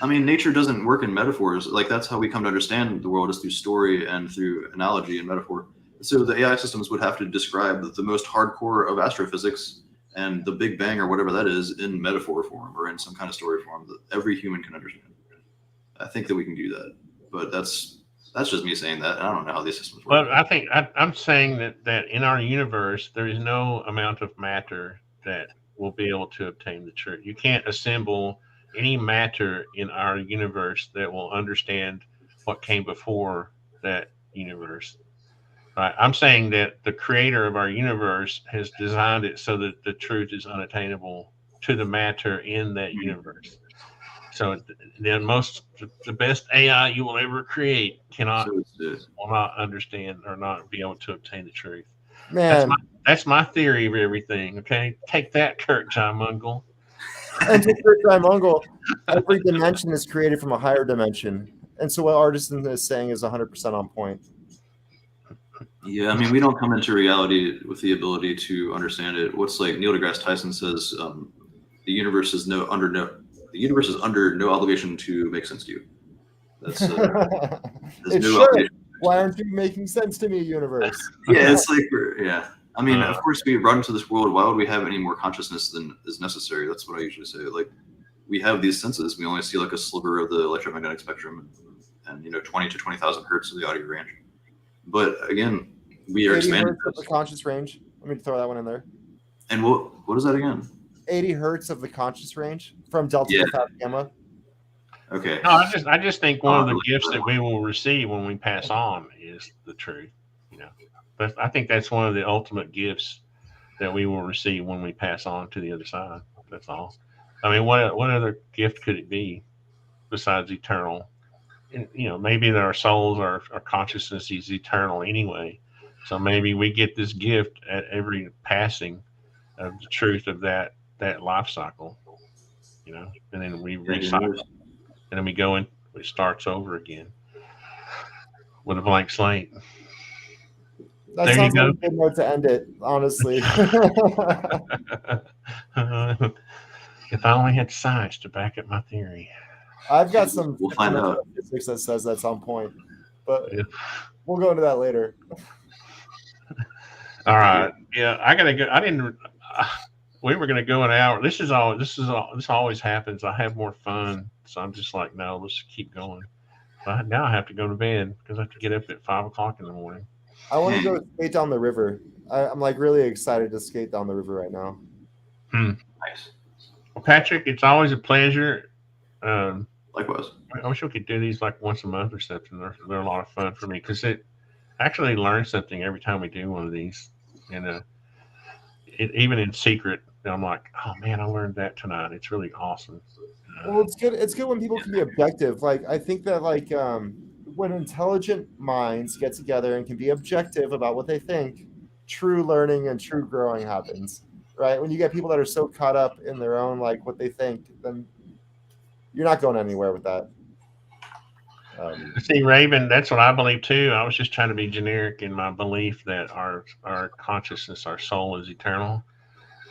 I mean, nature doesn't work in metaphors. Like that's how we come to understand the world is through story and through analogy and metaphor. So the AI systems would have to describe the most hardcore of astrophysics and the Big Bang or whatever that is in metaphor form or in some kind of story form that every human can understand. I think that we can do that, but that's just me saying that. I don't know how these systems work. Well, I think I'm saying that in our universe there is no amount of matter that will be able to obtain the truth. You can't assemble any matter in our universe that will understand what came before that universe. Right? I'm saying that the creator of our universe has designed it so that the truth is unattainable to the matter in that universe. So the best AI you will ever create So will not understand or not be able to obtain the truth. Man, That's my theory of everything. Okay, take that, Kirk John Mungle. and to Kurt Mungle, every dimension is created from a higher dimension. And so what Artisan is saying is 100% on point. yeah, I mean, we don't come into reality with the ability to understand it. What's like Neil deGrasse Tyson says, the universe is under no obligation to make sense to you. That's it no should. obligation. Why aren't you making sense to me, universe? Yeah, it's like yeah. I mean, of course, we brought into this world. Why would we have any more consciousness than is necessary? That's what I usually say. Like, we have these senses. We only see like a sliver of the electromagnetic spectrum, and 20 to 20,000 hertz of the audio range. But again, we are 80 expanding. hertz of the conscious range. Let me throw that one in there. And what is that again? 80 hertz of the conscious range from delta to tau gamma. Okay. No, I just think one of the gifts that we will receive when we pass on is the truth. But I think that's one of the ultimate gifts that we will receive when we pass on to the other side. That's all. I mean, what other gift could it be besides eternal? And, maybe that our souls, our consciousness is eternal anyway. So maybe we get this gift at every passing of the truth of that life cycle, and then we recycle, and then we go in, it starts over again with a blank slate. That There sounds you like a good note to end it, honestly. If I only had science to back up my theory. I've got some We'll find out. physics that says that's on point, but we'll go into that later. All right. Yeah, I gotta go. I didn't. We were gonna go an hour. This always happens. I have more fun, so I'm just like, no, let's keep going. But now I have to go to bed because I have to get up at 5 o'clock in the morning. I want to go skate down the river. I'm like really excited to skate down the river right now. Nice. Well, Patrick, it's always a pleasure. Likewise. I wish we could do these like once a month or something. They're a lot of fun for me because it actually learn something every time we do one of these, and even in secret, I'm like, oh man, I learned that tonight. It's really awesome. Well, it's good. It's good when people can be objective. Like I think that when intelligent minds get together and can be objective about what they think, true learning and true growing happens. Right? When you get people that are so caught up in their own what they think, then you're not going anywhere with that. See, Raven, that's what I believe too. I was just trying to be generic in my belief that our consciousness, our soul is eternal,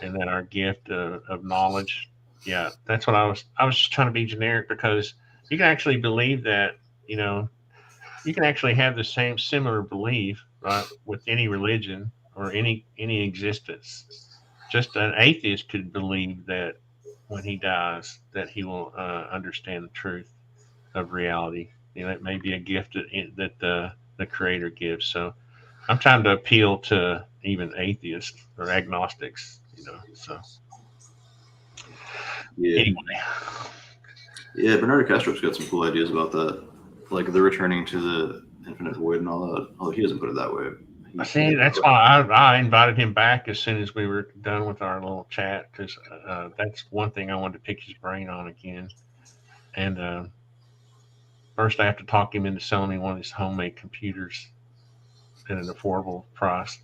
and that our gift of knowledge. Yeah, that's what I was just trying to be generic because you can actually believe that, you can actually have the similar belief, right, with any religion or any existence. Just an atheist could believe that when he dies, that he will understand the truth of reality. It may be a gift that the Creator gives. So I'm trying to appeal to even atheists or agnostics. So anyway. Yeah, Bernardo Castro's got some cool ideas about that, like the returning to the infinite void and all that. Although he doesn't put it that way. See, that's why I invited him back as soon as we were done with our little chat, because that's one thing I wanted to pick his brain on again. And first, I have to talk him into selling me one of his homemade computers at an affordable price.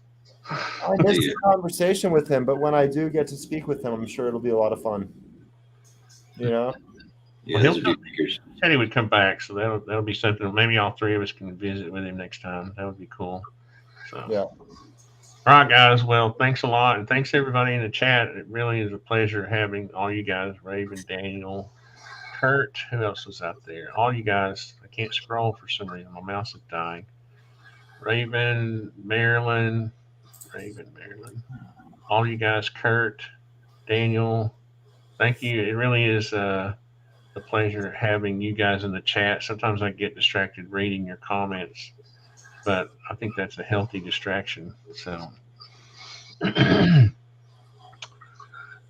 I missed a conversation with him, but when I do get to speak with him, I'm sure it'll be a lot of fun. You know? Yeah, Well, those are deep thinkers. he said he would come back, so that'll be something. Maybe all three of us can visit with him next time. That would be cool. So Yeah. All right, guys. Well, thanks a lot, and thanks everybody in the chat. It really is a pleasure having all you guys, Raven, Daniel, Kurt. Who else was out there? All you guys. I can't scroll for some reason. My mouse is dying. Raven, Marilyn, Marilyn. All you guys, Kurt, Daniel. Thank you. It really is a pleasure having you guys in the chat. Sometimes I get distracted reading your comments, but I think that's a healthy distraction. So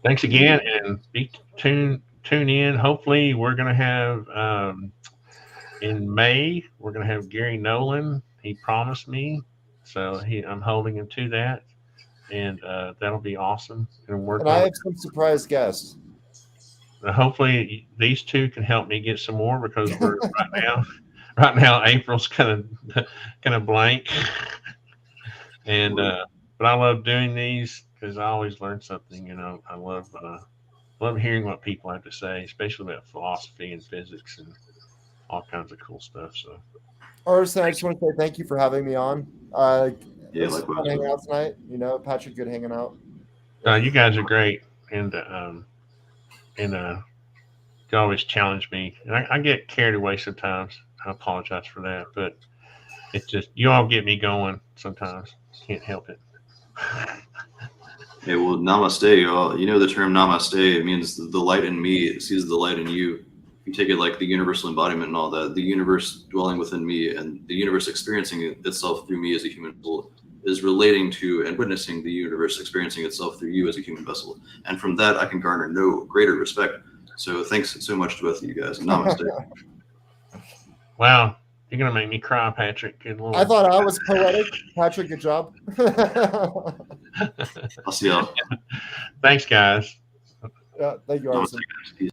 thanks again, and tune in. Hopefully, we're going to have in May. We're going to have Gary Nolan. He promised me, so I'm holding him to that, and that'll be awesome. And I have some surprise guests. Hopefully, these two can help me get some more, because we're right now April's kind of blank, and but I love doing these because I always learn something. I love hearing what people have to say, especially about philosophy and physics and all kinds of cool stuff. So, Arson, I just want to say thank you for having me on. Yeah, it's fun hanging out tonight. Patrick, good hanging out. You guys are great, and you always challenge me, and I get carried away sometimes. I apologize for that, but it's just you all get me going sometimes. Can't help it. Hey, well, namaste, y'all. You know the term namaste. It means the light in me sees the light in you. You take it like the universal embodiment and all that. The universe dwelling within me and the universe experiencing itself through me as a human vessel is relating to and witnessing the universe experiencing itself through you as a human vessel. And from that, I can garner no greater respect. So thanks so much to both of you guys. Namaste. Wow. You're going to make me cry, Patrick. Good Lord. I thought I was poetic. Patrick, good job. I'll see y'all. Thanks, guys. Yeah, thank you, Arson. Peace.